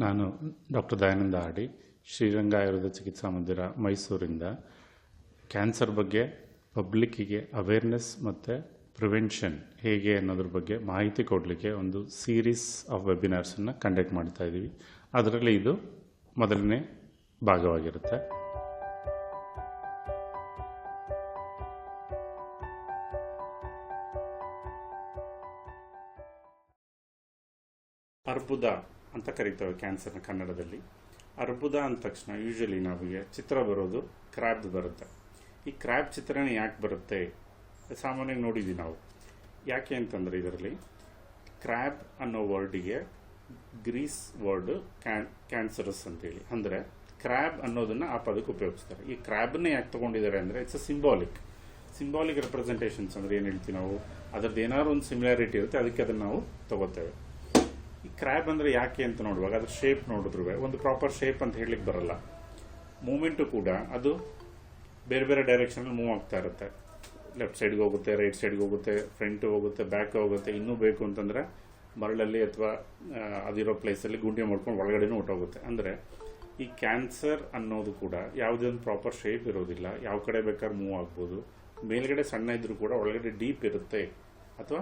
ನಾನು ಡಾಕ್ಟರ್ ದಯಾನಂದ ಆಡಿ, ಶ್ರೀರಂಗ ಆಯುರ್ವೇದ ಚಿಕಿತ್ಸಾ ಮಂದಿರ, ಮೈಸೂರಿಂದ ಕ್ಯಾನ್ಸರ್ ಬಗ್ಗೆ ಪಬ್ಲಿಕ್ಕಿಗೆ ಅವೇರ್ನೆಸ್ ಮತ್ತು ಪ್ರಿವೆನ್ಷನ್ ಹೇಗೆ ಅನ್ನೋದ್ರ ಬಗ್ಗೆ ಮಾಹಿತಿ ಕೊಡಲಿಕ್ಕೆ ಒಂದು ಸೀರೀಸ್ ಆಫ್ ವೆಬಿನಾರ್ಸನ್ನು ಕಂಡಕ್ಟ್ ಮಾಡ್ತಾ ಇದ್ದೀವಿ. ಅದರಲ್ಲಿ ಇದು ಮೊದಲನೇ ಭಾಗವಾಗಿರುತ್ತೆ. ಅರ್ಬುದ ಅಂತ ಕರೀತೇವೆ ಕ್ಯಾನ್ಸರ್ನ ಕನ್ನಡದಲ್ಲಿ. ಅರ್ಬುದ ಅಂದ ತಕ್ಷಣ ಯೂಶಲಿ ನಮಗೆ ಚಿತ್ರ ಬರೋದು ಕ್ರ್ಯಾಬ್ ಬರುತ್ತೆ. ಈ ಕ್ರ್ಯಾಬ್ ಚಿತ್ರನೇ ಯಾಕೆ ಬರುತ್ತೆ? ಸಾಮಾನ್ಯವಾಗಿ ನೋಡಿದ್ದೀವಿ ನಾವು. ಯಾಕೆ ಅಂತಂದರೆ ಇದರಲ್ಲಿ ಕ್ರ್ಯಾಬ್ ಅನ್ನೋ ವರ್ಡಿಗೆ ಗ್ರೀಸ್ ವರ್ಡ್ ಕ್ಯಾನ್ಸರಸ್ ಅಂತೇಳಿ, ಅಂದರೆ ಕ್ರ್ಯಾಬ್ ಅನ್ನೋದನ್ನು ಆ ಪದಕ್ಕೆ ಉಪಯೋಗಿಸ್ತಾರೆ. ಈ ಕ್ರ್ಯಾಬನ್ನೇ ಯಾಕೆ ತೊಗೊಂಡಿದ್ದಾರೆ ಅಂದರೆ ಇಟ್ಸ್ ಅ ಸಿಂಬಾಲಿಕ್ ರೆಪ್ರೆಸೆಂಟೇಷನ್ಸ್. ಅಂದರೆ ಏನು ಹೇಳ್ತೀವಿ ನಾವು, ಅದರದ್ದು ಏನಾದ್ರು ಒಂದು ಸಿಮಿಲಾರಿಟಿ ಇರುತ್ತೆ, ಅದಕ್ಕೆ ಅದನ್ನು ನಾವು ತಗೋತೇವೆ. ಈ ಕ್ರ್ಯಾಬ್ ಅಂದರೆ ಯಾಕೆ ಅಂತ ನೋಡುವಾಗ ಅದ್ರ ಶೇಪ್ ನೋಡಿದ್ರು ಒಂದು ಪ್ರಾಪರ್ ಶೇಪ್ ಅಂತ ಹೇಳಲಿಕ್ಕೆ ಬರಲ್ಲ. ಮೂಮೆಂಟು ಕೂಡ ಅದು ಬೇರೆ ಬೇರೆ ಡೈರೆಕ್ಷನಲ್ಲಿ ಮೂವ್ ಆಗ್ತಾ ಇರುತ್ತೆ. ಲೆಫ್ಟ್ ಸೈಡ್ಗೆ ಹೋಗುತ್ತೆ, ರೈಟ್ ಸೈಡ್ಗೆ ಹೋಗುತ್ತೆ, ಫ್ರಂಟ್ ಹೋಗುತ್ತೆ, ಬ್ಯಾಕ್ ಹೋಗುತ್ತೆ. ಇನ್ನೂ ಬೇಕು ಅಂತಂದರೆ ಮರಳಲ್ಲಿ ಅಥವಾ ಅದಿರೋ ಪ್ಲೇಸಲ್ಲಿ ಗುಂಡಿ ಮಾಡ್ಕೊಂಡು ಒಳಗಡೆನೂ ಹೊಟ್ಟೋಗುತ್ತೆ. ಅಂದರೆ ಈ ಕ್ಯಾನ್ಸರ್ ಅನ್ನೋದು ಕೂಡ ಯಾವುದೇ ಒಂದು ಪ್ರಾಪರ್ ಶೇಪ್ ಇರೋದಿಲ್ಲ. ಯಾವ ಕಡೆ ಬೇಕಾದ್ರೆ ಮೂವ್ ಆಗ್ಬೋದು. ಮೇಲ್ಗಡೆ ಸಣ್ಣ ಇದ್ರೂ ಕೂಡ ಒಳಗಡೆ ಡೀಪ್ ಇರುತ್ತೆ. ಅಥವಾ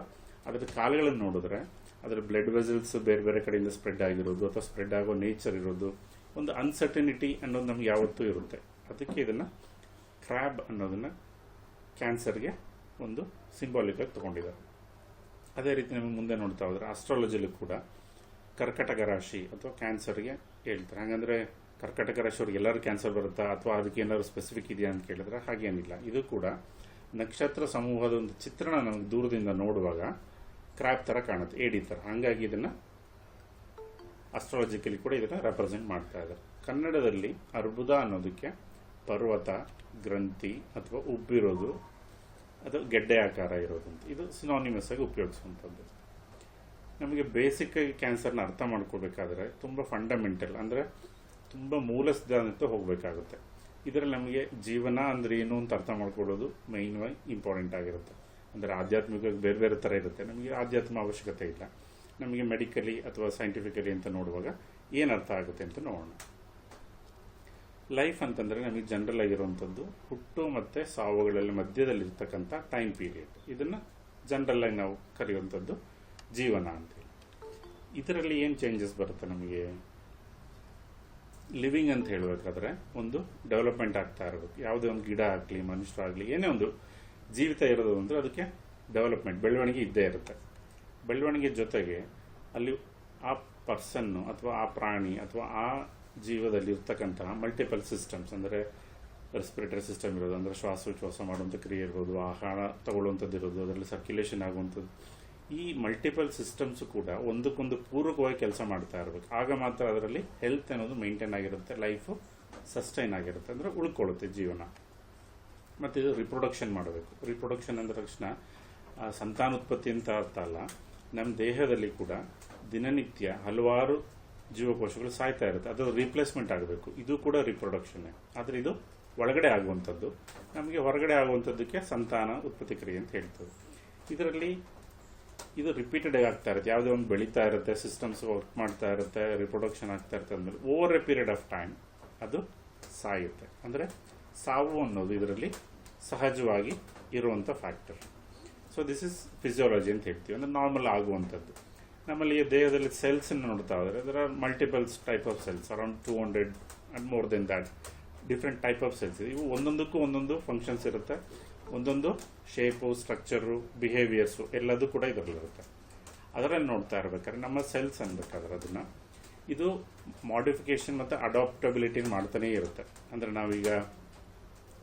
ಅದರ ಕಾಲುಗಳನ್ನು ನೋಡಿದ್ರೆ ಅದರ ಬ್ಲಡ್ ವೆಸಲ್ಸ್ ಬೇರೆ ಬೇರೆ ಕಡೆಯಿಂದ ಸ್ಪ್ರೆಡ್ ಆಗಿರೋದು ಅಥವಾ ಸ್ಪ್ರೆಡ್ ಆಗೋ ನೇಚರ್ ಇರೋದು, ಒಂದು ಅನ್ಸರ್ಟನಿಟಿ ಅನ್ನೋದು ನಮ್ಗೆ ಯಾವತ್ತೂ ಇರುತ್ತೆ. ಅದಕ್ಕೆ ಇದನ್ನು ಕ್ರ್ಯಾಬ್ ಅನ್ನೋದನ್ನು ಕ್ಯಾನ್ಸರ್ಗೆ ಒಂದು ಸಿಂಬಾಲಿಕಾಗಿ ತೊಗೊಂಡಿದ್ದಾರೆ. ಅದೇ ರೀತಿ ನಮಗೆ ಮುಂದೆ ನೋಡ್ತಾ ಹೋದರೆ ಆಸ್ಟ್ರಾಲಜಿಲಿ ಕೂಡ ಕರ್ಕಟಕ ರಾಶಿ ಅಥವಾ ಕ್ಯಾನ್ಸರ್ಗೆ ಹೇಳ್ತಾರೆ. ಹಾಗಂದರೆ ಕರ್ಕಟಕ ರಾಶಿಯವ್ರಿಗೆ ಎಲ್ಲರೂ ಕ್ಯಾನ್ಸರ್ ಬರುತ್ತಾ ಅಥವಾ ಅದಕ್ಕೆ ಏನಾದ್ರು ಸ್ಪೆಸಿಫಿಕ್ ಇದೆಯಾ ಅಂತ ಕೇಳಿದ್ರೆ ಹಾಗೇನಿಲ್ಲ. ಇದು ಕೂಡ ನಕ್ಷತ್ರ ಸಮೂಹದ ಒಂದು ಚಿತ್ರಣ ನಮಗೆ ದೂರದಿಂದ ನೋಡುವಾಗ ಕ್ರ್ಯಾಬ್ ಥರ ಕಾಣುತ್ತೆ, ಏಡಿ ಥರ. ಹಾಗಾಗಿ ಇದನ್ನು ಆಸ್ಟ್ರಾಲಜಿಕಲಿ ಕೂಡ ಇದನ್ನು ರೆಪ್ರೆಸೆಂಟ್ ಮಾಡ್ತಾ ಇದ್ದಾರೆ. ಕನ್ನಡದಲ್ಲಿ ಅರ್ಬುದ ಅನ್ನೋದಕ್ಕೆ ಪರ್ವತ, ಗ್ರಂಥಿ ಅಥವಾ ಉಬ್ಬಿರೋದು ಅಥವಾ ಗೆಡ್ಡೆ ಆಕಾರ ಇರೋದು ಅಂತ ಇದು ಸಿನಾನಿಮಸ್ ಆಗಿ ಉಪಯೋಗಿಸುವಂಥದ್ದು. ನಮಗೆ ಬೇಸಿಕ್ ಆಗಿ ಕ್ಯಾನ್ಸರ್ನ ಅರ್ಥ ಮಾಡ್ಕೋಬೇಕಾದ್ರೆ ತುಂಬ ಫಂಡಮೆಂಟಲ್, ಅಂದರೆ ತುಂಬ ಮೂಲ ಸಿದ್ಧಾಂತ ಹೋಗಬೇಕಾಗುತ್ತೆ. ಇದರಲ್ಲಿ ನಮಗೆ ಜೀವನ ಅಂದರೆ ಏನು ಅಂತ ಅರ್ಥ ಮಾಡ್ಕೊಳ್ಳೋದು ಮೈನ್ವಾಗಿ ಇಂಪಾರ್ಟೆಂಟ್ ಆಗಿರುತ್ತೆ. ಅಂದರೆ ಆಧ್ಯಾತ್ಮಿಕವಾಗಿ ಬೇರೆ ಬೇರೆ ಥರ ಇರುತ್ತೆ. ನಮಗೆ ಆಧ್ಯಾತ್ಮ ಅವಶ್ಯಕತೆ ಇಲ್ಲ. ನಮಗೆ ಮೆಡಿಕಲಿ ಅಥವಾ ಸೈಂಟಿಫಿಕಲಿ ಅಂತ ನೋಡುವಾಗ ಏನು ಅರ್ಥ ಆಗುತ್ತೆ ಅಂತ ನೋಡೋಣ. ಲೈಫ್ ಅಂತಂದರೆ ನಮಗೆ ಜನರಲ್ ಆಗಿರುವಂಥದ್ದು ಹುಟ್ಟು ಮತ್ತು ಸಾವುಗಳಲ್ಲಿ ಮಧ್ಯದಲ್ಲಿರ್ತಕ್ಕಂಥ ಟೈಮ್ ಪೀರಿಯಡ್. ಇದನ್ನು ಜನರಲ್ ಆಗಿ ನಾವು ಕರೆಯುವಂಥದ್ದು ಜೀವನ ಅಂತೇಳಿ. ಇದರಲ್ಲಿ ಏನು ಚೇಂಜಸ್ ಬರುತ್ತೆ ನಮಗೆ? ಲಿವಿಂಗ್ ಅಂತ ಹೇಳಬೇಕಾದ್ರೆ ಒಂದು ಡೆವಲಪ್ಮೆಂಟ್ ಆಗ್ತಾ ಇರಬೇಕು. ಯಾವುದೇ ಒಂದು ಗಿಡ ಆಗಲಿ, ಮನುಷ್ಯರಾಗಲಿ, ಏನೇ ಒಂದು ಜೀವಿತ ಇರೋದು ಅಂದರೆ ಅದಕ್ಕೆ ಡೆವಲಪ್ಮೆಂಟ್, ಬೆಳವಣಿಗೆ ಇದ್ದೇ ಇರುತ್ತೆ. ಬೆಳವಣಿಗೆ ಜೊತೆಗೆ ಅಲ್ಲಿ ಆ ಪರ್ಸನ್ನು ಅಥವಾ ಆ ಪ್ರಾಣಿ ಅಥವಾ ಆ ಜೀವದಲ್ಲಿ ಇರ್ತಕ್ಕಂತಹ ಮಲ್ಟಿಪಲ್ ಸಿಸ್ಟಮ್ಸ್, ಅಂದರೆ ರೆಸ್ಪಿರೇಟರಿ ಸಿಸ್ಟಮ್ ಇರೋದು, ಅಂದರೆ ಶ್ವಾಸೋಚ್ಛ್ವಾಸ ಮಾಡುವಂಥ ಕ್ರಿಯೆ ಇರ್ಬೋದು, ಆಹಾರ ತಗೊಳ್ಳುವಂಥದ್ದು ಇರೋದು, ಅದರಲ್ಲಿ ಸರ್ಕ್ಯುಲೇಷನ್ ಆಗುವಂಥದ್ದು, ಈ ಮಲ್ಟಿಪಲ್ ಸಿಸ್ಟಮ್ಸು ಕೂಡ ಒಂದಕ್ಕೊಂದು ಪೂರಕವಾಗಿ ಕೆಲಸ ಮಾಡ್ತಾ ಇರಬೇಕು. ಆಗ ಮಾತ್ರ ಅದರಲ್ಲಿ ಹೆಲ್ತ್ ಅನ್ನೋದು ಮೇಂಟೈನ್ ಆಗಿರುತ್ತೆ, ಲೈಫು ಸಸ್ಟೈನ್ ಆಗಿರುತ್ತೆ, ಅಂದರೆ ಉಳ್ಕೊಳ್ಳುತ್ತೆ ಜೀವನ. ಮತ್ತು ಇದು ರಿಪ್ರೊಡಕ್ಷನ್ ಮಾಡಬೇಕು. ರಿಪ್ರೊಡಕ್ಷನ್ ಅಂದ ತಕ್ಷಣ ಸಂತಾನೋತ್ಪತ್ತಿ ಅಂತ ಅರ್ಥ ಅಲ್ಲ. ನಮ್ಮ ದೇಹದಲ್ಲಿ ಕೂಡ ದಿನನಿತ್ಯ ಹಲವಾರು ಜೀವಕೋಶಗಳು ಸಾಯ್ತಾ ಇರುತ್ತೆ, ಅದು ರೀಪ್ಲೇಸ್ಮೆಂಟ್ ಆಗಬೇಕು. ಇದು ಕೂಡ ರಿಪ್ರೊಡಕ್ಷನ್ನೇ. ಆದರೆ ಇದು ಒಳಗಡೆ ಆಗುವಂಥದ್ದು. ನಮಗೆ ಹೊರಗಡೆ ಆಗುವಂಥದ್ದಕ್ಕೆ ಸಂತಾನ ಉತ್ಪತ್ತಿ ಕ್ರಿಯೆ ಅಂತ ಹೇಳ್ತೇವೆ. ಇದರಲ್ಲಿ ಇದು ರಿಪೀಟೆಡ್ ಆಗಿ ಆಗ್ತಾ ಇರುತ್ತೆ. ಯಾವುದೇ ಒಂದು ಬೆಳೀತಾ ಇರುತ್ತೆ, ಸಿಸ್ಟಮ್ಸ್ ವರ್ಕ್ ಮಾಡ್ತಾ ಇರುತ್ತೆ, ರಿಪ್ರೊಡಕ್ಷನ್ ಆಗ್ತಾ ಇರುತ್ತೆ. ಅಂದಮೇಲೆ over A period of time ಅದು ಸಾಯುತ್ತೆ. ಅಂದರೆ ಸಾವು ಅನ್ನೋದು ಇದರಲ್ಲಿ ಸಹಜವಾಗಿ ಇರುವಂಥ factor. So this is physiology ಅಂತ ಹೇಳ್ತೀವಿ, ಅಂದರೆ ನಾರ್ಮಲ್ ಆಗುವಂಥದ್ದು. ನಮ್ಮಲ್ಲಿ ದೇಹದಲ್ಲಿ ಸೆಲ್ಸನ್ನು ನೋಡ್ತಾ ಹೋದರೆ there are multiples type of cells, around 200 and more than that different type of cells. ಇವು ಒಂದೊಂದಕ್ಕೂ ಒಂದೊಂದು ಫಂಕ್ಷನ್ಸ್ ಇರುತ್ತೆ, ಒಂದೊಂದು ಶೇಪು, ಸ್ಟ್ರಕ್ಚರು, ಬಿಹೇವಿಯರ್ಸು ಎಲ್ಲದೂ ಕೂಡ ಇದರಲ್ಲಿರುತ್ತೆ. ಅದರಲ್ಲಿ ನೋಡ್ತಾ ಇರಬೇಕಾದ್ರೆ ನಮ್ಮ ಸೆಲ್ಸ್ ಅನ್ಬೇಕಾದ್ರೆ ಅದನ್ನು ಇದು ಮಾಡಿಫಿಕೇಷನ್ ಮತ್ತು ಅಡಾಪ್ಟಬಿಲಿಟಿ ಮಾಡ್ತಾನೇ ಇರುತ್ತೆ. ಅಂದರೆ ನಾವೀಗ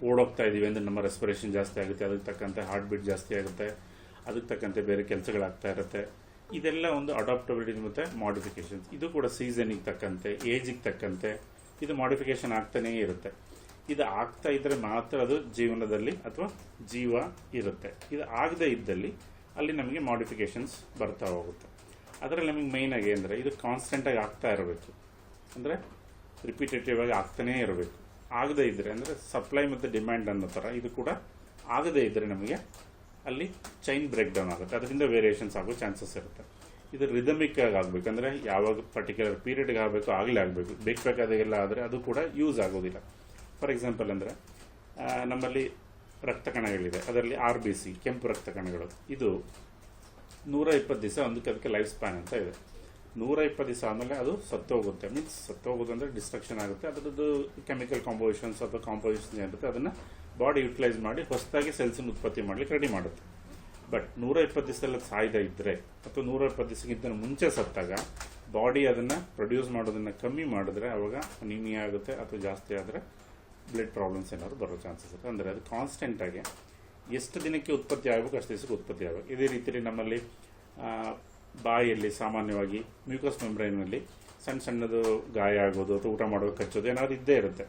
ಓಡೋಗ್ತಾ ಇದ್ದೀವಿ ಅಂದರೆ ನಮ್ಮ ರೆಸ್ಪಿರೇಷನ್ ಜಾಸ್ತಿ ಆಗುತ್ತೆ, ಅದಕ್ಕೆ ತಕ್ಕಂತೆ ಹಾರ್ಟ್ ಬೀಟ್ ಜಾಸ್ತಿ ಆಗುತ್ತೆ, ಅದಕ್ಕೆ ತಕ್ಕಂತೆ ಬೇರೆ ಕೆಲಸಗಳಾಗ್ತಾ ಇರುತ್ತೆ. ಇದೆಲ್ಲ ಒಂದು ಅಡಾಪ್ಟಬಿಲಿಟಿ ಮತ್ತು ಮಾಡಿಫಿಕೇಷನ್ಸ್. ಇದು ಕೂಡ ಸೀಸನಿಗೆ ತಕ್ಕಂತೆ, ಏಜಿಗೆ ತಕ್ಕಂತೆ ಇದು ಮಾಡಿಫಿಕೇಷನ್ ಆಗ್ತಾನೇ ಇರುತ್ತೆ. ಇದು ಆಗ್ತಾ ಇದ್ದರೆ ಮಾತ್ರ ಅದು ಜೀವನದಲ್ಲಿ ಅಥವಾ ಜೀವ ಇರುತ್ತೆ. ಇದು ಆಗದೇ ಇದ್ದಲ್ಲಿ ಅಲ್ಲಿ ನಮಗೆ ಮಾಡಿಫಿಕೇಷನ್ಸ್ ಬರ್ತಾ ಹೋಗುತ್ತೆ. ಅದರಲ್ಲಿ ನಮಗೆ ಮೇಯ್ನಾಗಿ ಅಂದರೆ ಇದು ಕಾನ್ಸ್ಟೆಂಟಾಗಿ ಆಗ್ತಾ ಇರಬೇಕು, ಅಂದರೆ ರಿಪೀಟೇಟಿವ್ ಆಗಿ ಆಗ್ತಾನೇ ಇರಬೇಕು. ಆಗದೇ ಇದ್ದರೆ ಅಂದರೆ ಸಪ್ಲೈ ಮತ್ತು ಡಿಮ್ಯಾಂಡ್ ಅನ್ನೋ ಥರ ಇದು ಕೂಡ ಆಗದೇ ಇದ್ದರೆ ನಮಗೆ ಅಲ್ಲಿ ಚೈನ್ ಬ್ರೇಕ್ ಡೌನ್ ಆಗುತ್ತೆ, ಅದರಿಂದ ವೇರಿಯೇಷನ್ಸ್ ಆಗೋ ಚಾನ್ಸಸ್ ಇರುತ್ತೆ. ಇದು ರಿದಮಿಕ್ ಆಗಿ ಆಗಬೇಕು, ಅಂದರೆ ಯಾವಾಗ ಪರ್ಟಿಕ್ಯುಲರ್ ಪೀರಿಯಡ್ಗೆ ಆಗಬೇಕು ಆಗಲೇ ಆಗಬೇಕು. ಬೇಕಾದಾಗೆಲ್ಲ ಆದರೆ ಅದು ಕೂಡ ಯೂಸ್ ಆಗೋದಿಲ್ಲ. ಫಾರ್ ಎಕ್ಸಾಂಪಲ್ ಅಂದರೆ ನಮ್ಮಲ್ಲಿ ರಕ್ತ ಕಣಗಳಿದೆ, ಅದರಲ್ಲಿ RBC ಕೆಂಪು ರಕ್ತ ಕಣಗಳು, ಇದು 120 ದಿವಸ ಅದಕ್ಕೆ ಲೈಫ್ ಸ್ಪ್ಯಾನ್ ಅಂತ ಇದೆ. 120 ದಿವಸ ಆದಮೇಲೆ ಅದು ಸತ್ತೋಗುತ್ತೆ. ಮೀನ್ಸ್ ಸತ್ತೋಗೋದು ಅಂದರೆ ಡಿಸ್ಟ್ರಕ್ಷನ್ ಆಗುತ್ತೆ, ಅದರದ್ದು ಕೆಮಿಕಲ್ ಕಾಂಪೋಸಿಷನ್ಸ್ ಅಥವಾ ಕಾಂಪೋಸಿಷನ್ ಏನಿರುತ್ತೆ ಅದನ್ನು ಬಾಡಿ ಯುಟಿಲೈಸ್ ಮಾಡಿ ಹೊಸದಾಗಿ ಸೆಲ್ಸನ್ನು ಉತ್ಪತ್ತಿ ಮಾಡಲಿಕ್ಕೆ ರೆಡಿ ಮಾಡುತ್ತೆ. ಬಟ್ 120 ದಿವಸದಲ್ಲಿ ಸಾಯ್ದ ಇದ್ದರೆ ಅಥವಾ 120 ದಿವಸಕ್ಕಿಂತ ಮುಂಚೆ ಸತ್ತಾಗ ಬಾಡಿ ಅದನ್ನು ಪ್ರೊಡ್ಯೂಸ್ ಮಾಡೋದನ್ನು ಕಮ್ಮಿ ಮಾಡಿದ್ರೆ ಅವಾಗ ಅನಿಮಿಯಾ ಆಗುತ್ತೆ, ಅಥವಾ ಜಾಸ್ತಿ ಆದರೆ ಬ್ಲಡ್ ಪ್ರಾಬ್ಲಮ್ಸ್ ಏನಾದ್ರು ಬರೋ ಚಾನ್ಸಸ್ ಇರುತ್ತೆ. ಅಂದರೆ ಅದು ಕಾನ್ಸ್ಟೆಂಟಾಗಿ ಎಷ್ಟು ದಿನಕ್ಕೆ ಉತ್ಪತ್ತಿ ಆಗಬೇಕು ಅಷ್ಟು ದಿವಸಕ್ಕೆ ಉತ್ಪತ್ತಿ ಆಗಬೇಕು. ಇದೇ ರೀತಿಯಲ್ಲಿ ನಮ್ಮಲ್ಲಿ ಬಾಯಿಯಲ್ಲಿ ಸಾಮಾನ್ಯವಾಗಿ ಮ್ಯೂಕಸ್ ಮೆಂಬ್ರೈನಲ್ಲಿ ಸಣ್ಣದು ಗಾಯ ಆಗೋದು ಅಥವಾ ಊಟ ಮಾಡೋದು ಕಚ್ಚೋದು ಏನಾದ್ರು ಇದ್ದೇ ಇರುತ್ತೆ.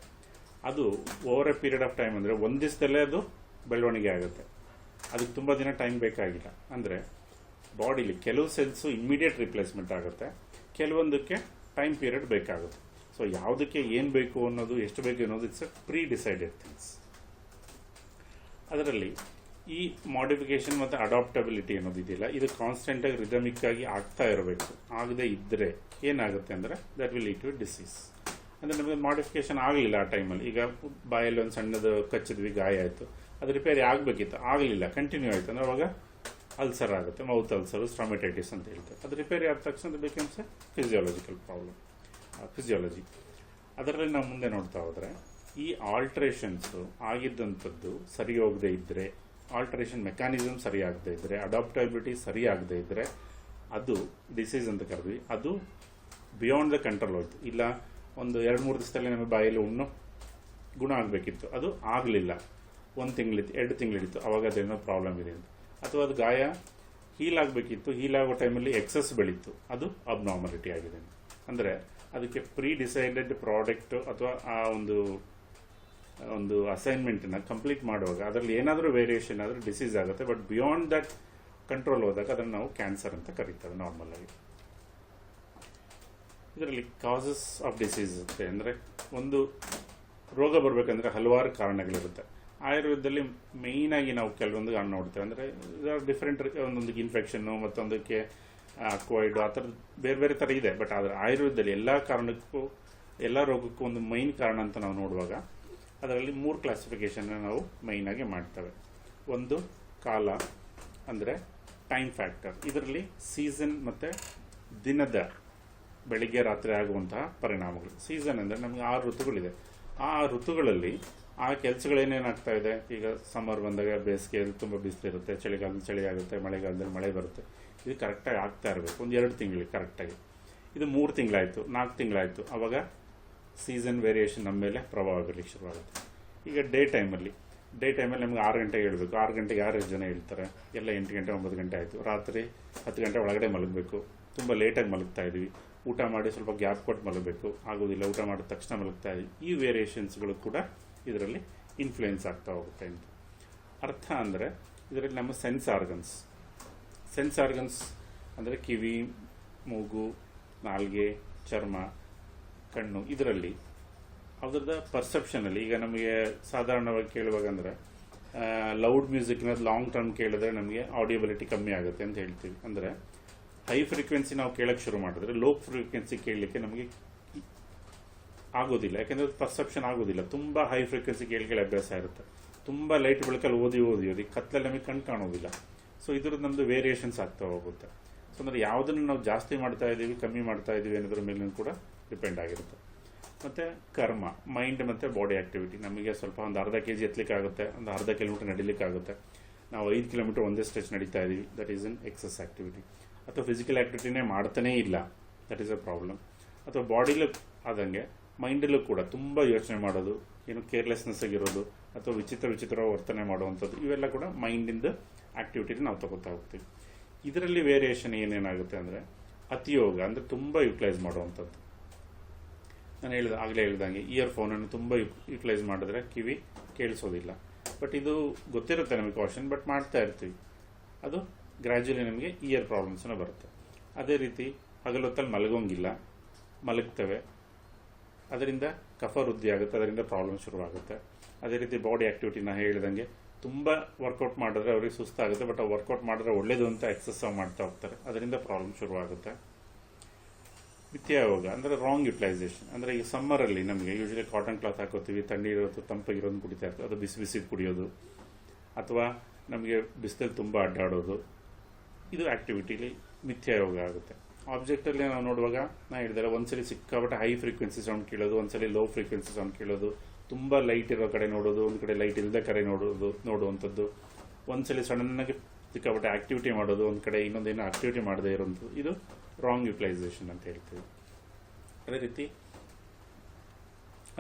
ಅದು over A period of time ಅಂದರೆ ಒಂದು ದಿವಸದಲ್ಲೇ ಅದು ಬೆಳವಣಿಗೆ ಆಗುತ್ತೆ, ಅದಕ್ಕೆ ತುಂಬ ದಿನ ಟೈಮ್ ಬೇಕಾಗಿಲ್ಲ. ಅಂದರೆ ಬಾಡಿಲಿ ಕೆಲವು ಸೆಲ್ಸು ಇಮ್ಮಿಡಿಯೇಟ್ ರಿಪ್ಲೇಸ್ಮೆಂಟ್ ಆಗುತ್ತೆ, ಕೆಲವೊಂದಕ್ಕೆ ಟೈಮ್ ಪೀರಿಯಡ್ ಬೇಕಾಗುತ್ತೆ. ಸೊ ಯಾವುದಕ್ಕೆ ಏನು ಬೇಕು ಅನ್ನೋದು, ಎಷ್ಟು ಬೇಕು ಅನ್ನೋದು it's a pre decided things. ಅದರಲ್ಲಿ ಈ ಮಾಡಿಫಿಕೇಶನ್ ಮತ್ತು ಅಡಾಪ್ಟಬಿಲಿಟಿ ಅನ್ನೋದು ಇದೆಯಲ್ಲ, ಇದು ಕಾನ್ಸ್ಟೆಂಟಾಗಿ ರಿದಮಿಕ್ ಆಗಿ ಆಗ್ತಾ ಇರಬೇಕು. ಆಗದೆ ಇದ್ದರೆ ಏನಾಗುತ್ತೆ ಅಂದರೆ that will lead to disease. ಅಂದರೆ ನಮಗೆ ಮಾಡಿಫಿಕೇಶನ್ ಆಗಲಿಲ್ಲ ಆ ಟೈಮಲ್ಲಿ. ಈಗ ಬಾಯಲ್ಲಿ ಒಂದು ಸಣ್ಣದು ಕಚ್ಚಿದ್ವಿ, ಗಾಯ ಆಯಿತು, ಅದು ರಿಪೇರಿ ಆಗಬೇಕಿತ್ತು, ಆಗಲಿಲ್ಲ, ಕಂಟಿನ್ಯೂ ಆಯಿತು ಅಂದರೆ ಅವಾಗ ಅಲ್ಸರ್ ಆಗುತ್ತೆ, ಮೌತ್ ಅಲ್ಸರು, ಸ್ಟ್ರಾಮೆಟೈಟಿಸ್ ಅಂತ ಹೇಳ್ತಾರೆ. ಅದು ರಿಪೇರಿ ಆದ ತಕ್ಷಣ ಅದು becomes A physiological problem, physiology. ಅದರಲ್ಲಿ ನಾವು ಮುಂದೆ ನೋಡ್ತಾ ಹೋದರೆ ಈ ಆಲ್ಟ್ರೇಷನ್ಸು ಆಗಿದ್ದಂಥದ್ದು ಸರಿ ಹೋಗದೆ ಇದ್ದರೆ, ಆಲ್ಟ್ರೇಷನ್ ಮೆಕ್ಯಾನಿಸಮ್ ಸರಿಯಾಗದೇ ಇದ್ದರೆ, ಅಡಾಪ್ಟಬಿಲಿಟಿ ಸರಿಯಾಗದೇ ಇದ್ದರೆ ಅದು ಡಿಸೀಸ್ ಅಂತ ಕರೆದ್ವಿ. ಅದು ಬಿಯಾಂಡ್ ದ ಕಂಟ್ರೋಲ್ ಹೋಯ್ತು. ಇಲ್ಲ ಒಂದು 2-3 ದಿವಸದಲ್ಲಿ ನಮಗೆ ಬಾಯಲ್ಲಿ ಹುಣ್ಣು ಗುಣ ಆಗಬೇಕಿತ್ತು, ಅದು ಆಗಲಿಲ್ಲ, 1 ತಿಂಗಳಿತ್ತು, 2 ತಿಂಗಳಿತ್ತು, ಅವಾಗ ಅದೇನೋ ಪ್ರಾಬ್ಲಮ್ ಇದೆ ಅಂತ. ಅಥವಾ ಅದು ಗಾಯ ಹೀಲ್ ಆಗಬೇಕಿತ್ತು, ಹೀಲ್ ಆಗೋ ಟೈಮಲ್ಲಿ ಎಕ್ಸಸ್ ಬೆಳೀತು, ಅದು ಅಬ್ನಾರ್ಮಲಿಟಿ ಆಗಿದೆ. ಅಂದರೆ ಅದಕ್ಕೆ ಪ್ರೀ ಡಿಸೈಡೆಡ್ ಪ್ರಾಡಕ್ಟ್ ಅಥವಾ ಆ ಒಂದು ಅಸೈನ್ಮೆಂಟನ್ನು ಕಂಪ್ಲೀಟ್ ಮಾಡುವಾಗ ಅದರಲ್ಲಿ ಏನಾದರೂ ವೇರಿಯೇಷನ್ ಆದರೆ ಡಿಸೀಸ್ ಆಗುತ್ತೆ. ಬಟ್ ಬಿಯಾಂಡ್ ದಟ್ ಕಂಟ್ರೋಲ್ ಹೋದಾಗ ಅದನ್ನು ನಾವು ಕ್ಯಾನ್ಸರ್ ಅಂತ ಕರೀತೇವೆ ನಾರ್ಮಲ್ ಆಗಿ. ಇದರಲ್ಲಿ ಕಾಸಸ್ ಆಫ್ ಡಿಸೀಸ್ ಇರುತ್ತೆ. ಅಂದರೆ ಒಂದು ರೋಗ ಬರಬೇಕಂದ್ರೆ ಹಲವಾರು ಕಾರಣಗಳಿರುತ್ತೆ. ಆಯುರ್ವೇದದಲ್ಲಿ ಮೇಯ್ನಾಗಿ ನಾವು ಕೆಲವೊಂದು ನೋಡ್ತೇವೆ. ಅಂದರೆ ಡಿಫ್ರೆಂಟ್, ಒಂದೊಂದಕ್ಕೆ ಇನ್ಫೆಕ್ಷನ್ನು, ಮತ್ತೊಂದಕ್ಕೆ ಅಕ್ವೈಡ್, ಆ ಥರದ್ದು ಬೇರೆ ಬೇರೆ ಥರ ಇದೆ. ಬಟ್ ಆದರೆ ಆಯುರ್ವೇದದಲ್ಲಿ ಎಲ್ಲ ಕಾರಣಕ್ಕೂ, ಎಲ್ಲ ರೋಗಕ್ಕೂ ಒಂದು ಮೈನ್ ಕಾರಣ ಅಂತ ನಾವು ನೋಡುವಾಗ ಅದರಲ್ಲಿ 3 ಕ್ಲಾಸಿಫಿಕೇಷನ್ನ ನಾವು ಮೈನಾಗಿ ಮಾಡ್ತೇವೆ. ಒಂದು ಕಾಲ, ಅಂದರೆ ಟೈಮ್ ಫ್ಯಾಕ್ಟರ್. ಇದರಲ್ಲಿ ಸೀಸನ್ ಮತ್ತು ದಿನದ ಬೆಳಿಗ್ಗೆ ರಾತ್ರಿ ಆಗುವಂತಹ ಪರಿಣಾಮಗಳು. ಸೀಸನ್ ಅಂದರೆ ನಮಗೆ 6 ಋತುಗಳಿದೆ. ಆ ಋತುಗಳಲ್ಲಿ ಆ ಕೆಲಸಗಳೇನೇನಾಗ್ತಾ ಇದೆ, ಈಗ ಸಮ್ಮರ್ ಬಂದಾಗ ಬೇಸಿಗೆಯಲ್ಲಿ ತುಂಬ ಬಿಸಿಲಿರುತ್ತೆ, ಚಳಿಗಾಲದಲ್ಲಿ ಚಳಿ ಆಗುತ್ತೆ, ಮಳೆಗಾಲದಲ್ಲಿ ಮಳೆ ಬರುತ್ತೆ. ಇದು ಕರೆಕ್ಟಾಗಿ ಆಗ್ತಾ ಇರಬೇಕು, ಒಂದು 2 ತಿಂಗಳಿಗೆ ಕರೆಕ್ಟಾಗಿ. ಇದು 3 ತಿಂಗಳಾಯಿತು, 4 ತಿಂಗಳಾಯಿತು, ಆವಾಗ ಸೀಸನ್ ವೇರಿಯೇಷನ್ ನಮ್ಮ ಮೇಲೆ ಪ್ರಭಾವ ಬೀರಲಿಕ್ಕೆ ಶುರುವಾಗುತ್ತೆ. ಈಗ ಡೇ ಟೈಮಲ್ಲಿ ನಮಗೆ 6 ಗಂಟೆಗೆ ಹೇಳಬೇಕು. 6 ಗಂಟೆಗೆ ಯಾರು ಜನ ಹೇಳ್ತಾರೆ? ಎಲ್ಲ 8 ಗಂಟೆ 9 ಗಂಟೆ ಆಯಿತು. ರಾತ್ರಿ 10 ಗಂಟೆ ಒಳಗಡೆ ಮಲಗಬೇಕು. ತುಂಬ ಲೇಟಾಗಿ ಮಲಗ್ತಾ ಇದ್ವಿ. ಊಟ ಮಾಡಿ ಸ್ವಲ್ಪ ಗ್ಯಾಪ್ ಕೊಟ್ಟು ಮಲಗಬೇಕು, ಆಗೋದಿಲ್ಲ, ಊಟ ಮಾಡಿದ ತಕ್ಷಣ ಮಲಗ್ತಾ ಇದ್ವಿ. ಈ ವೇರಿಯೇಷನ್ಸ್ಗಳು ಕೂಡ ಇದರಲ್ಲಿ ಇನ್ಫ್ಲುಯೆನ್ಸ್ ಆಗ್ತಾ ಹೋಗುತ್ತೆ ಅಂತ ಅರ್ಥ. ಅಂದರೆ ಇದರಲ್ಲಿ ನಮ್ಮ ಸೆನ್ಸ್ ಆರ್ಗನ್ಸ್ ಅಂದರೆ ಕಿವಿ, ಮೂಗು, ನಾಲಿಗೆ, ಚರ್ಮ, ಕಣ್ಣು, ಇದರಲ್ಲಿ ಅದರದ ಪರ್ಸೆಪ್ಷನಲ್ಲಿ ಈಗ ನಮಗೆ ಸಾಧಾರಣವಾಗಿ ಕೇಳುವಾಗ ಅಂದರೆ ಲೌಡ್ ಮ್ಯೂಸಿಕ್ನ ಲಾಂಗ್ ಟರ್ಮ್ ಕೇಳಿದ್ರೆ ನಮಗೆ ಆಡಿಯಬಿಲಿಟಿ ಕಮ್ಮಿ ಆಗುತ್ತೆ ಅಂತ ಹೇಳ್ತೀವಿ. ಅಂದರೆ ಹೈ ಫ್ರೀಕ್ವೆನ್ಸಿ ನಾವು ಕೇಳೋಕ್ಕೆ ಶುರು ಮಾಡಿದ್ರೆ ಲೋ ಫ್ರೀಕ್ವೆನ್ಸಿ ಕೇಳಲಿಕ್ಕೆ ನಮಗೆ ಆಗೋದಿಲ್ಲ, ಯಾಕೆಂದರೆ ಪರ್ಸೆಪ್ಷನ್ ಆಗೋದಿಲ್ಲ. ತುಂಬ ಹೈ ಫ್ರೀಕ್ವೆನ್ಸಿ ಕೇಳಿ ಅಭ್ಯಾಸ ಇರುತ್ತೆ. ತುಂಬ ಲೈಟ್ ಬೆಳಕಲ್ಲಿ ಓದಿ ಕತ್ತಲಲ್ಲಿ ನಮಗೆ ಕಣ್ಣು ಕಾಣೋದಿಲ್ಲ. ಸೊ ಇದ್ರದ್ದು ನಮ್ಮದು ವೇರಿಯೇಷನ್ಸ್ ಆಗ್ತಾ ಹೋಗುತ್ತೆ. ಸೊ ಅಂದರೆ ಯಾವುದನ್ನು ನಾವು ಜಾಸ್ತಿ ಮಾಡ್ತಾ ಇದ್ದೀವಿ, ಕಮ್ಮಿ ಮಾಡ್ತಾ ಇದ್ದೀವಿ ಅನ್ನೋದ್ರ ಮೇಲೂ ಕೂಡ ಡಿಪೆಂಡ್ ಆಗಿರುತ್ತೆ. ಮತ್ತು ಕರ್ಮ, ಮೈಂಡ್ ಮತ್ತು ಬಾಡಿ ಆ್ಯಕ್ಟಿವಿಟಿ. ನಮಗೆ ಸ್ವಲ್ಪ ಒಂದು ಅರ್ಧ kg ಎತ್ತಲಿಕ್ಕೆ ಆಗುತ್ತೆ, ಒಂದು ಅರ್ಧ ಕಿಲೋಮೀಟರ್ ನಡಿಲಿಕ್ಕೆ ಆಗುತ್ತೆ. ನಾವು 5 ಕಿಲೋಮೀಟರ್ ಒಂದೇ ಸ್ಟ್ರೆಚ್ ನಡೀತಾ ಇದ್ದೀವಿ, that is an excess activity. ಅಥವಾ ಫಿಸಿಕಲ್ ಆ್ಯಕ್ಟಿವಿಟಿನೇ ಮಾಡ್ತಾನೇ ಇಲ್ಲ, ದಟ್ ಈಸ್ ಅ ಪ್ರಾಬ್ಲಮ್. ಅಥವಾ ಬಾಡಿಲೂ ಆದಂಗೆ ಮೈಂಡಲ್ಲೂ ಕೂಡ ತುಂಬ ಯೋಚನೆ ಮಾಡೋದು, ಏನು ಕೇರ್ಲೆಸ್ನೆಸ್ ಆಗಿರೋದು, ಅಥವಾ ವಿಚಿತ್ರ ವರ್ತನೆ ಮಾಡುವಂಥದ್ದು, ಇವೆಲ್ಲ ಕೂಡ ಮೈಂಡಿಂದ ಆ್ಯಕ್ಟಿವಿಟಿನ ನಾವು ತಗೋತಾ ಹೋಗ್ತೀವಿ. ಇದರಲ್ಲಿ ವೇರಿಯೇಷನ್ ಏನೇನಾಗುತ್ತೆ ಅಂದರೆ ಅತಿಯೋಗ, ಅಂದರೆ ತುಂಬ ಯುಟಿಲೈಸ್ ಮಾಡುವಂಥದ್ದು. ನಾನು ಆಗಲೇ ಹೇಳ್ದಂಗೆ ಇಯರ್ಫೋನನ್ನು ತುಂಬ ಯುಟಿಲೈಸ್ ಮಾಡಿದ್ರೆ ಕಿವಿ ಕೇಳಿಸೋದಿಲ್ಲ. ಬಟ್ ಇದು ಗೊತ್ತಿರುತ್ತೆ ನಮಗೆ ಕಾಷನ್, ಬಟ್ ಮಾಡ್ತಾ ಇರ್ತೀವಿ, ಅದು ಗ್ರ್ಯಾಜುಲಿ ನಮಗೆ ಇಯರ್ ಪ್ರಾಬ್ಲಮ್ಸ್ನ ಬರುತ್ತೆ. ಅದೇ ರೀತಿ ಹಗಲೊತ್ತಲ್ಲಿ ಮಲಗೋಂಗಿಲ್ಲ, ಮಲಗ್ತೇವೆ, ಅದರಿಂದ ಕಫ ವೃದ್ಧಿ ಆಗುತ್ತೆ, ಅದರಿಂದ ಪ್ರಾಬ್ಲಮ್ ಶುರುವಾಗುತ್ತೆ. ಅದೇ ರೀತಿ ಬಾಡಿ ಆ್ಯಕ್ಟಿವಿಟಿನ ಹೇಳ್ದಂಗೆ ತುಂಬ ವರ್ಕೌಟ್ ಮಾಡಿದ್ರೆ ಅವ್ರಿಗೆ ಸುಸ್ತಾಗುತ್ತೆ, ಬಟ್ ವರ್ಕೌಟ್ ಮಾಡಿದ್ರೆ ಒಳ್ಳೇದು ಅಂತ ಎಕ್ಸರ್ಸೈಸ್ ಮಾಡ್ತಾ ಹೋಗ್ತಾರೆ, ಅದರಿಂದ ಪ್ರಾಬ್ಲಮ್ ಶುರುವಾಗುತ್ತೆ. ಮಿಥ್ಯಾಯೋಗ ಅಂದರೆ ರಾಂಗ್ ಯುಟಿಲೈಸೇಷನ್. ಅಂದರೆ ಈ ಸಮ್ಮರಲ್ಲಿ ನಮಗೆ ಯೂಶಲಿ ಕಾಟನ್ ಕ್ಲಾತ್ ಹಾಕೋತೀವಿ, ಥಂಡಿ ಇರೋದು ತಂಪಾಗಿರೋದು ಕುಡಿತಾ ಇರ್ತೀವಿ, ಅದು ಬಿಸಿ ಬಿಸಿ ಕುಡಿಯೋದು, ಅಥವಾ ನಮಗೆ ಬಿಸಿಲಲ್ಲಿ ತುಂಬ ಅಡ್ಡಾಡೋದು, ಇದು ಆ್ಯಕ್ಟಿವಿಟಿಲಿ ಮಿಥ್ಯಾಯೋಗ ಆಗುತ್ತೆ. ಆಬ್ಜೆಕ್ಟಲ್ಲಿ ನಾವು ನೋಡುವಾಗ ನಾನು ಹೇಳಿದರೆ ಒಂದ್ಸಲಿ ಸಿಕ್ಕಾಪಟ್ಟೆ ಹೈ ಫ್ರೀಕ್ವೆನ್ಸಿ ಸೌಂಡ್ ಕೇಳೋದು, ಒಂದ್ಸಲಿ ಲೋ ಫ್ರೀಕ್ವೆನ್ಸಿ ಸೌಂಡ್ ಕೇಳೋದು, ತುಂಬ ಲೈಟ್ ಇರೋ ಕಡೆ ನೋಡೋದು, ಒಂದು ಕಡೆ ಲೈಟ್ ಇಲ್ಲದೆ ಕಡೆ ನೋಡುವಂಥದ್ದು, ಒಂದ್ಸಲಿ ಸಡನ್ನಾಗಿ ಸಿಕ್ಕಾಪಟ್ಟೆ ಆ್ಯಕ್ಟಿವಿಟಿ ಮಾಡೋದು, ಒಂದು ಕಡೆ ಇನ್ನೊಂದೇನೋ ಆ್ಯಕ್ಟಿವಿಟಿ ಮಾಡದೇ ಇರೋವಂಥದ್ದು, ಇದು ರಾಂಗ್ ಯುಟಿಲೈಸೇಷನ್ ಅಂತ ಹೇಳ್ತೀವಿ. ಅದೇ ರೀತಿ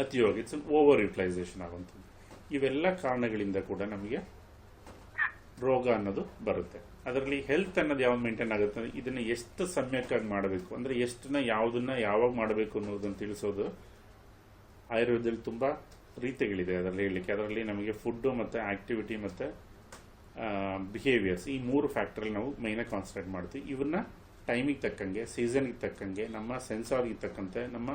ಅತಿಯೋಗ, ಇಟ್ಸ್ ಓವರ್ ಯುಟಿಲೈಸೇಷನ್ ಆಗುವಂಥದ್ದು. ಇವೆಲ್ಲ ಕಾರಣಗಳಿಂದ ಕೂಡ ನಮಗೆ ರೋಗ ಅನ್ನೋದು ಬರುತ್ತೆ. ಅದರಲ್ಲಿ ಹೆಲ್ತ್ ಅನ್ನೋದು ಯಾವಾಗ ಮೇಂಟೈನ್ ಆಗುತ್ತೆ ಅಂದರೆ ಇದನ್ನು ಎಷ್ಟು ಸಮ್ಯಕ್ಕಾಗಿ ಮಾಡಬೇಕು, ಅಂದರೆ ಎಷ್ಟನ್ನ ಯಾವುದನ್ನ ಯಾವಾಗ ಮಾಡಬೇಕು ಅನ್ನೋದನ್ನು ತಿಳಿಸೋದು ಆಯುರ್ವೇದದಲ್ಲಿ ತುಂಬ ರೀತಿಗಳಿದೆ ಅದರಲ್ಲಿ ಹೇಳಲಿಕ್ಕೆ. ಅದರಲ್ಲಿ ನಮಗೆ ಫುಡ್ಡು ಮತ್ತು ಆ್ಯಕ್ಟಿವಿಟಿ ಮತ್ತು ಬಿಹೇವಿಯರ್ಸ್, ಈ 3 ಫ್ಯಾಕ್ಟ್ರಲ್ಲಿ ನಾವು ಮೈನಾಗಿ ಕಾನ್ಸಂಟ್ರೇಟ್ ಮಾಡ್ತೀವಿ. ಇವನ್ನ ಟೈಮಿಗೆ ತಕ್ಕಂಗೆ, ಸೀಸನ್ಗೆ ತಕ್ಕಂಗೆ, ನಮ್ಮ ಸೆನ್ಸಾರ್ಗೆ ತಕ್ಕಂತೆ, ನಮ್ಮ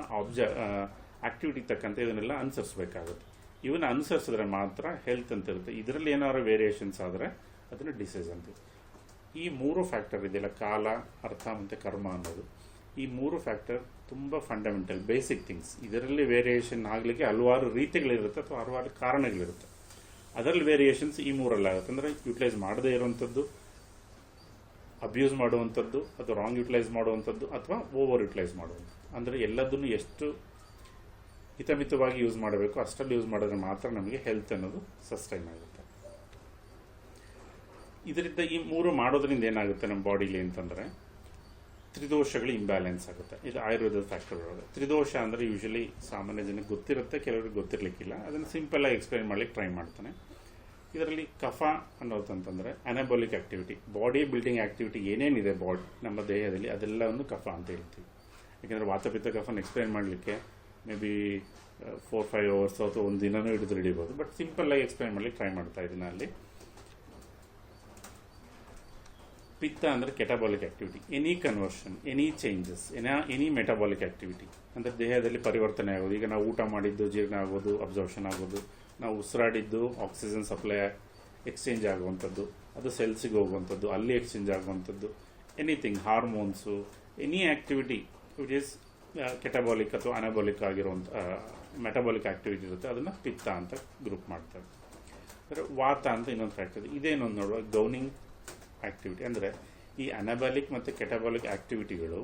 ಆಕ್ಟಿವಿಟಿಗೆ ತಕ್ಕಂತೆ ಇದನ್ನೆಲ್ಲ ಅನುಸರಿಸಬೇಕಾಗುತ್ತೆ. ಇವನ್ನ ಅನುಸರಿಸಿದ್ರೆ ಮಾತ್ರ ಹೆಲ್ತ್ ಅಂತ ಇರುತ್ತೆ. ಇದರಲ್ಲಿ ಏನಾದ್ರು ವೇರಿಯೇಷನ್ಸ್ ಆದರೆ ಅದನ್ನು ಡಿಸೀಸ್ ಅಂತೀವಿ. ಈ 3 ಫ್ಯಾಕ್ಟರ್ ಇದೆಯಲ್ಲ, ಕಾಲ, ಅರ್ಥ ಮತ್ತು ಕರ್ಮ ಅನ್ನೋದು, ಈ 3 ಫ್ಯಾಕ್ಟರ್ ತುಂಬ ಫಂಡಮೆಂಟಲ್ ಬೇಸಿಕ್ ಥಿಂಗ್ಸ್. ಇದರಲ್ಲಿ ವೇರಿಯೇಷನ್ ಆಗಲಿಕ್ಕೆ ಹಲವಾರು ರೀತಿಗಳಿರುತ್ತೆ ಅಥವಾ ಹಲವಾರು ಕಾರಣಗಳಿರುತ್ತೆ. ಅದರಲ್ಲಿ ವೇರಿಯೇಷನ್ಸ್ ಈ 3ರಲ್ಲಿ ಆಗುತ್ತೆ. ಅಂದರೆ ಯುಟಿಲೈಸ್ ಮಾಡದೇ ಇರುವಂಥದ್ದು, ಅಬ್ಯೂಸ್ ಮಾಡುವಂಥದ್ದು, ಅಥವಾ ರಾಂಗ್ ಯುಟಿಲೈಸ್ ಮಾಡುವಂಥದ್ದು, ಅಥವಾ ಓವರ್ ಯುಟಿಲೈಸ್ ಮಾಡುವಂಥದ್ದು. ಅಂದರೆ ಎಲ್ಲದನ್ನು ಎಷ್ಟು ಹಿತಮಿತವಾಗಿ ಯೂಸ್ ಮಾಡಬೇಕು ಅಷ್ಟರಲ್ಲಿ ಯೂಸ್ ಮಾಡಿದ್ರೆ ಮಾತ್ರ ನಮಗೆ ಹೆಲ್ತ್ ಅನ್ನೋದು ಸಸ್ಟೈನ್ ಆಗುತ್ತೆ. ಇದರಿಂದ ಈ 3 ಮಾಡೋದ್ರಿಂದ ಏನಾಗುತ್ತೆ ನಮ್ಮ ಬಾಡಿಲಿ ಅಂತಂದರೆ ತ್ರಿದೋಷಗಳು ಇಂಬ್ಯಾಲೆನ್ಸ್ ಆಗುತ್ತೆ. ಇದು ಆಯುರ್ವೇದದ ಫ್ಯಾಕ್ಟರ್ಗಳು. ತ್ರಿದೋಷ ಅಂದರೆ ಯೂಶಲಿ ಸಾಮಾನ್ಯ ಜನಕ್ಕೆ ಗೊತ್ತಿರುತ್ತೆ, ಕೆಲವರಿಗೆ ಗೊತ್ತಿರಲಿಕ್ಕಿಲ್ಲ. ಅದನ್ನು ಸಿಂಪಲ್ಲಾಗಿ ಎಕ್ಸ್ಪ್ಲೈನ್ ಮಾಡಲಿಕ್ಕೆ ಟ್ರೈ ಮಾಡ್ತಾನೆ. ಇದರಲ್ಲಿ ಕಫ ಅನ್ನೋದಂತಂದರೆ ಅನಾಬಾಲಿಕ್ ಆ್ಯಕ್ಟಿವಿಟಿ, ಬಾಡಿ ಬಿಲ್ಡಿಂಗ್ ಆ್ಯಕ್ಟಿವಿಟಿ ಏನೇನಿದೆ ನಮ್ಮ ದೇಹದಲ್ಲಿ ಅದೆಲ್ಲವನ್ನು ಕಫ ಅಂತ ಹೇಳ್ತೀವಿ. ಯಾಕೆಂದರೆ ವಾತಪಿತ್ತ ಕಫನ ಎಕ್ಸ್ಪ್ಲೈನ್ ಮಾಡಲಿಕ್ಕೆ ಮೇ ಬಿ 4-5 ಅವರ್ಸ್ ಅಥವಾ ಒಂದು ದಿನನೂ ಹಿಡಿಬೋದು. ಬಟ್ ಸಿಂಪಲ್ಲಾಗಿ ಎಕ್ಸ್ಪ್ಲೈನ್ ಮಾಡಲಿಕ್ಕೆ ಟ್ರೈ ಮಾಡ್ತಾ ಇದ್ದೀನಿ. ಅಲ್ಲಿ ಪಿತ್ತ ಅಂದರೆ catabolic activity, any conversion, any changes, any metabolic activity, ಅಂದರೆ ದೇಹದಲ್ಲಿ ಪರಿವರ್ತನೆ ಆಗೋದು. ಈಗ ನಾವು ಊಟ ಮಾಡಿದ್ದು ಜೀರ್ಣ ಆಗೋದು, ಅಬ್ಸರ್ಪ್ಷನ್ ಆಗೋದು, ನಾವು ಉಸಿರಾಡಿದ್ದು ಆಕ್ಸಿಜನ್ ಸಪ್ಲೈ ಎಕ್ಸ್ಚೇಂಜ್ ಆಗುವಂಥದ್ದು, ಅದು ಸೆಲ್ಸಿಗೆ ಹೋಗುವಂಥದ್ದು, ಅಲ್ಲಿ ಎಕ್ಸ್ಚೇಂಜ್ ಆಗುವಂಥದ್ದು, anything, hormones, any activity which is catabolic ಅಥವಾ ಅನಾಬಾಲಿಕ್ ಆಗಿರುವಂಥ ಮೆಟಬಾಲಿಕ್ ಆ್ಯಕ್ಟಿವಿಟಿ ಇರುತ್ತೆ, ಅದನ್ನು ಪಿತ್ತ ಅಂತ ಗ್ರೂಪ್ ಮಾಡ್ತಾರೆ. ಅಂದರೆ ವಾತ ಅಂತ ಇನ್ನೊಂದು ಫ್ಯಾಕ್ಟರ್ ಇದೆ. ಇದೇನೊಂದು ನೋಡುವ ಗೌನಿಂಗ್ ಆ್ಯಕ್ಟಿವಿಟಿ. ಅಂದರೆ ಈ ಅನಾಬಾಲಿಕ್ ಮತ್ತು ಕೆಟಬಾಲಿಕ್ ಆ್ಯಕ್ಟಿವಿಟಿಗಳು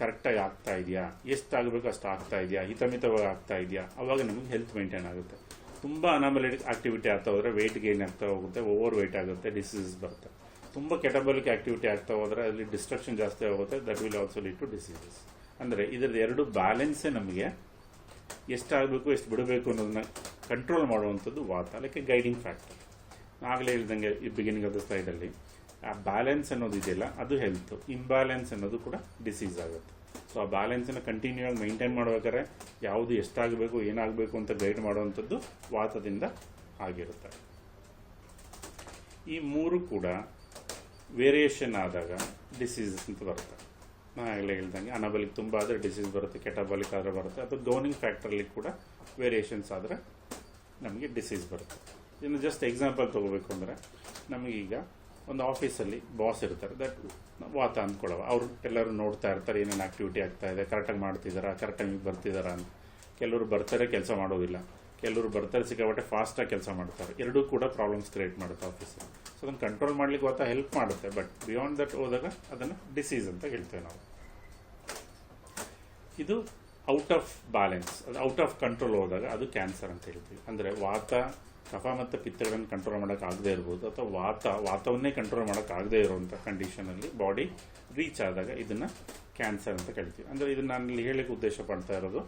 ಕರೆಕ್ಟಾಗಿ ಆಗ್ತಾ ಇದೆಯಾ, ಎಷ್ಟು ಆಗಬೇಕು ಅಷ್ಟು ಆಗ್ತಾ ಇದೆಯಾ, ಹಿತಮಿತವಾಗಿ ಆಗ್ತಾ ಇದೆಯಾ, ಅವಾಗ ನಮಗೆ ಹೆಲ್ತ್ ಮೇಂಟೈನ್ ಆಗುತ್ತೆ. ತುಂಬ ಅನಾಬಾಲಿಕ್ ಆ್ಯಕ್ಟಿವಿಟಿ ಆಗ್ತಾ ಹೋದರೆ ವೆಯ್ಟ್ ಗೇನ್ ಆಗ್ತಾ ಹೋಗುತ್ತೆ, ಓವರ್ ವೆಯ್ಟ್ ಆಗುತ್ತೆ, ಡಿಸೀಸಸ್ ಬರುತ್ತೆ. ತುಂಬ ಕೆಟಬಾಲಿಕ್ ಆ್ಯಕ್ಟಿವಿಟಿ ಆಗ್ತಾ ಹೋದರೆ ಅಲ್ಲಿ ಡಿಸ್ಟ್ರಕ್ಷನ್ ಜಾಸ್ತಿ ಆಗುತ್ತೆ, that will also lead to diseases. ಅಂದರೆ ಇದರದ್ದು 2 ಬ್ಯಾಲೆನ್ಸೇ ನಮಗೆ ಎಷ್ಟಾಗಬೇಕು ಎಷ್ಟು ಬಿಡಬೇಕು ಅನ್ನೋದನ್ನ ಕಂಟ್ರೋಲ್ ಮಾಡುವಂಥದ್ದು ವಾತ, ಲೈಕ್ ಗೈಡಿಂಗ್ ಫ್ಯಾಕ್ಟರ್. ಆಗಲೇ ಹೇಳ್ದಂಗೆ ಈ ಬಿಗಿನಿಂಗ್ ಆಫ್ ದ ಸ್ಲೈಡಲ್ಲಿ ಆ ಬ್ಯಾಲೆನ್ಸ್ ಅನ್ನೋದು ಇದೆಯಲ್ಲ ಅದು ಹೆಲ್ತು, ಇಂಬ್ಯಾಲೆನ್ಸ್ ಅನ್ನೋದು ಕೂಡ ಡಿಸೀಸ್ ಆಗುತ್ತೆ. ಸೊ ಆ ಬ್ಯಾಲೆನ್ಸನ್ನು ಕಂಟಿನ್ಯೂ ಆಗಿ ಮೈಂಟೈನ್ ಮಾಡಬೇಕಾದ್ರೆ ಯಾವುದು ಎಷ್ಟಾಗಬೇಕು ಏನಾಗಬೇಕು ಅಂತ ಗೈಡ್ ಮಾಡುವಂಥದ್ದು ವಾತದಿಂದ ಆಗಿರುತ್ತೆ. ಈ 3 ಕೂಡ ವೇರಿಯೇಷನ್ ಆದಾಗ ಡಿಸೀಸಸ್ ಅಂತ ಬರುತ್ತೆ. ನಾನು ಆಗಲೇ ಹೇಳ್ದಂಗೆ ಅನಾಬಾಲಿಕ್ ತುಂಬ ಆದರೆ ಡಿಸೀಸ್ ಬರುತ್ತೆ, ಕೆಟಬಾಲಿಕ್ ಆದರೆ ಬರುತ್ತೆ, ಅಥವಾ ಗೌನಿಂಗ್ ಫ್ಯಾಕ್ಟ್ರಲ್ಲಿ ಕೂಡ ವೇರಿಯೇಷನ್ಸ್ ಆದರೆ ನಮಗೆ ಡಿಸೀಸ್ ಬರುತ್ತೆ. ಇನ್ನು ಜಸ್ಟ್ ಎಕ್ಸಾಂಪಲ್ ತೊಗೋಬೇಕು ಅಂದರೆ ನಮಗೀಗ ಒಂದು ಆಫೀಸಲ್ಲಿ ಬಾಸ್ ಇರ್ತಾರೆ, ದಟ್ ವಾತ ಅಂದ್ಕೊಳ್ಳೋ, ಅವರು ಎಲ್ಲರೂ ನೋಡ್ತಾ ಇರ್ತಾರೆ ಏನೇನು ಆ್ಯಕ್ಟಿವಿಟಿ ಆಗ್ತಾ ಇದೆ, ಕರೆಕ್ಟಾಗಿ ಮಾಡ್ತಿದ್ದಾರಾ, ಕರೆಕ್ಟ್ ಟೈಮಿಗೆ ಬರ್ತಿದ್ದಾರಾ ಅಂತ. ಕೆಲವರು ಬರ್ತಾರೆ ಕೆಲಸ ಮಾಡೋದಿಲ್ಲ, ಕೆಲವರು ಬರ್ತಾರೆ ಸಿಕ್ಕಾಪಟ್ಟೆ ಫಾಸ್ಟಾಗಿ ಕೆಲಸ ಮಾಡ್ತಾರೆ. ಎರಡೂ ಕೂಡ ಪ್ರಾಬ್ಲಮ್ಸ್ ಕ್ರಿಯೇಟ್ ಮಾಡುತ್ತೆ ಆಫೀಸಲ್ಲಿ. ಸೊ ಅದನ್ನು ಕಂಟ್ರೋಲ್ ಮಾಡ್ಲಿಕ್ಕೆ ವಾತ ಹೆಲ್ಪ್ ಮಾಡುತ್ತೆ, ಬಟ್ ಬಿಯಾಂಡ್ ದಟ್ ಹೋದಾಗ ಅದನ್ನು ಡಿಸೀಸ್ ಅಂತ ಹೇಳ್ತೇವೆ ನಾವು. ಇದು ಔಟ್ ಆಫ್ ಬ್ಯಾಲೆನ್ಸ್, ಅದು ಔಟ್ ಆಫ್ ಕಂಟ್ರೋಲ್ ಹೋದಾಗ ಅದು ಕ್ಯಾನ್ಸರ್ ಅಂತ ಹೇಳ್ತೀವಿ. ಅಂದರೆ ವಾತ ಕಫ ಮತ್ತು ಪಿತ್ತಗಳನ್ನು ಕಂಟ್ರೋಲ್ ಮಾಡೋಕ್ಕಾಗದೇ ಇರ್ಬೋದು, ಅಥವಾ ವಾತವನ್ನೇ ಕಂಟ್ರೋಲ್ ಮಾಡೋಕ್ಕಾಗದೇ ಇರುವಂಥ ಕಂಡೀಷನಲ್ಲಿ ಬಾಡಿ ರೀಚ್ ಆದಾಗ ಇದನ್ನು ಕ್ಯಾನ್ಸರ್ ಅಂತ ಕರಿತೀವಿ. ಅಂದರೆ ಇದನ್ನು ನಾನು ಇಲ್ಲಿ ಹೇಳಲಿಕ್ಕೆ ಉದ್ದೇಶ ಪಡ್ತಾ ಇರೋದು,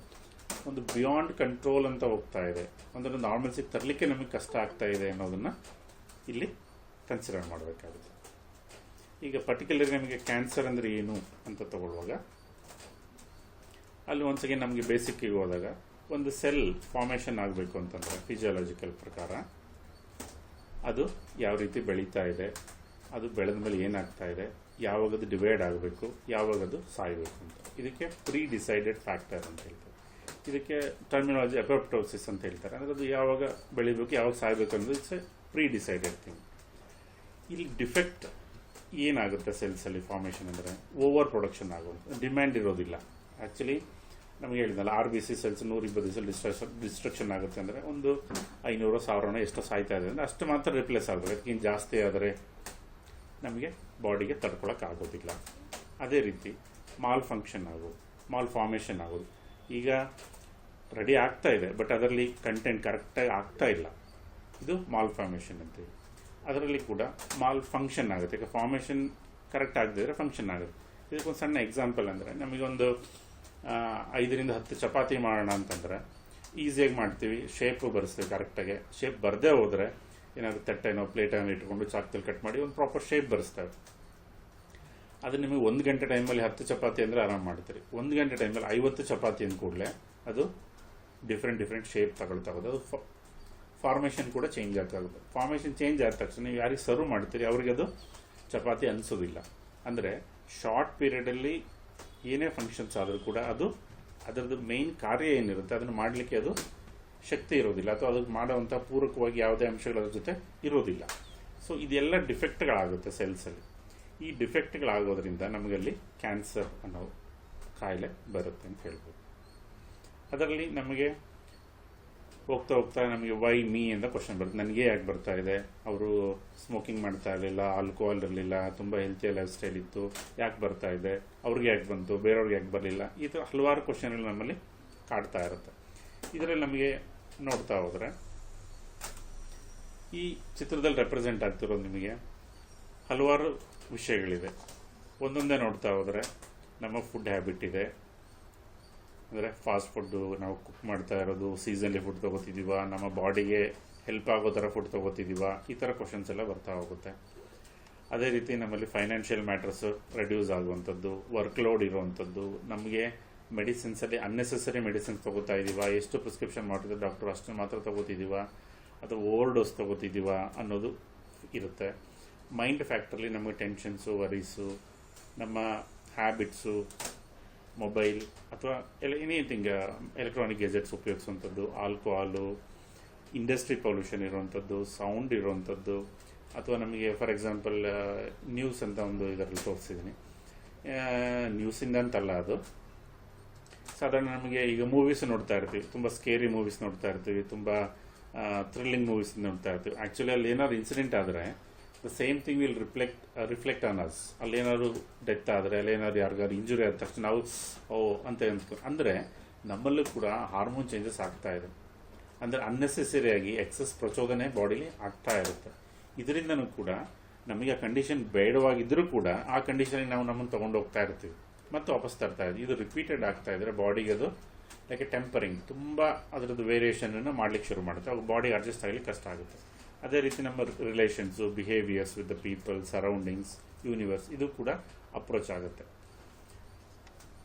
ಒಂದು ಬಿಯಾಂಡ್ ಕಂಟ್ರೋಲ್ ಅಂತ ಹೋಗ್ತಾ ಇದೆ, ಒಂದು ನಾರ್ಮಲ್ಸಿಗೆ ತರಲಿಕ್ಕೆ ನಮಗೆ ಕಷ್ಟ ಆಗ್ತಾ ಇದೆ ಅನ್ನೋದನ್ನು ಇಲ್ಲಿ ಕನ್ಸಿಡರ್ ಮಾಡಬೇಕಾಗುತ್ತೆ. ಈಗ ಪರ್ಟಿಕ್ಯುಲರ್ ನಮಗೆ ಕ್ಯಾನ್ಸರ್ ಅಂದರೆ ಏನು ಅಂತ ತಗೊಳ್ಳುವಾಗ ಅಲ್ಲಿ ಒಂದ್ಸಗೆ ನಮಗೆ ಬೇಸಿಕ್ಕಿಗೆ ಹೋದಾಗ ಒಂದು ಸೆಲ್ ಫಾರ್ಮೇಷನ್ ಆಗಬೇಕು ಅಂತಂದರೆ ಫಿಸಿಯಾಲಜಿಕಲ್ ಪ್ರಕಾರ ಅದು ಯಾವ ರೀತಿ ಬೆಳೀತಾ ಇದೆ, ಅದು ಬೆಳೆದ ಮೇಲೆ ಏನಾಗ್ತಾ ಇದೆ, ಯಾವಾಗದು ಡಿವೈಡ್ ಆಗಬೇಕು, ಯಾವಾಗದು ಸಾಯಬೇಕು ಅಂತ. ಇದಕ್ಕೆ ಪ್ರೀ ಡಿಸೈಡೆಡ್ ಫ್ಯಾಕ್ಟರ್ ಅಂತ ಹೇಳ್ತಾರೆ. ಇದಕ್ಕೆ ಟರ್ಮಿನಾಲಜಿ ಅಪೋಪ್ಟೋಸಿಸ್ ಅಂತ ಹೇಳ್ತಾರೆ. ಅಂದರೆ ಅದು ಯಾವಾಗ ಬೆಳಿಬೇಕು ಯಾವಾಗ ಸಾಯಬೇಕು ಅನ್ನೋದು it's a pre decided thing. ಇಲ್ಲಿ ಡಿಫೆಕ್ಟ್ ಏನಾಗುತ್ತೆ ಸೆಲ್ಸಲ್ಲಿ ಫಾರ್ಮೇಷನ್ ಅಂದರೆ ಓವರ್ ಪ್ರೊಡಕ್ಷನ್ ಆಗುವಂಥ, ಡಿಮ್ಯಾಂಡ್ ಇರೋದಿಲ್ಲ. ಆ್ಯಕ್ಚುಲಿ ನಮಗೆ ಹೇಳಿದ್ನಲ್ಲ, RBC ಸೆಲ್ಸ್ 120 ದಿವಸ ಡಿಸ್ಟ್ರಕ್ಷನ್ ಆಗುತ್ತೆ ಅಂದರೆ ಒಂದು 500-1000 ಎಷ್ಟೋ ಸಾಯ್ತಾ ಇದೆ ಅಂದರೆ ಅಷ್ಟು ಮಾತ್ರ ರಿಪ್ಲೇಸ್ ಆಗಬೇಕು. ಅದಕ್ಕಿಂತ ಜಾಸ್ತಿ ಆದರೆ ನಮಗೆ ಬಾಡಿಗೆ ತಡ್ಕೊಳಕ್ಕಾಗೋದಿಲ್ಲ. ಅದೇ ರೀತಿ ಮಾಲ್ ಫಾರ್ಮೇಷನ್ ಆಗೋದು. ಈಗ ರೆಡಿ ಆಗ್ತಾ ಇದೆ, ಬಟ್ ಅದರಲ್ಲಿ ಕಂಟೆಂಟ್ ಕರೆಕ್ಟಾಗಿ ಆಗ್ತಾ ಇಲ್ಲ, ಇದು ಮಾಲ್ ಫಾರ್ಮೇಷನ್ ಅಂತೀವಿ. ಅದರಲ್ಲಿ ಕೂಡ ಮಾಲ್ ಫಂಕ್ಷನ್ ಆಗುತ್ತೆ. ಈಗ ಫಾರ್ಮೇಷನ್ ಕರೆಕ್ಟ್ ಆಗದಿದ್ರೆ ಫಂಕ್ಷನ್ ಆಗುತ್ತೆ. ಇದಕ್ಕೊಂದು ಸಣ್ಣ ಎಕ್ಸಾಂಪಲ್ ಅಂದರೆ, ನಮಗೊಂದು 5-10 ಚಪಾತಿ ಮಾಡೋಣ ಅಂತಂದರೆ ಈಸಿಯಾಗಿ ಮಾಡ್ತೀವಿ, ಶೇಪು ಬರೆಸ್ತೀವಿ ಕರೆಕ್ಟಾಗಿ. ಶೇಪ್ ಬರದೇ ಹೋದರೆ ಏನಾದರೂ ತಟ್ಟೆನೋ ಪ್ಲೇಟನ್ನು ಇಟ್ಕೊಂಡು ಚಾಕ್ದಲ್ಲಿ ಕಟ್ ಮಾಡಿ ಒಂದು ಪ್ರಾಪರ್ ಶೇಪ್ ಬರೆಸ್ತೇವೆ. ಅದು ನಿಮಗೆ 1 ಗಂಟೆ ಟೈಮಲ್ಲಿ 10 ಚಪಾತಿ ಅಂದರೆ ಆರಾಮ್ ಮಾಡ್ತೀರಿ. 1 ಗಂಟೆ ಟೈಮಲ್ಲಿ 50 ಚಪಾತಿ ಅಂದ ಕೂಡಲೇ ಅದು ಡಿಫ್ರೆಂಟ್ ಶೇಪ್ ತಗೊಳ್ತಾ ಹೋಗೋದು. ಅದು ಫಾರ್ಮೇಷನ್ ಕೂಡ ಚೇಂಜ್ ಆಗ್ತಾಗುತ್ತೆ. ಫಾರ್ಮೇಷನ್ ಚೇಂಜ್ ಆದ ತಕ್ಷಣ ನೀವು ಯಾರಿಗೆ ಸರ್ವ್ ಮಾಡ್ತೀರಿ ಅವ್ರಿಗೆ ಅದು ಚಪಾತಿ ಅನಿಸೋದಿಲ್ಲ. ಅಂದರೆ ಶಾರ್ಟ್ ಪೀರಿಯಡಲ್ಲಿ ಏನೇ ಫಂಕ್ಷನ್ಸ್ ಆದರೂ ಕೂಡ ಅದು ಅದರದ್ದು ಮೇಯ್ನ್ ಕಾರ್ಯ ಏನಿರುತ್ತೆ ಅದನ್ನು ಮಾಡಲಿಕ್ಕೆ ಅದು ಶಕ್ತಿ ಇರೋದಿಲ್ಲ, ಅಥವಾ ಅದಕ್ಕೆ ಮಾಡೋವಂಥ ಪೂರಕವಾಗಿ ಯಾವುದೇ ಅಂಶಗಳು ಅದ್ರ ಜೊತೆ ಇರೋದಿಲ್ಲ. ಸೊ ಇದೆಲ್ಲ ಡಿಫೆಕ್ಟ್ಗಳಾಗುತ್ತೆ ಸೆಲ್ಸಲ್ಲಿ. ಈ ಡಿಫೆಕ್ಟ್ಗಳಾಗೋದ್ರಿಂದ ನಮಗಲ್ಲಿ ಕ್ಯಾನ್ಸರ್ ಅನ್ನೋ ಕಾಯಿಲೆ ಬರುತ್ತೆ ಅಂತ ಹೇಳ್ಬೋದು. ಅದರಲ್ಲಿ ನಮಗೆ ಹೋಗ್ತಾ ನಮಗೆ ವೈ ಮೀ ಅಂತ ಕ್ವಶನ್ ಬರುತ್ತೆ. ನನಗೆ ಯಾಕೆ ಬರ್ತಾ ಇದೆ? ಅವರು ಸ್ಮೋಕಿಂಗ್ ಮಾಡ್ತಾ ಇರಲಿಲ್ಲ, ಆಲ್ಕೋಹಾಲ್ ಇರಲಿಲ್ಲ, ತುಂಬ ಹೆಲ್ತಿಯ ಲೈಫ್ ಸ್ಟೈಲ್ ಇತ್ತು, ಯಾಕೆ ಬರ್ತಾ ಇದೆ? ಅವ್ರಿಗೆ ಯಾಕೆ ಬಂತು, ಬೇರೆಯವ್ರಿಗೆ ಯಾಕೆ ಬರಲಿಲ್ಲ? ಈ ಥರ ಹಲವಾರು ಕ್ವಶನ್ಗಳು ನಮ್ಮಲ್ಲಿ ಕಾಡ್ತಾ ಇರುತ್ತೆ. ಇದರಲ್ಲಿ ನಮಗೆ ನೋಡ್ತಾ ಹೋದರೆ ಈ ಚಿತ್ರದಲ್ಲಿ ರೆಪ್ರೆಸೆಂಟ್ ಆಗ್ತಿರೋದು ನಿಮಗೆ ಹಲವಾರು ವಿಷಯಗಳಿದೆ. ಒಂದೊಂದೇ ನೋಡ್ತಾ ಹೋದರೆ ನಮ್ಮ ಫುಡ್ ಹ್ಯಾಬಿಟ್ ಇದೆ. ಅಂದರೆ ಫಾಸ್ಟ್ ಫುಡ್ಡು ನಾವು ಕುಕ್ ಮಾಡ್ತಾ ಇರೋದು, ಸೀಸನ್ಲಿ ಫುಡ್ ತೊಗೋತಿದ್ದೀವ, ನಮ್ಮ ಬಾಡಿಗೆ ಹೆಲ್ಪ್ ಆಗೋ ಥರ ಫುಡ್ ತೊಗೋತಿದ್ದೀವ, ಈ ಥರ ಕ್ವಶನ್ಸ್ ಎಲ್ಲ ಬರ್ತಾ ಹೋಗುತ್ತೆ. ಅದೇ ರೀತಿ ನಮ್ಮಲ್ಲಿ ಫೈನಾನ್ಷಿಯಲ್ ಮ್ಯಾಟ್ರಸ್ ರೆಡ್ಯೂಸ್ ಆಗುವಂಥದ್ದು, ವರ್ಕ್ ಲೋಡ್ ಇರುವಂಥದ್ದು, ನಮಗೆ ಮೆಡಿಸಿನ್ಸಲ್ಲಿ ಅನ್ನೆಸೆಸರಿ ಮೆಡಿಸಿನ್ಸ್ ತೊಗೋತಾ ಇದ್ದೀವ, ಎಷ್ಟು ಪ್ರಿಸ್ಕ್ರಿಪ್ಷನ್ ಮಾಡಿದ್ರೆ ಡಾಕ್ಟರ್ ಅಷ್ಟನ್ನು ಮಾತ್ರ ತೊಗೋತಿದ್ದೀವ, ಅಥವಾ ಓವರ್ ಡೋಸ್ ತೊಗೋತಿದ್ದೀವ ಅನ್ನೋದು ಇರುತ್ತೆ. ಮೈಂಡ್ ಫ್ಯಾಕ್ಟ್ರಲ್ಲಿ ನಮಗೆ ಟೆನ್ಷನ್ಸು, ವರೀಸು, ನಮ್ಮ ಹ್ಯಾಬಿಟ್ಸು, ಮೊಬೈಲ್ ಅಥವಾ ಎನಿಥಿಂಗ್ ಎಲೆಕ್ಟ್ರಾನಿಕ್ ಗೆಜೆಟ್ಸ್ ಉಪಯೋಗಿಸುವಂಥದ್ದು, ಆಲ್ಕೋಹಾಲು, ಇಂಡಸ್ಟ್ರಿ ಪೊಲ್ಯೂಷನ್ ಇರುವಂಥದ್ದು, ಸೌಂಡ್ ಇರುವಂಥದ್ದು, ಅಥವಾ ನಮಗೆ ಫಾರ್ ಎಕ್ಸಾಂಪಲ್ ನ್ಯೂಸ್ ಅಂತ ಒಂದು ಇದರಲ್ಲಿ ತೋರಿಸಿದ್ದೀನಿ. ನ್ಯೂಸಿಂದ ಅಂತಲ್ಲ, ಅದು ಸಾಧಾರಣ ನಮಗೆ ಈಗ ಮೂವೀಸ್ ನೋಡ್ತಾ ಇರ್ತೀವಿ, ತುಂಬ ಸ್ಕೇರಿ ಮೂವೀಸ್ ನೋಡ್ತಾ ಇರ್ತೀವಿ, ತುಂಬ ಥ್ರಿಲ್ಲಿಂಗ್ ಮೂವೀಸ್ ನೋಡ್ತಾ ಇರ್ತೀವಿ. ಆ್ಯಕ್ಚುಲಿ ಅಲ್ಲಿ ಏನಾದ್ರು ಇನ್ಸಿಡೆಂಟ್ ಆದರೆ the same thing will reflect on us. ಅಲ್ಲೇನಾದ್ರು ಡೆತ್ ಆದರೆ, ಅಲ್ಲೇನಾದ್ರು ಯಾರಿಗಾದ್ರು ಇಂಜುರಿ ಆದ ತಕ್ಷಣ ನಾವು ಅಂತ ಅಂದರೆ ನಮ್ಮಲ್ಲೂ ಕೂಡ ಹಾರ್ಮೋನ್ ಚೇಂಜಸ್ ಆಗ್ತಾ ಇದೆ. ಅಂದರೆ ಅನ್ನೆಸೆಸರಿಯಾಗಿ ಎಕ್ಸಸ್ ಪ್ರಚೋದನೆ ಬಾಡಿಲಿ ಆಗ್ತಾ ಇರುತ್ತೆ. ಇದರಿಂದನೂ ಕೂಡ ನಮಗೆ ಆ ಕಂಡೀಷನ್ ಬೇಡವಾಗಿದ್ದರೂ ಕೂಡ ಆ ಕಂಡೀಷನಿಗೆ ನಾವು ನಮ್ಮನ್ನು ತೊಗೊಂಡು ಹೋಗ್ತಾ ಇರ್ತೀವಿ ಮತ್ತು ವಾಪಸ್ ತರ್ತಾ ಇದ್ದೀವಿ. ಇದು ರಿಪೀಟೆಡ್ ಆಗ್ತಾ ಇದ್ದರೆ ಬಾಡಿಗೆ ಅದು ಲೈಕ್ ಟೆಂಪರಿಂಗ್ ತುಂಬ ಅದರದ್ದು ವೇರಿಯೇಷನನ್ನು ಮಾಡ್ಲಿಕ್ಕೆ ಶುರು ಮಾಡುತ್ತೆ. ಅವಾಗ ಬಾಡಿ ಅಡ್ಜಸ್ಟ್ ಆಗಲಿಕ್ಕೆ ಕಷ್ಟ ಆಗುತ್ತೆ. ಅದೇ ರೀತಿ ನಮ್ಮ relations, behaviours with the people, surroundings, universe, ಇದು ಕೂಡ ಅಪ್ರೋಚ್ ಆಗುತ್ತೆ.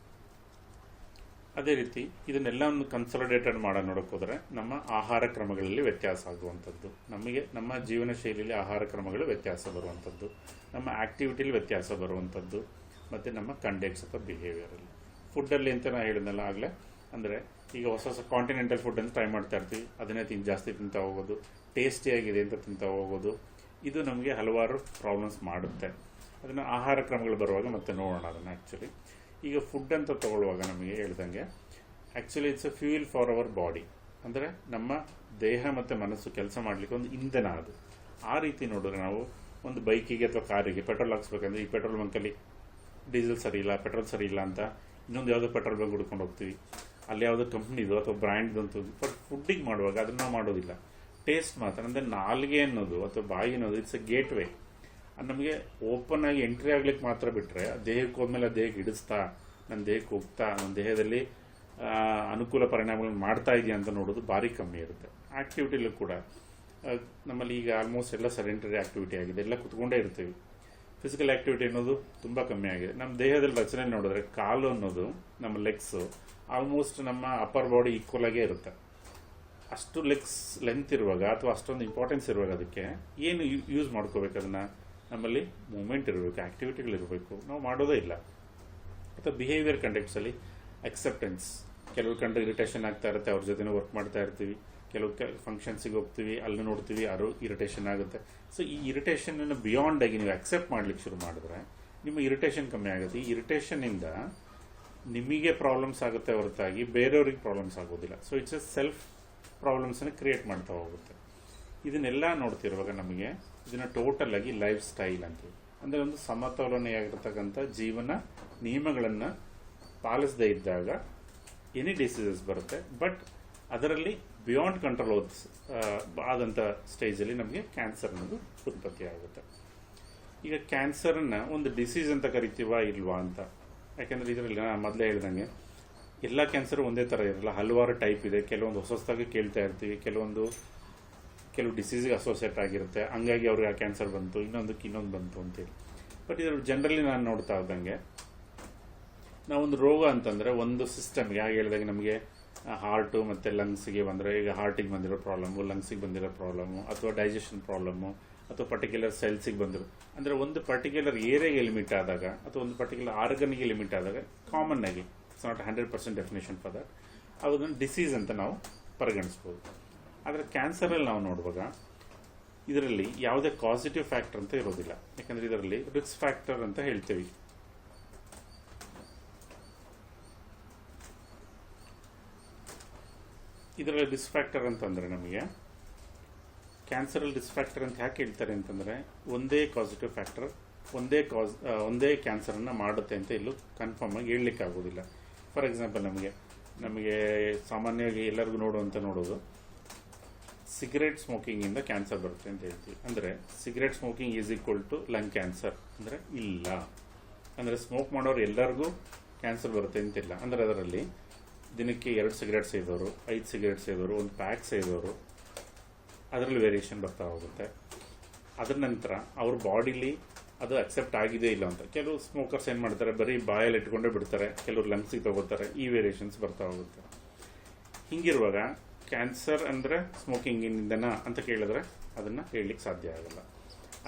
ಅದೇ ರೀತಿ ಇದನ್ನೆಲ್ಲ ಒಂದು ಕನ್ಸಾಲಿಡೇಟೆಡ್ ನೋಡೋಕೆ ಹೋದರೆ ನಮ್ಮ ಆಹಾರ ಕ್ರಮಗಳಲ್ಲಿ ವ್ಯತ್ಯಾಸ ಆಗುವಂಥದ್ದು, ನಮಗೆ ನಮ್ಮ ಜೀವನ ಶೈಲಿಯಲ್ಲಿ ಆಹಾರ ಕ್ರಮಗಳು ವ್ಯತ್ಯಾಸ ಬರುವಂಥದ್ದು, ನಮ್ಮ ಆ್ಯಕ್ಟಿವಿಟಿಲಿ ವ್ಯತ್ಯಾಸ ಬರುವಂಥದ್ದು, ಮತ್ತು ನಮ್ಮ ಕಂಡಕ್ಟ್ಸ್ ಅಥವಾ ಬಿಹೇವಿಯರಲ್ಲಿ. ಫುಡ್ಡಲ್ಲಿ ಅಂತ ನಾನು ಹೇಳಿದ್ನಲ್ಲ ಆಗಲೇ, ಅಂದರೆ ಈಗ ಹೊಸ ಕಾಂಟಿನೆಂಟಲ್ ಫುಡ್ ಅಂತ ಟ್ರೈ ಮಾಡ್ತಾ ಇರ್ತೀವಿ, ಅದನ್ನೇ ಜಾಸ್ತಿ ತಿಂತಾ ಹೋಗೋದು, ಟೇಸ್ಟಿಯಾಗಿದೆ ಅಂತ ತಿಂತಾ ಹೋಗೋದು, ಇದು ನಮಗೆ ಹಲವಾರು ಪ್ರಾಬ್ಲಮ್ಸ್ ಮಾಡುತ್ತೆ. ಅದನ್ನು ಆಹಾರ ಕ್ರಮಗಳು ಬರುವಾಗ ಮತ್ತೆ ನೋಡೋಣ ಅದನ್ನು. ಆ್ಯಕ್ಚುಲಿ ಈಗ ಫುಡ್ ಅಂತ ತೊಗೊಳ್ಳುವಾಗ ನಮಗೆ ಹೇಳ್ದಂಗೆ actually it's a fuel for our body. ಅಂದರೆ ನಮ್ಮ ದೇಹ ಮತ್ತು ಮನಸ್ಸು ಕೆಲಸ ಮಾಡಲಿಕ್ಕೆ ಒಂದು ಇಂಧನ ಅದು. ಆ ರೀತಿ ನೋಡಿದ್ರೆ ನಾವು ಒಂದು ಬೈಕಿಗೆ ಅಥವಾ ಕಾರಿಗೆ ಪೆಟ್ರೋಲ್ ಹಾಕ್ಸ್ಬೇಕಂದ್ರೆ ಈ ಪೆಟ್ರೋಲ್ ಬಂಕಲ್ಲಿ ಡೀಸೆಲ್ ಸರಿ ಇಲ್ಲ, ಪೆಟ್ರೋಲ್ ಸರಿ ಇಲ್ಲ ಅಂತ ಇನ್ನೊಂದು ಯಾವುದೋ ಪೆಟ್ರೋಲ್ ಬಂಕ್ ಹುಡ್ಕೊಂಡು ಹೋಗ್ತೀವಿ, ಅಲ್ಲಿ ಯಾವುದೋ ಕಂಪ್ನಿದು ಅಥವಾ ಬ್ರ್ಯಾಂಡ್ದಂತೂ. ಬಟ್ ಫುಡ್ಡಿಗೆ ಮಾಡುವಾಗ ಅದನ್ನು ನಾವು ಮಾಡೋದಿಲ್ಲ, ಟೇಸ್ಟ್ ಮಾತ್ರ. ಅಂದರೆ ನಾಲಿಗೆ ಅನ್ನೋದು ಅಥವಾ ಬಾಯಿ ಅನ್ನೋದು ಇಟ್ಸ್ ಎ ಗೇಟ್ ವೇ. ನಮಗೆ ಓಪನ್ ಆಗಿ ಎಂಟ್ರಿ ಆಗ್ಲಿಕ್ಕೆ ಮಾತ್ರ ಬಿಟ್ಟರೆ, ದೇಹಕ್ಕೆ ಹೋದ್ಮೇಲೆ ದೇಹಕ್ಕೆ ಹಿಡಿಸ್ತಾ, ನನ್ನ ದೇಹಕ್ಕೆ ಹೋಗ್ತಾ, ನನ್ನ ದೇಹದಲ್ಲಿ ಅನುಕೂಲ ಪರಿಣಾಮಗಳನ್ನು ಮಾಡ್ತಾ ಇದೆಯಾ ಅಂತ ನೋಡೋದು ಭಾರಿ ಕಮ್ಮಿ ಇರುತ್ತೆ. ಆ್ಯಕ್ಟಿವಿಟಿಲೂ ಕೂಡ ನಮ್ಮಲ್ಲಿ ಈಗ ಆಲ್ಮೋಸ್ಟ್ ಎಲ್ಲ ಸೆಡೆಂಟರಿ ಆ್ಯಕ್ಟಿವಿಟಿ ಆಗಿದೆ, ಎಲ್ಲ ಕುತ್ಕೊಂಡೇ ಇರ್ತೀವಿ. ಫಿಸಿಕಲ್ ಆ್ಯಕ್ಟಿವಿಟಿ ಅನ್ನೋದು ತುಂಬ ಕಮ್ಮಿ ಆಗಿದೆ. ನಮ್ಮ ದೇಹದಲ್ಲಿ ರಚನೆ ನೋಡಿದ್ರೆ ಕಾಲು ಅನ್ನೋದು, ನಮ್ಮ ಲೆಗ್ಸು ಆಲ್ಮೋಸ್ಟ್ ನಮ್ಮ ಅಪ್ಪರ್ ಬಾಡಿ ಈಕ್ವಲ್ ಆಗೇ ಇರುತ್ತೆ. ಅಷ್ಟು ಲೆಗ್ಸ್ ಲೆಂತ್ ಇರುವಾಗ ಅಥವಾ ಅಷ್ಟೊಂದು ಇಂಪಾರ್ಟೆನ್ಸ್ ಇರುವಾಗ ಅದಕ್ಕೆ ಏನು ಯೂಸ್ ಮಾಡ್ಕೋಬೇಕು? ಅದನ್ನು ನಮ್ಮಲ್ಲಿ ಮೂಮೆಂಟ್ ಇರಬೇಕು, ಆ್ಯಕ್ಟಿವಿಟಿಗಳಿರಬೇಕು, ನಾವು ಮಾಡೋದೇ ಇಲ್ಲ. ಅಥವಾ ಬಿಹೇವಿಯರ್ ಕಂಡಕ್ಟ್ಸಲ್ಲಿ ಅಕ್ಸೆಪ್ಟೆನ್ಸ್, ಕೆಲವು ಕಂಡ್ರೆ ಇರಿಟೇಷನ್ ಆಗ್ತಾ ಇರುತ್ತೆ, ಅವ್ರ ಜೊತೆ ವರ್ಕ್ ಮಾಡ್ತಾ ಇರ್ತೀವಿ. ಕೆಲವು ಫಂಕ್ಷನ್ಸಿಗೆ ಹೋಗ್ತೀವಿ, ಅಲ್ಲಿ ನೋಡ್ತೀವಿ, ಯಾರು ಇರಿಟೇಷನ್ ಆಗುತ್ತೆ. ಸೊ ಈ ಇರಿಟೇಷನನ್ನು ಬಿಯಾಂಡ್ ಆಗಿ ನೀವು ಅಕ್ಸೆಪ್ಟ್ ಮಾಡ್ಲಿಕ್ಕೆ ಶುರು ಮಾಡಿದ್ರೆ ನಿಮ್ಮ ಇರಿಟೇಷನ್ ಕಮ್ಮಿ ಆಗುತ್ತೆ. ಈ ಇರಿಟೇಷನಿಂದ ನಿಮಗೆ ಪ್ರಾಬ್ಲಮ್ಸ್ ಆಗುತ್ತೆ ಹೊರತಾಗಿ ಬೇರೆಯವ್ರಿಗೆ ಪ್ರಾಬ್ಲಮ್ಸ್ ಆಗೋದಿಲ್ಲ. ಸೊ ಇಟ್ಸ್ ಎ ಸೆಲ್ಫ್ ಪ್ರಾಬ್ಲಮ್ಸನ್ನು ಕ್ರಿಯೇಟ್ ಮಾಡ್ತಾ ಹೋಗುತ್ತೆ. ಇದನ್ನೆಲ್ಲ ನೋಡ್ತಿರುವಾಗ ನಮಗೆ ಇದನ್ನು ಟೋಟಲ್ ಆಗಿ ಲೈಫ್ ಸ್ಟೈಲ್ ಅಂತೀವಿ. ಅಂದರೆ ಒಂದು ಸಮತೋಲನೆಯಾಗಿರ್ತಕ್ಕಂಥ ಜೀವನ ನಿಯಮಗಳನ್ನು ಪಾಲಿಸದೇ ಇದ್ದಾಗ ಎನಿ ಡಿಸೀಸಸ್ ಬರುತ್ತೆ. ಬಟ್ ಅದರಲ್ಲಿ ಬಿಯಾಂಡ್ ಕಂಟ್ರೋಲ್ ಆದಂಥ ಸ್ಟೇಜಲ್ಲಿ ನಮಗೆ ಕ್ಯಾನ್ಸರ್ ಅನ್ನೋದು ಉತ್ಪತ್ತಿ ಆಗುತ್ತೆ. ಈಗ ಕ್ಯಾನ್ಸರನ್ನು ಒಂದು ಡಿಸೀಸ್ ಅಂತ ಕರಿತೀವಾ ಇಲ್ವಾ ಅಂತ, ಯಾಕೆಂದರೆ ಇದರಲ್ಲಿ ನಾನು ಮೊದಲೇ ಹೇಳ್ದಂಗೆ ಎಲ್ಲ ಕ್ಯಾನ್ಸರ್ ಒಂದೇ ಥರ ಇರಲ್ಲ, ಹಲವಾರು ಟೈಪ್ ಇದೆ. ಕೆಲವೊಂದು ಹೊಸದಾಗಿ ಕೇಳ್ತಾ ಇರ್ತೀವಿ, ಕೆಲವು ಡಿಸೀಸ್ಗೆ ಅಸೋಸಿಯೇಟ್ ಆಗಿರುತ್ತೆ, ಹಂಗಾಗಿ ಅವ್ರಿಗೆ ಆ ಕ್ಯಾನ್ಸರ್ ಬಂತು, ಇನ್ನೊಂದಕ್ಕೆ ಇನ್ನೊಂದು ಬಂತು ಅಂತೇಳಿ. ಬಟ್ ಇದರ ಜನರಲಿ ನಾನು ನೋಡ್ತಾ ಇದ್ದಂಗೆ ನಾವೊಂದು ರೋಗ ಅಂತಂದರೆ ಒಂದು ಸಿಸ್ಟಮ್ಗೆ ಹಾಗೆ ಹೇಳಿದಾಗ ನಮಗೆ ಹಾರ್ಟು ಮತ್ತು ಲಂಗ್ಸಿಗೆ ಬಂದರೆ, ಈಗ ಹಾರ್ಟಿಗೆ ಬಂದಿರೋ ಪ್ರಾಬ್ಲಮ್ಮು, ಲಂಗ್ಸಿಗೆ ಬಂದಿರೋ ಪ್ರಾಬ್ಲಮ್ಮು, ಅಥವಾ ಡೈಜೆಷನ್ ಪ್ರಾಬ್ಲಮ್ಮು, ಅಥವಾ ಪರ್ಟಿಕ್ಯುಲರ್ ಸೆಲ್ಸಿಗೆ ಬಂದಿರೋ, ಅಂದರೆ ಒಂದು ಪರ್ಟಿಕ್ಯುಲರ್ ಏರಿಯಾಗೆ ಲಿಮಿಟ್ ಆದಾಗ ಅಥವಾ ಒಂದು ಪರ್ಟಿಕ್ಯುಲರ್ ಆರ್ಗನ್ಗೆ ಲಿಮಿಟ್ ಆದಾಗ ಕಾಮನ್ ಆಗಿ it's not 100% definition for that, ಅದನ್ನು ಡಿಸೀಸ್ ಅಂತ ನಾವು ಪರಿಗಣಿಸ್ಬೋದು. ಆದರೆ ಕ್ಯಾನ್ಸರಲ್ಲಿ ನಾವು ನೋಡುವಾಗ ಇದರಲ್ಲಿ ಯಾವುದೇ ಪಾಸಿಟಿವ್ ಫ್ಯಾಕ್ಟರ್ ಅಂತ ಇರೋದಿಲ್ಲ. ಯಾಕಂದರೆ ಇದರಲ್ಲಿ ರಿಸ್ಕ್ ಫ್ಯಾಕ್ಟರ್ ಅಂತ ಹೇಳ್ತೀವಿ. ಇದರಲ್ಲಿ ರಿಸ್ಕ್ ಫ್ಯಾಕ್ಟರ್ ಅಂತಂದರೆ ನಮಗೆ ಕ್ಯಾನ್ಸರಲ್ಲಿ ರಿಸ್ಕ್ ಫ್ಯಾಕ್ಟರ್ ಅಂತ ಯಾಕೆ ಹೇಳ್ತಾರೆ ಅಂತಂದರೆ ಒಂದೇ ಪಾಸಿಟಿವ್ ಫ್ಯಾಕ್ಟರ್ ಒಂದೇ ಕ್ಯಾನ್ಸರನ್ನು ಮಾಡುತ್ತೆ ಅಂತ ಇಲ್ಲೂ ಕನ್ಫರ್ಮ್ ಆಗಿ ಹೇಳಲಿಕ್ಕೆ ಆಗೋದಿಲ್ಲ. ಫಾರ್ ಎಕ್ಸಾಂಪಲ್ ನಮಗೆ ಸಾಮಾನ್ಯವಾಗಿ ಎಲ್ಲರಿಗೂ ನೋಡೋದು ಸಿಗರೇಟ್ ಸ್ಮೋಕಿಂಗಿಂದ ಕ್ಯಾನ್ಸರ್ ಬರುತ್ತೆ ಅಂತ ಹೇಳ್ತೀವಿ. ಅಂದರೆ cigarette smoking is equal to lung cancer ಅಂದರೆ ಇಲ್ಲ. ಅಂದರೆ ಸ್ಮೋಕ್ ಮಾಡೋರು ಎಲ್ಲರಿಗೂ ಕ್ಯಾನ್ಸರ್ ಬರುತ್ತೆ ಅಂತಿಲ್ಲ. ಅಂದರೆ ಅದರಲ್ಲಿ ದಿನಕ್ಕೆ 2 ಸಿಗರೇಟ್ ಸೇದೋರು, 5 ಸಿಗರೇಟ್ ಸೇದೋರು, 1 ಪ್ಯಾಕ್ ಸೇದೋರು, ಅದರಲ್ಲಿ ವೇರಿಯೇಷನ್ ಬರ್ತಾ ಹೋಗುತ್ತೆ. ಅದರ ನಂತರ ಅವ್ರ ಬಾಡಿಲಿ ಅದು ಅಕ್ಸೆಪ್ಟ್ ಆಗಿದೆ ಇಲ್ಲ ಅಂತ. ಕೆಲವು ಸ್ಮೋಕರ್ಸ್ ಏನು ಮಾಡ್ತಾರೆ, ಬರೀ ಬಾಯಲ್ಲಿ ಇಟ್ಕೊಂಡೇ ಬಿಡ್ತಾರೆ, ಕೆಲವರು ಲಂಗ್ಸಿಗೆ ತಗೋತಾರೆ, ಈ ವೇರಿಯೇಷನ್ಸ್ ಬರ್ತಾ ಹೋಗುತ್ತೆ. ಹಿಂಗಿರುವಾಗ ಕ್ಯಾನ್ಸರ್ ಅಂದರೆ ಸ್ಮೋಕಿಂಗಿನಿಂದನಾ ಅಂತ ಕೇಳಿದ್ರೆ ಅದನ್ನು ಹೇಳಲಿಕ್ಕೆ ಸಾಧ್ಯ ಆಗಲ್ಲ.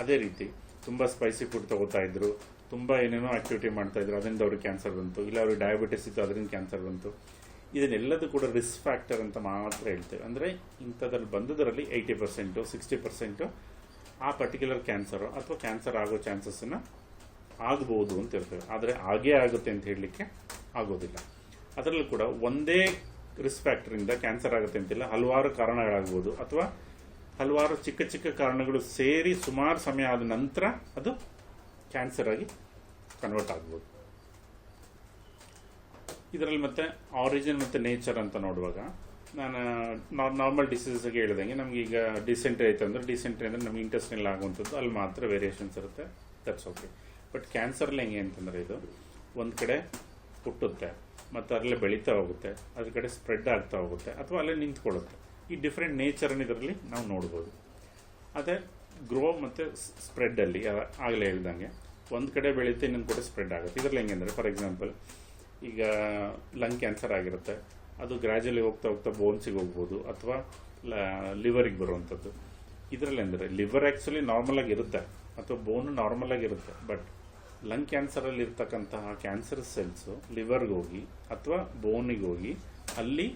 ಅದೇ ರೀತಿ ತುಂಬ ಸ್ಪೈಸಿ ಫುಡ್ ತಗೋತಾ ಇದ್ರು, ತುಂಬ ಏನೇನೋ ಆಕ್ಟಿವಿಟಿ ಮಾಡ್ತಾಯಿದ್ರು, ಅದರಿಂದ ಅವ್ರಿಗೆ ಕ್ಯಾನ್ಸರ್ ಬಂತು, ಇಲ್ಲ ಅವ್ರಿಗೆ ಡಯಾಬಿಟಿಸ್ ಇತ್ತು ಅದರಿಂದ ಕ್ಯಾನ್ಸರ್ ಬಂತು. ಇದನ್ನೆಲ್ಲದೂ ಕೂಡ ರಿಸ್ಕ್ ಫ್ಯಾಕ್ಟರ್ ಅಂತ ಮಾತ್ರ ಹೇಳ್ತೇವೆ. ಅಂದರೆ ಇಂಥದ್ರಲ್ಲಿ ಬಂದದರಲ್ಲಿ 80% 60% ಆ ಪರ್ಟಿಕ್ಯುಲರ್ ಕ್ಯಾನ್ಸರು ಅಥವಾ ಕ್ಯಾನ್ಸರ್ ಆಗೋ ಚಾನ್ಸಸ್ಸನ್ನು ಆಗ್ಬೋದು ಅಂತ ಇರ್ತೇವೆ. ಆದರೆ ಹಾಗೇ ಆಗುತ್ತೆ ಅಂತ ಹೇಳಲಿಕ್ಕೆ ಆಗೋದಿಲ್ಲ. ಅದರಲ್ಲೂ ಕೂಡ ಒಂದೇ ರಿಸ್ಕ್ ಫ್ಯಾಕ್ಟರಿಂದ ಕ್ಯಾನ್ಸರ್ ಆಗುತ್ತೆ ಅಂತಿಲ್ಲ, ಹಲವಾರು ಕಾರಣಗಳಾಗ್ಬೋದು, ಅಥವಾ ಹಲವಾರು ಚಿಕ್ಕ ಚಿಕ್ಕ ಕಾರಣಗಳು ಸೇರಿ ಸುಮಾರು ಸಮಯ ಆದ ನಂತರ ಅದು ಕ್ಯಾನ್ಸರ್ ಆಗಿ ಕನ್ವರ್ಟ್ ಆಗ್ಬೋದು. ಇದರಲ್ಲಿ ಮತ್ತೆ ಆರಿಜಿನ್ ಮತ್ತು ನೇಚರ್ ಅಂತ ನೋಡುವಾಗ ನಾನು ನಾರ್ಮಲ್ ಡಿಸೀಸ್ಗೆ ಹೇಳಿದಂಗೆ ನಮ್ಗೆ ಈಗ ಡಿಸೆಂಟ್ರಿ ಆಯ್ತು ಅಂದರೆ ಡಿಸೆಂಟ್ರಿ ಅಂದರೆ ನಮ್ಗೆ ಇಂಟೆಸ್ಟಿನಲ್ ಆಗುವಂಥದ್ದು, ಅಲ್ಲಿ ಮಾತ್ರ ವೇರಿಯೇಷನ್ಸ್ ಇರುತ್ತೆ, ದಟ್ಸ್ ಓಕೆ. ಬಟ್ ಕ್ಯಾನ್ಸರ್ಲಿ ಹೆಂಗೆ ಅಂತಂದರೆ ಇದು ಒಂದು ಕಡೆ ಹುಟ್ಟುತ್ತೆ ಮತ್ತು ಅದರಲ್ಲೇ ಬೆಳೀತಾ ಹೋಗುತ್ತೆ, ಅದ್ರ ಕಡೆ ಸ್ಪ್ರೆಡ್ ಆಗ್ತಾ ಹೋಗುತ್ತೆ, ಅಥವಾ ಅಲ್ಲೇ ನಿಂತ್ಕೊಳ್ಳುತ್ತೆ. ಈ ಡಿಫ್ರೆಂಟ್ ನೇಚರನ್ನು ಇದರಲ್ಲಿ ನಾವು ನೋಡ್ಬೋದು. ಅದೇ ಗ್ರೋ ಮತ್ತು ಸ್ಪ್ರೆಡ್ಡಲ್ಲಿ ಆಗಲೇ ಹೇಳ್ದಂಗೆ ಒಂದು ಕಡೆ ಬೆಳೀತೆ, ಇನ್ನೊಂದು ಕಡೆ ಸ್ಪ್ರೆಡ್ ಆಗುತ್ತೆ. ಇದರಲ್ಲಿ ಹೆಂಗೆ ಅಂದರೆ ಫಾರ್ ಎಕ್ಸಾಂಪಲ್ ಈಗ ಲಂಗ್ ಕ್ಯಾನ್ಸರ್ ಆಗಿರುತ್ತೆ, ಅದು ಗ್ರ್ಯಾಜುಲಿ ಹೋಗ್ತಾ ಹೋಗ್ತಾ ಬೋನ್ಸಿಗೆ ಹೋಗ್ಬೋದು, ಅಥವಾ ಲಿವರಿಗೆ ಬರುವಂಥದ್ದು. ಇದರಲ್ಲಿ ಅಂದರೆ ಲಿವರ್ ಆ್ಯಕ್ಚುಲಿ ನಾರ್ಮಲ್ ಆಗಿರುತ್ತೆ ಅಥವಾ ಬೋನು ನಾರ್ಮಲ್ ಆಗಿರುತ್ತೆ. ಬಟ್ ಲಂಗ್ ಕ್ಯಾನ್ಸರಲ್ಲಿ ಇರ್ತಕ್ಕಂತಹ ಕ್ಯಾನ್ಸರ್ ಸೆಲ್ಸು ಲಿವರ್ಗೆ ಹೋಗಿ ಅಥವಾ ಬೋನಿಗೆ ಹೋಗಿ ಅಲ್ಲಿ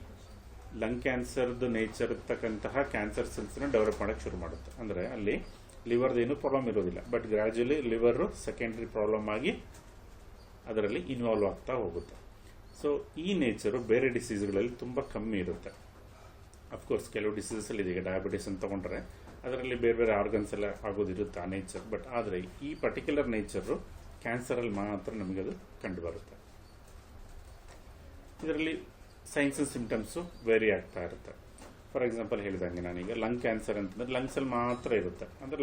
ಲಂಗ್ ಕ್ಯಾನ್ಸರ್ದು ನೇಚರ್ ಇರ್ತಕ್ಕಂತಹ ಕ್ಯಾನ್ಸರ್ ಸೆಲ್ಸ್ನ ಡೆವಲಪ್ ಮಾಡೋಕ್ಕೆ ಶುರು ಮಾಡುತ್ತೆ. ಅಂದರೆ ಅಲ್ಲಿ ಲಿವರ್ದೇನು ಪ್ರಾಬ್ಲಮ್ ಇರೋದಿಲ್ಲ, but gradually liver secondary problem ಆಗಿ ಅದರಲ್ಲಿ ಇನ್ವಾಲ್ವ್ ಆಗ್ತಾ ಹೋಗುತ್ತೆ. ಸೊ ಈ ನೇಚರು ಬೇರೆ ಡಿಸೀಸ್ಗಳಲ್ಲಿ ತುಂಬ ಕಮ್ಮಿ ಇರುತ್ತೆ. ಅಫ್ಕೋರ್ಸ್ ಕೆಲವು ಡಿಸೀಸಲ್ಲಿ ಇದೀಗ ಡಯಾಬಿಟಿಸ್ ಅಂತ ತೊಗೊಂಡ್ರೆ ಅದರಲ್ಲಿ ಬೇರೆ ಬೇರೆ ಆರ್ಗನ್ಸ್ ಎಲ್ಲ ಆಗೋದಿರುತ್ತೆ ಆ ನೇಚರ್. ಬಟ್ ಆದರೆ ಈ ಪರ್ಟಿಕ್ಯುಲರ್ ನೇಚರು ಕ್ಯಾನ್ಸರಲ್ಲಿ ಮಾತ್ರ ನಮಗದು ಕಂಡು ಬರುತ್ತೆ. ಇದರಲ್ಲಿ ಸೈನ್ಸ್ ಆ್ಯಂಡ್ ಸಿಂಪ್ಟಮ್ಸು ವೇರಿ ಆಗ್ತಾ ಇರುತ್ತೆ. ಫಾರ್ ಎಕ್ಸಾಂಪಲ್ ಹೇಳಿದಂಗೆ ನಾನೀಗ ಲಂಗ್ ಕ್ಯಾನ್ಸರ್ ಅಂತಂದರೆ ಲಂಗ್ಸಲ್ಲಿ ಮಾತ್ರ ಇರುತ್ತೆ, ಅಂದರೆ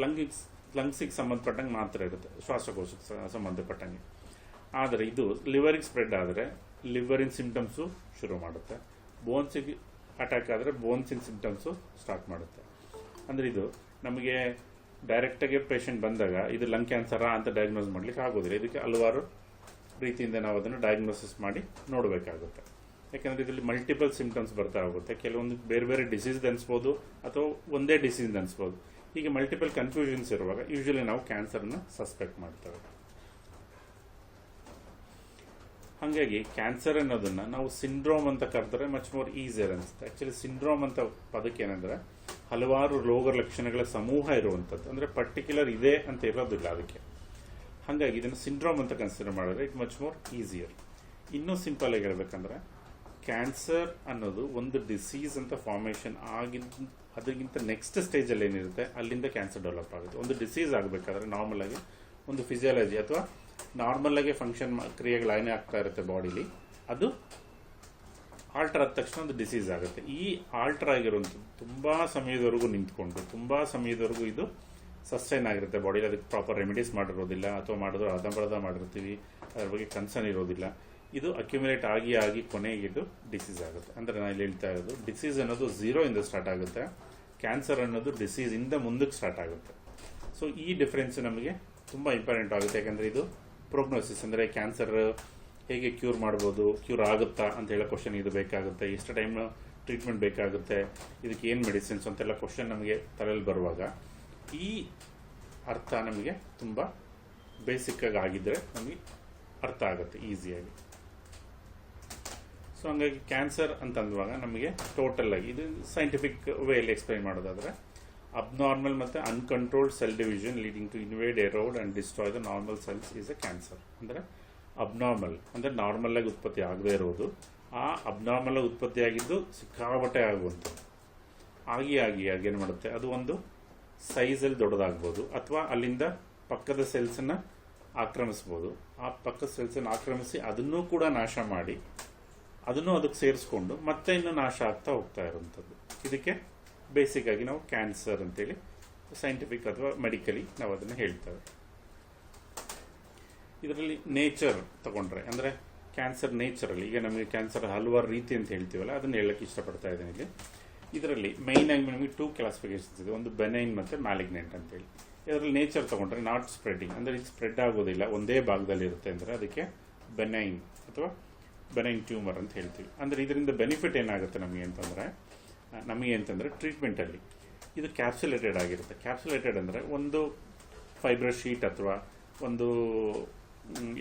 ಲಂಗ್ಸಿಗೆ ಸಂಬಂಧಪಟ್ಟಂಗೆ ಮಾತ್ರ ಇರುತ್ತೆ, ಶ್ವಾಸಕೋಶಕ್ಕೆ ಸಂಬಂಧಪಟ್ಟಂಗೆ. ಆದರೆ ಇದು ಲಿವರಿಗೆ ಸ್ಪ್ರೆಡ್ ಆದರೆ ಲಿವರಿನ ಸಿಂಪ್ಟಮ್ಸು ಶುರು ಮಾಡುತ್ತೆ, ಬೋನ್ಸಿಗೆ ಅಟ್ಯಾಕ್ ಆದರೆ ಬೋನ್ಸಿನ ಸಿಂಪ್ಟಮ್ಸು ಸ್ಟಾರ್ಟ್ ಮಾಡುತ್ತೆ. ಅಂದರೆ ಇದು ನಮಗೆ ಡೈರೆಕ್ಟಾಗಿ ಪೇಷಂಟ್ ಬಂದಾಗ ಇದು ಲಂಗ್ ಕ್ಯಾನ್ಸರಾ ಅಂತ ಡಯಾಗ್ನೋಸ್ ಮಾಡಲಿಕ್ಕೆ ಆಗೋದಿಲ್ಲ. ಇದಕ್ಕೆ ಹಲವಾರು ರೀತಿಯಿಂದ ನಾವು ಅದನ್ನು ಡಯಾಗ್ನೋಸಿಸ್ ಮಾಡಿ ನೋಡಬೇಕಾಗುತ್ತೆ. ಯಾಕೆಂದರೆ ಇದರಲ್ಲಿ ಮಲ್ಟಿಪಲ್ ಸಿಂಪ್ಟಮ್ಸ್ ಬರ್ತಾ ಹೋಗುತ್ತೆ. ಕೆಲವೊಂದು ಬೇರೆ ಬೇರೆ ಡಿಸೀಸ್ ಅನಿಸ್ಬೋದು ಅಥವಾ ಒಂದೇ ಡಿಸೀಸ್ ಅನಿಸ್ಬೋದು. ಹೀಗೆ ಮಲ್ಟಿಪಲ್ ಕನ್ಫ್ಯೂಷನ್ಸ್ ಇರುವಾಗ ಯೂಶಲಿ ನಾವು ಕ್ಯಾನ್ಸರ್ನ ಸಸ್ಪೆಕ್ಟ್ ಮಾಡ್ತೇವೆ. ಹಾಗಾಗಿ ಕ್ಯಾನ್ಸರ್ ಅನ್ನೋದನ್ನ ನಾವು ಸಿಂಡ್ರೋಮ್ ಅಂತ ಕರೆದ್ರೆ ಮಚ್ ಮೋರ್ ಈಸಿಯರ್ ಅನಿಸುತ್ತೆ. ಆ್ಯಕ್ಚುಲಿ ಸಿಂಡ್ರೋಮ್ ಅಂತ ಪದಕ್ಕೆ ಏನಂದ್ರೆ ಹಲವಾರು ರೋಗ ಲಕ್ಷಣಗಳ ಸಮೂಹ ಇರುವಂಥದ್ದು, ಅಂದರೆ ಪರ್ಟಿಕ್ಯುಲರ್ ಇದೆ ಅಂತ ಇರೋದಿಲ್ಲ ಅದಕ್ಕೆ. ಹಾಗಾಗಿ ಇದನ್ನು ಸಿಂಡ್ರೋಮ್ ಅಂತ ಕನ್ಸಿಡರ್ ಮಾಡಿದ್ರೆ ಇಟ್ ಮಚ್ ಮೋರ್ ಈಸಿಯರ್. ಇನ್ನೂ ಸಿಂಪಲ್ ಆಗಿ ಹೇಳ್ಬೇಕಂದ್ರೆ ಕ್ಯಾನ್ಸರ್ ಅನ್ನೋದು ಒಂದು ಡಿಸೀಸ್ ಅಂತ ಫಾರ್ಮೇಷನ್ ಆಗಿದ್ದು ಅದಕ್ಕಿಂತ ನೆಕ್ಸ್ಟ್ ಸ್ಟೇಜಲ್ಲಿ ಏನಿರುತ್ತೆ ಅಲ್ಲಿಂದ ಕ್ಯಾನ್ಸರ್ ಡೆವಲಪ್ ಆಗುತ್ತೆ. ಒಂದು ಡಿಸೀಸ್ ಆಗಬೇಕಾದ್ರೆ ನಾರ್ಮಲ್ ಆಗಿ ಒಂದು ಫಿಸಿಯಾಲಜಿ ಅಥವಾ ನಾರ್ಮಲ್ ಆಗಿ ಫಂಕ್ಷನ್ ಕ್ರಿಯೆಗಳು ಏನೇ ಆಗ್ತಾ ಇರುತ್ತೆ ಬಾಡಿಲಿ, ಅದು ಆಲ್ಟರ್ ಆದ ತಕ್ಷಣ ಒಂದು ಡಿಸೀಸ್ ಆಗುತ್ತೆ. ಈ ಆಲ್ಟರ್ ಆಗಿರುವಂಥದ್ದು ತುಂಬ ಸಮಯದವರೆಗೂ ನಿಂತ್ಕೊಂಡು ತುಂಬ ಸಮಯದವರೆಗೂ ಇದು ಸಸ್ಟೈನ್ ಆಗಿರುತ್ತೆ ಬಾಡಿಲಿ. ಅದಕ್ಕೆ ಪ್ರಾಪರ್ ರೆಮಿಡೀಸ್ ಮಾಡಿರೋದಿಲ್ಲ, ಅಥವಾ ಮಾಡಿದ್ರು ಅರ್ಧಂಬರ್ಧ ಮಾಡಿರ್ತೀವಿ, ಅದ್ರ ಬಗ್ಗೆ ಕನ್ಸರ್ನ್ ಇರೋದಿಲ್ಲ. ಇದು ಅಕ್ಯುಮುಲೇಟ್ ಆಗಿ ಆಗಿ ಕೊನೆಗೆ ಇದು ಡಿಸೀಸ್ ಆಗುತ್ತೆ. ಅಂದರೆ ನಾನು ಇಲ್ಲಿ ಹೇಳ್ತಾ ಇರೋದು ಡಿಸೀಸ್ ಅನ್ನೋದು 0 ಇಂದ ಸ್ಟಾರ್ಟ್ ಆಗುತ್ತೆ, ಕ್ಯಾನ್ಸರ್ ಅನ್ನೋದು ಡಿಸೀಸಿಂದ ಮುಂದಕ್ಕೆ ಸ್ಟಾರ್ಟ್ ಆಗುತ್ತೆ. ಸೊ ಈ ಡಿಫ್ರೆನ್ಸ್ ನಮಗೆ ತುಂಬ ಇಂಪಾರ್ಟೆಂಟ್ ಆಗುತ್ತೆ. ಯಾಕಂದರೆ ಇದು ಪ್ರೋಗ್ನೋಸಿಸ್, ಅಂದರೆ ಕ್ಯಾನ್ಸರ್ ಹೇಗೆ ಕ್ಯೂರ್ ಮಾಡ್ಬೋದು, ಕ್ಯೂರ್ ಆಗುತ್ತಾ ಅಂತ ಹೇಳೋ ಕ್ವಶನ್ ಇದು ಬೇಕಾಗುತ್ತೆ, ಎಷ್ಟು ಟೈಮ್ ಟ್ರೀಟ್ಮೆಂಟ್ ಬೇಕಾಗುತ್ತೆ, ಇದಕ್ಕೆ ಏನು ಮೆಡಿಸಿನ್ಸ್ ಅಂತೆಲ್ಲ ಕ್ವಶನ್ ನಮಗೆ ತಲೆಯಲ್ಲಿ ಬರುವಾಗ ಈ ಅರ್ಥ ನಮಗೆ ತುಂಬ ಬೇಸಿಕ್ಕಾಗಿ ಆಗಿದ್ದರೆ ನಮಗೆ ಅರ್ಥ ಆಗುತ್ತೆ ಈಸಿಯಾಗಿ. ಸೊ ಹಂಗಾಗಿ ಕ್ಯಾನ್ಸರ್ ಅಂತ ಅಂದುವಾಗ ನಮಗೆ ಟೋಟಲ್ ಆಗಿ ಇದು ಸೈಂಟಿಫಿಕ್ ವೇಯಲ್ಲಿ ಎಕ್ಸ್ಪ್ಲೈನ್ ಮಾಡೋದಾದರೆ ಅಬ್ನಾರ್ಮಲ್ ಮತ್ತು uncontrolled cell division leading to invade, erode and destroy the normal cells is a cancer. ಅಂದರೆ ಅಬ್ನಾರ್ಮಲ್ ಅಂದರೆ ನಾರ್ಮಲ್ ಆಗಿ ಉತ್ಪತ್ತಿ ಆಗದೇ ಇರೋದು, ಆ ಅಬ್ನಾರ್ಮಲ್ ಆಗಿ ಉತ್ಪತ್ತಿ ಆಗಿದ್ದು ಸಿಕ್ಕಾಪಟ್ಟೆ ಆಗುವಂಥದ್ದು. ಆಗಿ ಏನು ಮಾಡುತ್ತೆ, ಅದು ಒಂದು ಸೈಜಲ್ಲಿ ದೊಡ್ಡದಾಗ್ಬೋದು, ಅಥವಾ ಅಲ್ಲಿಂದ ಪಕ್ಕದ ಸೆಲ್ಸನ್ನು ಆಕ್ರಮಿಸ್ಬೋದು. ಆ ಪಕ್ಕದ ಸೆಲ್ಸನ್ನು ಆಕ್ರಮಿಸಿ ಅದನ್ನೂ ಕೂಡ ನಾಶ ಮಾಡಿ ಅದನ್ನು ಅದಕ್ಕೆ ಸೇರಿಸ್ಕೊಂಡು ಮತ್ತೆ ಇನ್ನೂ ನಾಶ ಆಗ್ತಾ ಹೋಗ್ತಾ ಇರುವಂಥದ್ದು. ಇದಕ್ಕೆ ಬೇಸಿಕ್ ಆಗಿ ನಾವು ಕ್ಯಾನ್ಸರ್ ಅಂತೇಳಿ ಸೈಂಟಿಫಿಕ್ ಅಥವಾ ಮೆಡಿಕಲಿ ನಾವು ಅದನ್ನು ಹೇಳ್ತೇವೆ. ಇದರಲ್ಲಿ ನೇಚರ್ ತಗೊಂಡ್ರೆ, ಅಂದರೆ ಕ್ಯಾನ್ಸರ್ ನೇಚರಲ್ಲಿ, ಈಗ ನಮಗೆ ಕ್ಯಾನ್ಸರ್ ಹಲವಾರು ರೀತಿ ಅಂತ ಹೇಳ್ತೀವಲ್ಲ, ಅದನ್ನು ಹೇಳಕ್ಕೆ ಇಷ್ಟಪಡ್ತಾ ಇದ್ದೀನಿ ಇಲ್ಲಿ. ಇದರಲ್ಲಿ ಮೈನ್ ಆಗಿ ನಮಗೆ 2 ಕ್ಲಾಸಿಫಿಕೇಶನ್ಸ್ ಇದೆ, ಒಂದು ಬೆನೈನ್ ಮತ್ತು ಮ್ಯಾಲಿಗ್ನೆಂಟ್ ಅಂತೇಳಿ. ಇದರಲ್ಲಿ ನೇಚರ್ ತಗೊಂಡ್ರೆ ನಾಟ್ ಸ್ಪ್ರೆಡಿಂಗ್, ಅಂದರೆ ಇದು ಸ್ಪ್ರೆಡ್ ಆಗೋದಿಲ್ಲ, ಒಂದೇ ಭಾಗದಲ್ಲಿ ಇರುತ್ತೆ, ಅಂದರೆ ಅದಕ್ಕೆ ಬೆನೈನ್ ಅಥವಾ ಬೆನೈನ್ ಟ್ಯೂಮರ್ ಅಂತ ಹೇಳ್ತೀವಿ. ಅಂದರೆ ಇದರಿಂದ ಬೆನಿಫಿಟ್ ಏನಾಗುತ್ತೆ ನಮಗೆ ಅಂತಂದರೆ ಟ್ರೀಟ್ಮೆಂಟಲ್ಲಿ ಇದು ಕ್ಯಾಪ್ಸುಲೇಟೆಡ್ ಆಗಿರುತ್ತೆ. ಕ್ಯಾಪ್ಸುಲೇಟೆಡ್ ಅಂದರೆ ಒಂದು ಫೈಬ್ರಸ್ ಶೀಟ್ ಅಥವಾ ಒಂದು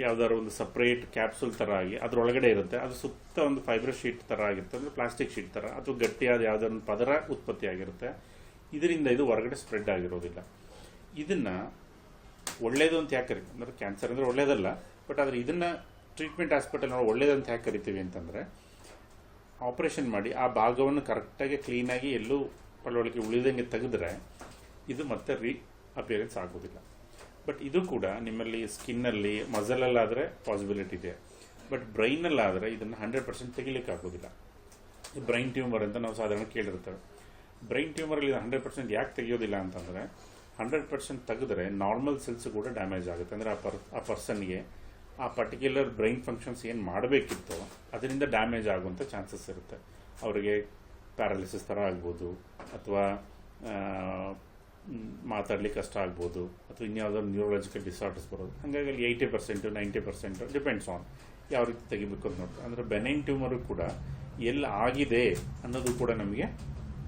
ಯಾವ್ದಾದ್ರು ಒಂದು ಸಪ್ರೇಟ್ ಕ್ಯಾಪ್ಸುಲ್ ಥರ ಆಗಿ ಅದರೊಳಗಡೆ ಇರುತ್ತೆ, ಅದು ಸುತ್ತ ಒಂದು ಫೈಬ್ರಸ್ ಶೀಟ್ ಥರ ಆಗಿರುತ್ತೆ, ಅಂದರೆ ಪ್ಲಾಸ್ಟಿಕ್ ಶೀಟ್ ಥರ, ಅಥವಾ ಗಟ್ಟಿಯಾದ ಯಾವುದಾದ್ರು ಒಂದು ಪದರ ಉತ್ಪತ್ತಿ ಆಗಿರುತ್ತೆ. ಇದರಿಂದ ಇದು ಹೊರಗಡೆ ಸ್ಪ್ರೆಡ್ ಆಗಿರೋದಿಲ್ಲ. ಇದನ್ನು ಒಳ್ಳೇದು ಅಂತ ಯಾಕೆ ಕರಿತೀವಿ ಅಂದರೆ ಕ್ಯಾನ್ಸರ್ ಅಂದರೆ ಒಳ್ಳೇದಲ್ಲ, ಬಟ್ ಆದರೆ ಇದನ್ನು ಟ್ರೀಟ್ಮೆಂಟ್ ಹಾಸ್ಪಿಟಲ್ ನಾವು ಒಳ್ಳೇದಂತ ಯಾಕೆ ಕರಿತೀವಿ ಅಂತಂದರೆ ಆಪರೇಷನ್ ಮಾಡಿ ಆ ಭಾಗವನ್ನು ಕರೆಕ್ಟಾಗಿ ಕ್ಲೀನಾಗಿ ಎಲ್ಲೂ ಪಳವಳಿಕೆ ಉಳಿದಂಗೆ ತೆಗೆದ್ರೆ ಇದು ಮತ್ತೆ ಅಪಿಯರೆನ್ಸ್ ಆಗೋದಿಲ್ಲ. ಬಟ್ ಇದು ಕೂಡ ನಿಮ್ಮಲ್ಲಿ ಸ್ಕಿನ್ನಲ್ಲಿ ಮಸಲಲ್ಲಾದರೆ ಪಾಸಿಬಿಲಿಟಿ ಇದೆ, ಬಟ್ ಬ್ರೈನಲ್ಲಾದರೆ ಇದನ್ನು 100% ತೆಗಿಲಿಕ್ಕೆ ಆಗೋದಿಲ್ಲ. ಬ್ರೈನ್ ಟ್ಯೂಮರ್ ಅಂತ ನಾವು ಸಾಧಾರಣ ಕೇಳಿರ್ತೇವೆ. ಬ್ರೈನ್ ಟ್ಯೂಮರಲ್ಲಿ 100% ಯಾಕೆ ತೆಗೆಯೋದಿಲ್ಲ ಅಂತಂದರೆ 100% ತೆಗೆದ್ರೆ ನಾರ್ಮಲ್ ಸೆಲ್ಸ್ ಕೂಡ ಡ್ಯಾಮೇಜ್ ಆಗುತ್ತೆ. ಅಂದರೆ ಆ ಪರ್ಸನ್ಗೆ ಆ ಪರ್ಟಿಕ್ಯುಲರ್ ಬ್ರೈನ್ ಫಂಕ್ಷನ್ಸ್ ಏನು ಮಾಡಬೇಕಿತ್ತೋ ಅದರಿಂದ ಡ್ಯಾಮೇಜ್ ಆಗುವಂಥ ಚಾನ್ಸಸ್ ಇರುತ್ತೆ. ಅವರಿಗೆ ಪ್ಯಾರಾಲಿಸಿಸ್ ಥರ ಆಗ್ಬೋದು, ಅಥವಾ ಮಾತಾಡ್ಲಿಕ್ಕೆ ಕಷ್ಟ ಆಗ್ಬೋದು, ಅಥವಾ ಇನ್ಯಾವುದಾದ್ರು ನ್ಯೂರಲಾಜಿಕಲ್ ಡಿಸಾರ್ಡರ್ಸ್ ಬರೋದು. ಹಾಗಾಗಿ ಅಲ್ಲಿ 80% 90% ಡಿಪೆಂಡ್ಸ್ ಆನ್ ಯಾವ ರೀತಿ ತೆಗಿಬೇಕು ಅಂತ ನೋಡ್ತಾರೆ. ಅಂದರೆ ಬೆನೈನ್ ಟ್ಯೂಮರು ಕೂಡ ಎಲ್ಲಿ ಆಗಿದೆ ಅನ್ನೋದು ಕೂಡ ನಮಗೆ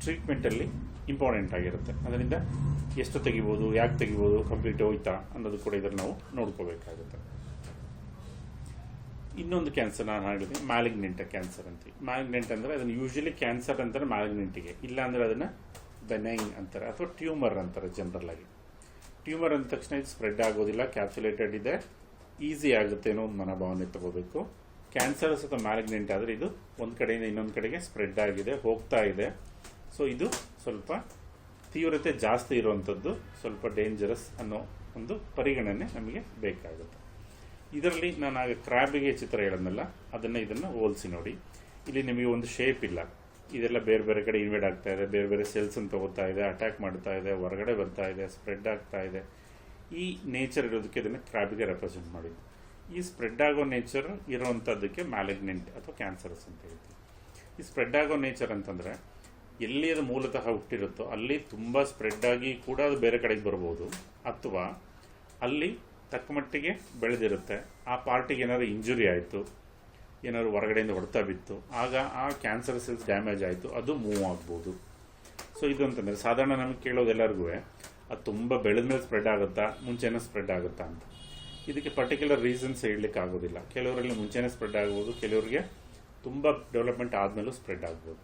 ಟ್ರೀಟ್ಮೆಂಟಲ್ಲಿ ಇಂಪಾರ್ಟೆಂಟ್ ಆಗಿರುತ್ತೆ. ಅದರಿಂದ ಎಷ್ಟು ತೆಗಿಬೋದು, ಯಾಕೆ ತೆಗಿಬೋದು, ಕಂಪ್ಲೀಟ್ ಹೋಯ್ತಾ ಅನ್ನೋದು ಕೂಡ ಇದನ್ನು ನಾವು ನೋಡ್ಕೋಬೇಕಾಗುತ್ತೆ. ಇನ್ನೊಂದು ಕ್ಯಾನ್ಸರ್ ನಾನು ಹೇಳಿದೆ ಮ್ಯಾಲಿಗ್ನೆಂಟ್ ಕ್ಯಾನ್ಸರ್ ಅಂತೀವಿ. ಮ್ಯಾಲಿಗ್ನೆಂಟ್ ಅಂದರೆ ಅದನ್ನು ಯೂಶಲಿ ಕ್ಯಾನ್ಸರ್ ಅಂತಾರೆ ಮ್ಯಾಲಿಗ್ನೆಂಟಿಗೆ, ಇಲ್ಲ ಅಂದರೆ ಅದನ್ನು ಬೆನೈನ್ ಅಂತಾರೆ ಅಥವಾ ಟ್ಯೂಮರ್ ಅಂತಾರೆ ಜನರಲ್ ಆಗಿ. ಟ್ಯೂಮರ್ ಅಂದ ತಕ್ಷಣ ಇದು ಸ್ಪ್ರೆಡ್ ಆಗೋದಿಲ್ಲ, ಕ್ಯಾಪ್ಸುಲೇಟೆಡ್ ಇದೆ, ಈಸಿ ಆಗುತ್ತೆ ಅನ್ನೋ ಒಂದು ಮನೋಭಾವನೆ ತಗೋಬೇಕು. ಕ್ಯಾನ್ಸರ್ಸ್ ಅಥವಾ ಮ್ಯಾಲಿಗ್ನೆಂಟ್ ಆದರೆ ಇದು ಒಂದು ಕಡೆಯಿಂದ ಇನ್ನೊಂದು ಕಡೆಗೆ ಸ್ಪ್ರೆಡ್ ಆಗಿದೆ, ಹೋಗ್ತಾ ಇದೆ. ಸೊ ಇದು ಸ್ವಲ್ಪ ತೀವ್ರತೆ ಜಾಸ್ತಿ ಇರುವಂಥದ್ದು, ಸ್ವಲ್ಪ ಡೇಂಜರಸ್ ಅನ್ನೋ ಒಂದು ಪರಿಗಣನೆ ನಮಗೆ ಬೇಕಾಗುತ್ತೆ. ಇದರಲ್ಲಿ ನಾನು ಆಗ ಕ್ರ್ಯಾಬಿಗೆ ಚಿತ್ರ ಹೇಳಿದ್ನಲ್ಲ, ಇದನ್ನು ಹೋಲಿಸಿ ನೋಡಿ. ಇಲ್ಲಿ ನಿಮಗೆ ಒಂದು ಶೇಪ್ ಇಲ್ಲ, ಇದೆಲ್ಲ ಬೇರೆ ಬೇರೆ ಕಡೆ ಇನ್ವೇಡ್ ಆಗ್ತಾ ಇದೆ, ಬೇರೆ ಬೇರೆ ಸೆಲ್ಸನ್ನು ತಗೋತಾ ಇದೆ, ಅಟ್ಯಾಕ್ ಮಾಡ್ತಾ ಇದೆ, ಹೊರಗಡೆ ಬರ್ತಾ ಇದೆ, ಸ್ಪ್ರೆಡ್ ಆಗ್ತಾ ಇದೆ. ಈ ನೇಚರ್ ಇರೋದಕ್ಕೆ ಇದನ್ನು ಕ್ರ್ಯಾಬಿಗೆ ರೆಪ್ರೆಸೆಂಟ್ ಮಾಡಿದ್ದು. ಈ ಸ್ಪ್ರೆಡ್ ಆಗೋ ನೇಚರ್ ಇರೋವಂಥದ್ದಕ್ಕೆ ಮ್ಯಾಲಿಗ್ನೆಂಟ್ ಅಥವಾ ಕ್ಯಾನ್ಸರ್ಸ್ ಅಂತ ಹೇಳ್ತೀವಿ. ಈ ಸ್ಪ್ರೆಡ್ ಆಗೋ ನೇಚರ್ ಅಂತಂದರೆ ಎಲ್ಲಿ ಅದು ಮೂಲತಃ ಹುಟ್ಟಿರುತ್ತೋ ಅಲ್ಲಿ ತುಂಬ ಸ್ಪ್ರೆಡ್ ಆಗಿ ಕೂಡ ಅದು ಬೇರೆ ಕಡೆಗೆ ಬರ್ಬೋದು, ಅಥವಾ ಅಲ್ಲಿ ತಕ್ಕ ಮಟ್ಟಿಗೆ ಬೆಳೆದಿರುತ್ತೆ, ಆ ಪಾರ್ಟಿಗೆ ಏನಾದ್ರು ಇಂಜುರಿ ಆಯಿತು, ಏನಾದ್ರು ಹೊರಗಡೆಯಿಂದ ಹೊಡೆತ ಬಿತ್ತು, ಆಗ ಆ ಕ್ಯಾನ್ಸರ್ ಸೆಲ್ಸ್ ಡ್ಯಾಮೇಜ್ ಆಯಿತು, ಅದು ಮೂವ್ ಆಗ್ಬೋದು. ಸೊ ಇದು ಅಂತಂದರೆ ಸಾಧಾರಣ ನಮಗೆ ಕೇಳೋದು ಎಲ್ಲರಿಗೂ ಅದು ತುಂಬ ಬೆಳೆದ ಮೇಲೆ ಸ್ಪ್ರೆಡ್ ಆಗುತ್ತಾ, ಮುಂಚೆನೂ ಸ್ಪ್ರೆಡ್ ಆಗುತ್ತಾ ಅಂತ. ಇದಕ್ಕೆ ಪರ್ಟಿಕ್ಯುಲರ್ ರೀಸನ್ಸ್ ಹೇಳಲಿಕ್ಕೆ ಆಗೋದಿಲ್ಲ. ಕೆಲವರಲ್ಲಿ ಮುಂಚೆನೇ ಸ್ಪ್ರೆಡ್ ಆಗ್ಬೋದು, ಕೆಲವರಿಗೆ ತುಂಬ ಡೆವಲಪ್ಮೆಂಟ್ ಆದಮೇಲೂ ಸ್ಪ್ರೆಡ್ ಆಗ್ಬೋದು.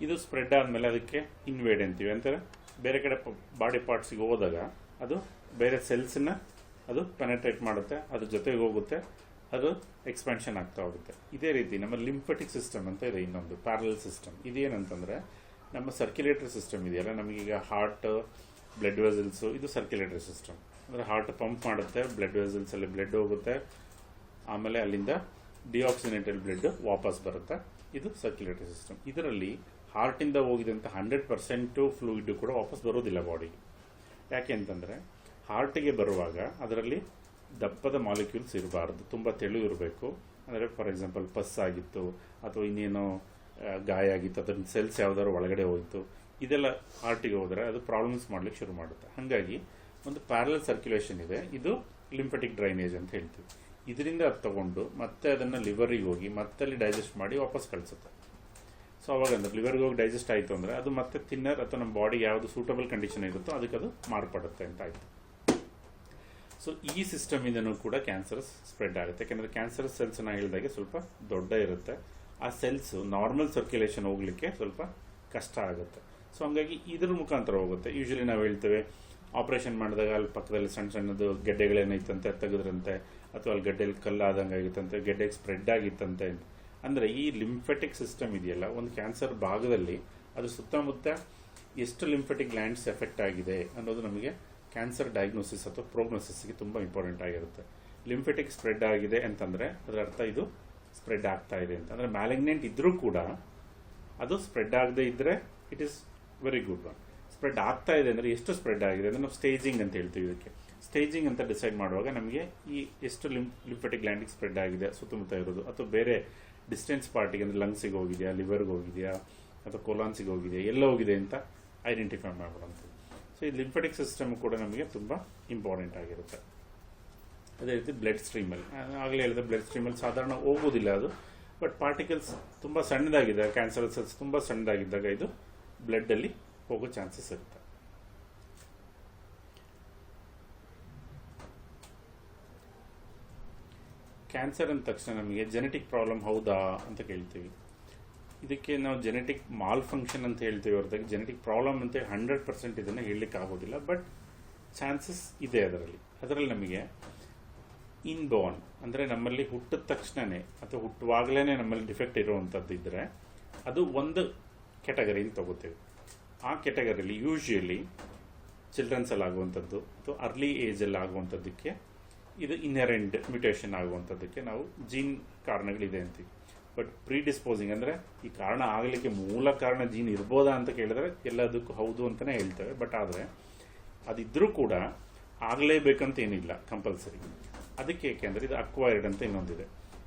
ಇದು ಸ್ಪ್ರೆಡ್ ಆದಮೇಲೆ ಅದಕ್ಕೆ ಇನ್ವೇಡ್ ಅಂತೀವಿ, ಅಂತಾರೆ ಬೇರೆ ಕಡೆ ಬಾಡಿ ಪಾರ್ಟ್ಸಿಗೆ ಹೋದಾಗ ಅದು ಬೇರೆ ಸೆಲ್ಸನ್ನ ಅದು ಪೆನೆಟ್ರೇಟ್ ಮಾಡುತ್ತೆ, ಅದ್ರ ಜೊತೆಗೆ ಹೋಗುತ್ತೆ, ಅದು ಎಕ್ಸ್ಪ್ಯಾನ್ಷನ್ ಆಗ್ತಾ ಹೋಗುತ್ತೆ. ಇದೇ ರೀತಿ ನಮ್ಮ ಲಿಂಫೆಟಿಕ್ ಸಿಸ್ಟಮ್ ಅಂತ ಇದೆ, ಇನ್ನೊಂದು ಪ್ಯಾರಲಲ್ ಸಿಸ್ಟಮ್. ಇದೇನಂತಂದರೆ ನಮ್ಮ ಸರ್ಕ್ಯುಲೇಟರಿ ಸಿಸ್ಟಮ್ ಇದೆಯಲ್ಲ, ನಮಗೀಗ ಹಾರ್ಟ್, ಬ್ಲಡ್ ವೆಸಲ್ಸು, ಇದು ಸರ್ಕ್ಯುಲೇಟರಿ ಸಿಸ್ಟಮ್. ಅಂದರೆ ಹಾರ್ಟ್ ಪಂಪ್ ಮಾಡುತ್ತೆ, ಬ್ಲಡ್ ವೆಸಲ್ಸಲ್ಲಿ ಬ್ಲಡ್ ಹೋಗುತ್ತೆ, ಆಮೇಲೆ ಅಲ್ಲಿಂದ ಡಿಆಕ್ಸಿನೇಟೆಡ್ ಬ್ಲಡ್ ವಾಪಸ್ ಬರುತ್ತೆ. ಇದು ಸರ್ಕ್ಯುಲೇಟರಿ ಸಿಸ್ಟಮ್. ಇದರಲ್ಲಿ ಹಾರ್ಟಿಂದ ಹೋಗಿದಂಥ 100% ಫ್ಲೂಯಿಡ್ ಕೂಡ ವಾಪಸ್ ಬರೋದಿಲ್ಲ ಬಾಡಿಗೆ. ಯಾಕೆ ಅಂತಂದರೆ ಹಾರ್ಟಿಗೆ ಬರುವಾಗ ಅದರಲ್ಲಿ ದಪ್ಪದ ಮಾಲಿಕ್ಯೂಲ್ಸ್ ಇರಬಾರ್ದು, ತುಂಬ ತೆಳು ಇರಬೇಕು. ಅಂದರೆ ಫಾರ್ ಎಕ್ಸಾಂಪಲ್ ಪಸ್ ಆಗಿತ್ತು ಅಥವಾ ಇನ್ನೇನೋ ಗಾಯ ಆಗಿತ್ತು, ಅದರ ಸೆಲ್ಸ್ ಯಾವ್ದಾದ್ರು ಒಳಗಡೆ ಹೋಯಿತು, ಇದೆಲ್ಲ ಹಾರ್ಟಿಗೆ ಹೋದರೆ ಅದು ಪ್ರಾಬ್ಲಮ್ಸ್ ಮಾಡಲಿಕ್ಕೆ ಶುರು ಮಾಡುತ್ತೆ. ಹಾಗಾಗಿ ಒಂದು ಪ್ಯಾರಲಲ್ ಸರ್ಕ್ಯುಲೇಷನ್ ಇದೆ, ಇದು ಲಿಂಫೆಟಿಕ್ ಡ್ರೈನೇಜ್ ಅಂತ ಹೇಳ್ತೀವಿ. ಇದರಿಂದ ಅದು ತಗೊಂಡು ಮತ್ತೆ ಅದನ್ನು ಲಿವರಿಗೆ ಹೋಗಿ ಮತ್ತೆ ಅಲ್ಲಿ ಡೈಜೆಸ್ಟ್ ಮಾಡಿ ವಾಪಸ್ ಕಳಿಸುತ್ತೆ. ಸೊ ಅವಾಗ ಅಂದ್ರೆ ಲಿವರ್ಗೆ ಹೋಗಿ ಡೈಜೆಸ್ಟ್ ಆಯಿತು ಅಂದರೆ ಅದು ಮತ್ತೆ ತಿನ್ನರ್ ಅಥವಾ ನಮ್ಮ ಬಾಡಿಗೆ ಯಾವುದು ಸೂಟಬಲ್ ಕಂಡೀಷನ್ ಇರುತ್ತೋ ಅದಕ್ಕೆ ಅದು ಮಾರ್ಪಡುತ್ತೆ ಅಂತ ಆಯಿತು. ಸೊ ಈ ಸಿಸ್ಟಮಿಂದನೂ ಕೂಡ ಕ್ಯಾನ್ಸರ್ಸ್ ಸ್ಪ್ರೆಡ್ ಆಗುತ್ತೆ. ಯಾಕೆಂದರೆ ಕ್ಯಾನ್ಸರ್ ಸೆಲ್ಸ್ ನಾನು ಹೇಳಿದಾಗೆ ಸ್ವಲ್ಪ ದೊಡ್ಡ ಇರುತ್ತೆ, ಆ ಸೆಲ್ಸು ನಾರ್ಮಲ್ ಸರ್ಕ್ಯುಲೇಷನ್ ಹೋಗಲಿಕ್ಕೆ ಸ್ವಲ್ಪ ಕಷ್ಟ ಆಗುತ್ತೆ. ಸೊ ಹಂಗಾಗಿ ಇದ್ರ ಮುಖಾಂತರ ಹೋಗುತ್ತೆ. ಯೂಶಲಿ ನಾವು ಹೇಳ್ತೇವೆ ಆಪರೇಷನ್ ಮಾಡಿದಾಗ ಅಲ್ಲಿ ಪಕ್ಕದಲ್ಲಿ ಸಣ್ಣ ಸಣ್ಣದು ಗೆಡ್ಡೆಗಳೇನೈತಂತೆ ತೆಗೆದ್ರಂತೆ, ಅಥವಾ ಅಲ್ಲಿ ಗೆಡ್ಡೆಯಲ್ಲಿ ಕಲ್ಲಾದಂಗೆ ಆಗಿತ್ತಂತೆ, ಗೆಡ್ಡೆಗೆ ಸ್ಪ್ರೆಡ್ ಆಗಿತ್ತಂತೆ. ಅಂದರೆ ಈ ಲಿಂಫೆಟಿಕ್ ಸಿಸ್ಟಮ್ ಇದೆಯಲ್ಲ, ಒಂದು ಕ್ಯಾನ್ಸರ್ ಭಾಗದಲ್ಲಿ ಅದು ಸುತ್ತಮುತ್ತ ಎಷ್ಟು ಲಿಂಫೆಟಿಕ್ ಗ್ಲ್ಯಾಂಡ್ಸ್ ಎಫೆಕ್ಟ್ ಆಗಿದೆ ಅನ್ನೋದು ನಮಗೆ ಕ್ಯಾನ್ಸರ್ ಡಯಾಗ್ನೋಸಿಸ್ ಅಥವಾ ಪ್ರೋಗ್ನೋಸಿಸ್ಗೆ ತುಂಬ ಇಂಪಾರ್ಟೆಂಟ್ ಆಗಿರುತ್ತೆ. ಲಿಂಫೆಟಿಕ್ ಸ್ಪ್ರೆಡ್ ಆಗಿದೆ ಅಂತಂದರೆ ಅದರ ಅರ್ಥ ಇದು ಸ್ಪ್ರೆಡ್ ಆಗ್ತಾ ಇದೆ ಅಂತ. ಅಂದರೆ ಮ್ಯಾಲಿಗ್ನೆಂಟ್ ಇದ್ದರೂ ಕೂಡ ಅದು ಸ್ಪ್ರೆಡ್ ಆಗದೆ ಇದ್ದರೆ it is very good one. Spread ಆಗ್ತಾ ಇದೆ ಅಂದರೆ ಎಷ್ಟು ಸ್ಪ್ರೆಡ್ ಆಗಿದೆ ಅಂದರೆ ನಾವು ಸ್ಟೇಜಿಂಗ್ ಅಂತ ಹೇಳ್ತೀವಿ. ಇದಕ್ಕೆ ಸ್ಟೇಜಿಂಗ್ ಅಂತ ಡಿಸೈಡ್ ಮಾಡುವಾಗ ನಮಗೆ ಈ ಎಷ್ಟು ಲಿಂಫೆಟಿಕ್ ಗ್ಲ್ಯಾಂಡಿಗೆ ಸ್ಪ್ರೆಡ್ ಆಗಿದೆ ಸುತ್ತಮುತ್ತ ಇರೋದು, ಅಥವಾ ಬೇರೆ ಡಿಸ್ಟೆನ್ಸ್ ಪಾರ್ಟಿಗೆ ಅಂದರೆ ಲಂಗ್ಸಿಗೆ ಹೋಗಿದೆಯಾ, ಲಿವರ್ಗೆ ಹೋಗಿದೆಯಾ, ಅಥವಾ ಕೊಲಾನ್ಸಿಗೆ ಹೋಗಿದೆಯಾ, ಎಲ್ಲ ಹೋಗಿದೆ ಅಂತ ಐಡೆಂಟಿಫೈ ಮಾಡ್ಬಿಡೋಂಥದ್ದು. ಸೊ ಈ ಲಿಂಫೆಟಿಕ್ ಸಿಸ್ಟಮ್ ಕೂಡ ನಮಗೆ ತುಂಬ ಇಂಪಾರ್ಟೆಂಟ್ ಆಗಿರುತ್ತೆ. ಅದೇ ರೀತಿ ಬ್ಲಡ್ ಸ್ಟ್ರೀಮಲ್ಲಿ ಆಗಲೇ ಹೇಳಿದೆ, ಬ್ಲಡ್ ಸ್ಟ್ರೀಮಲ್ಲಿ ಸಾಧಾರಣ ಹೋಗೋದಿಲ್ಲ ಅದು, ಬಟ್ ಪಾರ್ಟಿಕಲ್ಸ್ ತುಂಬ ಸಣ್ಣದಾಗಿದೆ, ಕ್ಯಾನ್ಸರ್ ಸೆಲ್ಸ್ ತುಂಬ ಸಣ್ಣದಾಗಿದ್ದಾಗ ಇದು ಬ್ಲಡ್ಡಲ್ಲಿ ಹೋಗೋ ಚಾನ್ಸಸ್ ಇರುತ್ತೆ. ಕ್ಯಾನ್ಸರ್ ಅಂದ ತಕ್ಷಣ ನಮಗೆ ಜೆನೆಟಿಕ್ ಪ್ರಾಬ್ಲಮ್ ಹೌದಾ ಅಂತ ಕೇಳ್ತೀವಿ. ಇದಕ್ಕೆ ನಾವು ಜೆನೆಟಿಕ್ ಮಾಲ್ ಫಂಕ್ಷನ್ ಅಂತ ಹೇಳ್ತೀವಿ ಹೊರತಾಗಿ ಜೆನೆಟಿಕ್ ಪ್ರಾಬ್ಲಮ್ ಅಂತ 100% ಇದನ್ನು ಹೇಳಲಿಕ್ಕೆ ಆಗೋದಿಲ್ಲ, ಬಟ್ ಚಾನ್ಸಸ್ ಇದೆ ಅದರಲ್ಲಿ ನಮಗೆ ಇನ್ಬೋರ್ನ್ ಅಂದರೆ ನಮ್ಮಲ್ಲಿ ಹುಟ್ಟಿದ ತಕ್ಷಣವೇ ಅಥವಾ ಹುಟ್ಟುವಾಗಲೇ ನಮ್ಮಲ್ಲಿ ಡಿಫೆಕ್ಟ್ ಇರುವಂಥದ್ದು ಇದ್ದರೆ ಅದು ಒಂದು ಕ್ಯಾಟಗರಿನ ತಗೋತೇವೆ. ಆ ಕ್ಯಾಟಗರಿಯಲ್ಲಿ ಯೂಶುವಲಿ ಚಿಲ್ಡ್ರನ್ಸಲ್ಲಿ ಆಗುವಂಥದ್ದು ಅಥವಾ ಅರ್ಲಿ ಏಜಲ್ಲಿ ಆಗುವಂಥದ್ದಕ್ಕೆ ಇದು ಇನ್ಹೆರೆಂಟ್ ಮ್ಯೂಟೇಷನ್ ಆಗುವಂಥದ್ದಕ್ಕೆ ನಾವು ಜೀನ್ ಕಾರಣಗಳಿದೆ ಅಂತೀವಿ. ಬಟ್ ಪ್ರೀಡಿಸ್ಪೋಸಿಂಗ್ ಅಂದರೆ ಈ ಕಾರಣ ಆಗಲಿಕ್ಕೆ ಮೂಲ ಕಾರಣ ಜೀನ್ ಇರ್ಬೋದಾ ಅಂತ ಕೇಳಿದ್ರೆ ಎಲ್ಲದಕ್ಕೂ ಹೌದು ಅಂತಲೇ ಹೇಳ್ತೇವೆ. ಬಟ್ ಆದರೆ ಅದಿದ್ದರೂ ಕೂಡ ಆಗಲೇಬೇಕಂತ ಏನಿಲ್ಲ ಕಂಪಲ್ಸರಿ. ಅದಕ್ಕೆ ಏಕೆಂದರೆ ಇದು ಅಕ್ವೈರ್ಡ್ ಅಂತ ಇನ್ನೊಂದಿದೆ.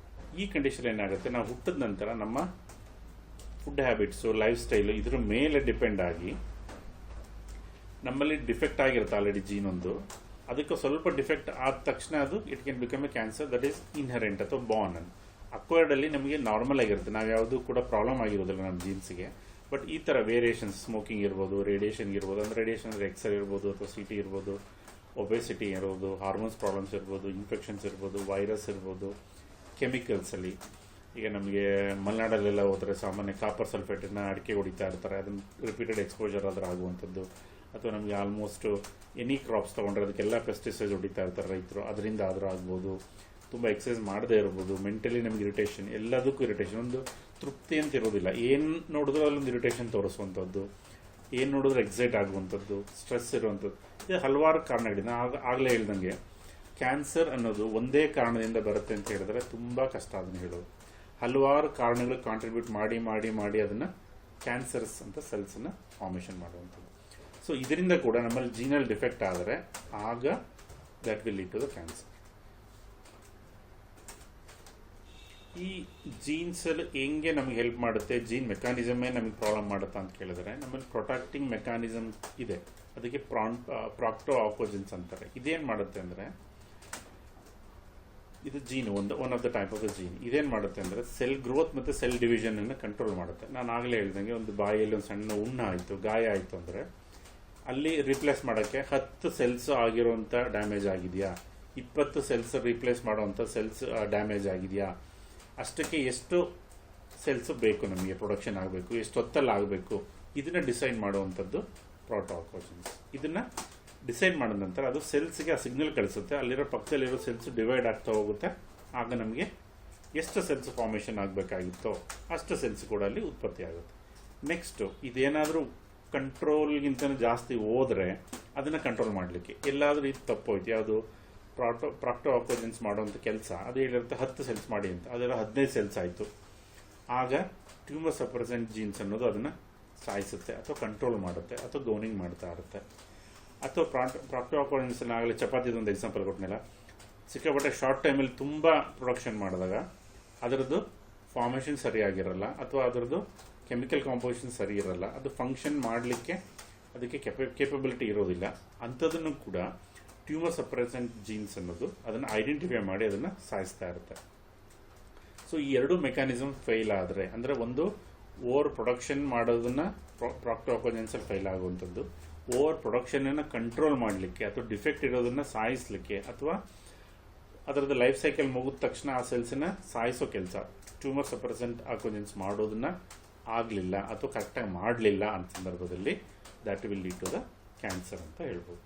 ಈ ಕಂಡೀಷನ್ ಏನಾಗುತ್ತೆ, ನಾವು ಹುಟ್ಟಿದ ನಂತರ ನಮ್ಮ ಫುಡ್ ಹ್ಯಾಬಿಟ್ಸು, ಲೈಫ್ ಸ್ಟೈಲು ಇದ್ರ ಮೇಲೆ ಡಿಪೆಂಡ್ ಆಗಿ ನಮ್ಮಲ್ಲಿ ಡಿಫೆಕ್ಟ್ ಆಗಿರುತ್ತೆ ಆಲ್ರೆಡಿ ಜೀನ್ ಒಂದು, ಅದಕ್ಕೆ ಸ್ವಲ್ಪ ಡಿಫೆಕ್ಟ್ ಆದ ತಕ್ಷಣ ಅದು it can become A cancer that is inherent ಅಥವಾ ಬಾರ್ನ್ ಅಂತ. ಅಕ್ವೈರ್ಡಲ್ಲಿ ನಮಗೆ ನಾರ್ಮಲ್ ಆಗಿರುತ್ತೆ, ನಾವು ಯಾವುದೂ ಕೂಡ ಪ್ರಾಬ್ಲಮ್ ಆಗಿರೋದಿಲ್ಲ ನಮ್ಮ ಜೀನ್ಸ್ಗೆ. ಬಟ್ ಈ ಥರ ವೇರಿಯೇಷನ್ಸ್, ಸ್ಮೋಕಿಂಗ್ ಇರ್ಬೋದು, ರೇಡಿಯೇಷನ್ ಇರ್ಬೋದು, ಅಂದರೆ ರೇಡಿಯೇಷನ್ ಅಂದರೆ ಎಕ್ಸರ್ ಇರ್ಬೋದು ಅಥವಾ ಸಿಟಿ ಇರ್ಬೋದು, ಒಬೆಸಿಟಿ ಇರ್ಬೋದು, ಹಾರ್ಮೋನ್ಸ್ ಪ್ರಾಬ್ಲಮ್ಸ್ ಇರ್ಬೋದು, ಇನ್ಫೆಕ್ಷನ್ಸ್ ಇರ್ಬೋದು, ವೈರಸ್ ಇರ್ಬೋದು, ಕೆಮಿಕಲ್ಸಲ್ಲಿ ಈಗ ನಮಗೆ ಮಲೆನಾಡಲ್ಲೆಲ್ಲ ಹೋದರೆ ಸಾಮಾನ್ಯ ಕಾಪರ್ ಸಲ್ಫೇಟನ್ನು ಅಡಿಕೆ ಹೊಡಿತಾ ಇರ್ತಾರೆ, ಅದನ್ನು ರಿಪೀಟೆಡ್ ಎಕ್ಸ್ಪೋಜರ್ ಆದ್ರೆ ಆಗುವಂಥದ್ದು. ಅಥವಾ ನಮಗೆ ಆಲ್ಮೋಸ್ಟ್ ಎನಿ ಕ್ರಾಪ್ಸ್ ತೊಗೊಂಡ್ರೆ ಅದಕ್ಕೆಲ್ಲ ಪೆಸ್ಟಿಸೈಡ್ಸ್ ಹೊಡಿತಾ ಇರ್ತಾರೆ ರೈತರು, ಅದರಿಂದ ಆದರೂ ಆಗ್ಬೋದು. ತುಂಬ ಎಕ್ಸಸೈಸ್ ಮಾಡದೇ ಇರ್ಬೋದು, ಮೆಂಟಲಿ ನಮಗೆ ಇರಿಟೇಷನ್, ಎಲ್ಲದಕ್ಕೂ ಇರಿಟೇಷನ್, ಒಂದು ತೃಪ್ತಿ ಅಂತ ಇರೋದಿಲ್ಲ. ಏನು ನೋಡಿದ್ರೂ ಅಲ್ಲೊಂದು ಇರಿಟೇಷನ್ ತೋರಿಸುವಂಥದ್ದು, ಏನು ನೋಡಿದ್ರೆ ಎಕ್ಸೈಟ್ ಆಗುವಂಥದ್ದು, ಸ್ಟ್ರೆಸ್ ಇರುವಂಥದ್ದು, ಇದು ಹಲವಾರು ಕಾರಣಗಳಿಂದ. ಆಗಲೇ ಹೇಳ್ದಂಗೆ ಕ್ಯಾನ್ಸರ್ ಅನ್ನೋದು ಒಂದೇ ಕಾರಣದಿಂದ ಬರುತ್ತೆ ಅಂತ ಹೇಳಿದ್ರೆ ತುಂಬ ಕಷ್ಟ ಅದನ್ನು ಹೇಳೋದು. ಹಲವಾರು ಕಾರಣಗಳು ಕಾಂಟ್ರಿಬ್ಯೂಟ್ ಮಾಡಿ ಮಾಡಿ ಮಾಡಿ ಅದನ್ನು ಕ್ಯಾನ್ಸರ್ಸ್ ಅಂತ ಸೆಲ್ಸನ್ನು ಫಾರ್ಮೇಷನ್ ಮಾಡುವಂಥದ್ದು. ಸೊ ಇದರಿಂದ ಕೂಡ ನಮ್ಮಲ್ಲಿ ಜೀನಲ್ ಡಿಫೆಕ್ಟ್ ಆದರೆ ಆಗ that will lead to the cancer. ಈ ಜೀನ್ಸಲ್ಲಿ ಹೆಂಗೆ ನಮಗೆ ಹೆಲ್ಪ್ ಮಾಡುತ್ತೆ, ಜೀನ್ ಮೆಕ್ಯಾನಿಸಮೇ ನಮಗೆ ಪ್ರಾಬ್ಲಮ್ ಮಾಡುತ್ತಾ ಅಂತ ಕೇಳಿದ್ರೆ ನಮ್ಮಲ್ಲಿ ಪ್ರೊಟೆಕ್ಟಿಂಗ್ ಮೆಕ್ಯಾನಿಸಮ್ ಇದೆ, ಅದಕ್ಕೆ ಪ್ರಾಕ್ಟೋ ಆಕೋಜಿನ್ಸ್ ಅಂತಾರೆ. ಇದೇನು ಮಾಡುತ್ತೆ ಅಂದರೆ, ಇದು gene one of the type of the gene. ಇದೇನು ಮಾಡುತ್ತೆ ಅಂದರೆ ಸೆಲ್ ಗ್ರೋತ್ ಮತ್ತು ಸೆಲ್ ಡಿವಿಷನನ್ನು ಕಂಟ್ರೋಲ್ ಮಾಡುತ್ತೆ. ನಾನು ಆಗಲೇ ಹೇಳ್ದಂಗೆ ಒಂದು ಬಾಯಿಯಲ್ಲಿ ಒಂದು ಸಣ್ಣ ಹುಣ್ಣು ಆಯಿತು, ಗಾಯ ಆಯಿತು ಅಂದರೆ ಅಲ್ಲಿ ರಿಪ್ಲೇಸ್ ಮಾಡೋಕ್ಕೆ 10 ಸೆಲ್ಸ್ ಆಗಿರುವಂಥ ಡ್ಯಾಮೇಜ್ ಆಗಿದೆಯಾ, 20 ಸೆಲ್ಸ್ ರಿಪ್ಲೇಸ್ ಮಾಡುವಂಥ ಸೆಲ್ಸ್ ಡ್ಯಾಮೇಜ್ ಆಗಿದೆಯಾ, ಅಷ್ಟಕ್ಕೆ ಎಷ್ಟು ಸೆಲ್ಸ್ ಬೇಕು ನಮಗೆ ಪ್ರೊಡಕ್ಷನ್ ಆಗಬೇಕು, ಎಷ್ಟು ಹೊತ್ತಲ್ಲಿ ಆಗಬೇಕು, ಇದನ್ನು ಡಿಸೈಡ್ ಮಾಡುವಂಥದ್ದು ಪ್ರೋಟೋಕಾಲಜೆನ್ಸ್. ಇದನ್ನು ಡಿಸೈಡ್ ಮಾಡಿದ ನಂತರ ಅದು ಸೆಲ್ಸ್ಗೆ ಆ ಸಿಗ್ನಲ್ ಕಳಿಸುತ್ತೆ, ಅಲ್ಲಿರೋ ಪಕ್ಕದಲ್ಲಿರೋ ಸೆಲ್ಸ್ ಡಿವೈಡ್ ಆಗ್ತಾ ಹೋಗುತ್ತೆ. ಆಗ ನಮಗೆ ಎಷ್ಟು ಸೆಲ್ಸ್ ಫಾರ್ಮೇಷನ್ ಆಗಬೇಕಾಗಿತ್ತೋ ಅಷ್ಟು ಸೆಲ್ಸ್ ಕೂಡ ಅಲ್ಲಿ ಉತ್ಪತ್ತಿ ಆಗುತ್ತೆ. ನೆಕ್ಸ್ಟು ಇದೇನಾದರೂ ಕಂಟ್ರೋಲ್ಗಿಂತ ಜಾಸ್ತಿ ಹೋದರೆ ಅದನ್ನು ಕಂಟ್ರೋಲ್ ಮಾಡಲಿಕ್ಕೆ ಎಲ್ಲಾದರೂ ಇದು ತಪ್ಪೋಯ್ತು, ಯಾವುದು ಪ್ರಾಕ್ಟೋಕಾಲಜೆನ್ಸ್ ಮಾಡುವಂಥ ಕೆಲಸ ಅದು ಹೇಳಿರುತ್ತೆ 10 ಸೆಲ್ಸ್ ಮಾಡಿ ಅಂತ, ಅದೆಲ್ಲ 15 ಸೆಲ್ಸ್ ಆಯಿತು. ಆಗ ಟ್ಯೂಮರ್ ಸಪ್ರೆಸೆಂಟ್ ಜೀನ್ಸ್ ಅನ್ನೋದು ಅದನ್ನು ಸಾಯಿಸುತ್ತೆ ಅಥವಾ ಕಂಟ್ರೋಲ್ ಮಾಡುತ್ತೆ ಅಥವಾ ಗೌನಿಂಗ್ ಮಾಡ್ತಾ ಇರುತ್ತೆ. ಅಥವಾ ಪ್ರಾಕ್ಟೋಕಾಲಜೆನ್ಸ್ ಆಗಲೇ ಚಪಾತಿದೊಂದು ಎಕ್ಸಾಂಪಲ್ ಕೊಟ್ಟನಲ್ಲ, ಸಿಕ್ಕಾಪಟ್ಟೆ ಶಾರ್ಟ್ ಟೈಮಲ್ಲಿ ತುಂಬ ಪ್ರೊಡಕ್ಷನ್ ಮಾಡಿದಾಗ ಅದರದ್ದು ಫಾರ್ಮೇಷನ್ ಸರಿಯಾಗಿರಲ್ಲ ಅಥವಾ ಅದರದ್ದು ಕೆಮಿಕಲ್ ಕಾಂಪೋಸಿಷನ್ ಸರಿ ಇರಲ್ಲ, ಅದು ಫಂಕ್ಷನ್ ಮಾಡಲಿಕ್ಕೆ ಅದಕ್ಕೆ ಕೇಪಬಿಲಿಟಿ ಇರೋದಿಲ್ಲ. ಅಂಥದನ್ನು ಕೂಡ ಟ್ಯೂಮರ್ ಸಪ್ರೆಸೆಂಟ್ ಜೀನ್ಸ್ ಅನ್ನೋದು ಅದನ್ನು ಐಡೆಂಟಿಫೈ ಮಾಡಿ ಅದನ್ನು ಸಾಯಿಸ್ತಾ ಇರುತ್ತೆ. ಸೊ ಈ ಎರಡು ಮೆಕ್ಯಾನಿಸಮ್ ಫೇಲ್ ಆದರೆ, ಅಂದರೆ ಒಂದು ಓವರ್ ಪ್ರೊಡಕ್ಷನ್ ಮಾಡೋದನ್ನು ಪ್ರಾಕ್ಟೋಕಾಲಜೆನ್ಸಲ್ಲಿ ಫೇಲ್ ಆಗುವಂಥದ್ದು, ಓವರ್ ಪ್ರೊಡಕ್ಷನನ್ನು ಕಂಟ್ರೋಲ್ ಮಾಡಲಿಕ್ಕೆ ಅಥವಾ ಡಿಫೆಕ್ಟ್ ಇರೋದನ್ನು ಸಾಯಿಸಲಿಕ್ಕೆ ಅಥವಾ ಅದರದ್ದು ಲೈಫ್ ಸೈಕಲ್ ಮುಗಿದ ತಕ್ಷಣ ಆ ಸೆಲ್ಸನ್ನು ಸಾಯಿಸೋ ಕೆಲಸ ಟ್ಯೂಮರ್ ಸಪ್ರೆಸೆಂಟ್ ಆಕೋಜೆನ್ಸ್ ಮಾಡೋದನ್ನು ಆಗಲಿಲ್ಲ ಅಥವಾ ಕರೆಕ್ಟಾಗಿ ಮಾಡಲಿಲ್ಲ ಅಂತ ಸಂದರ್ಭದಲ್ಲಿ that will lead to the cancer ಅಂತ ಹೇಳ್ಬೋದು.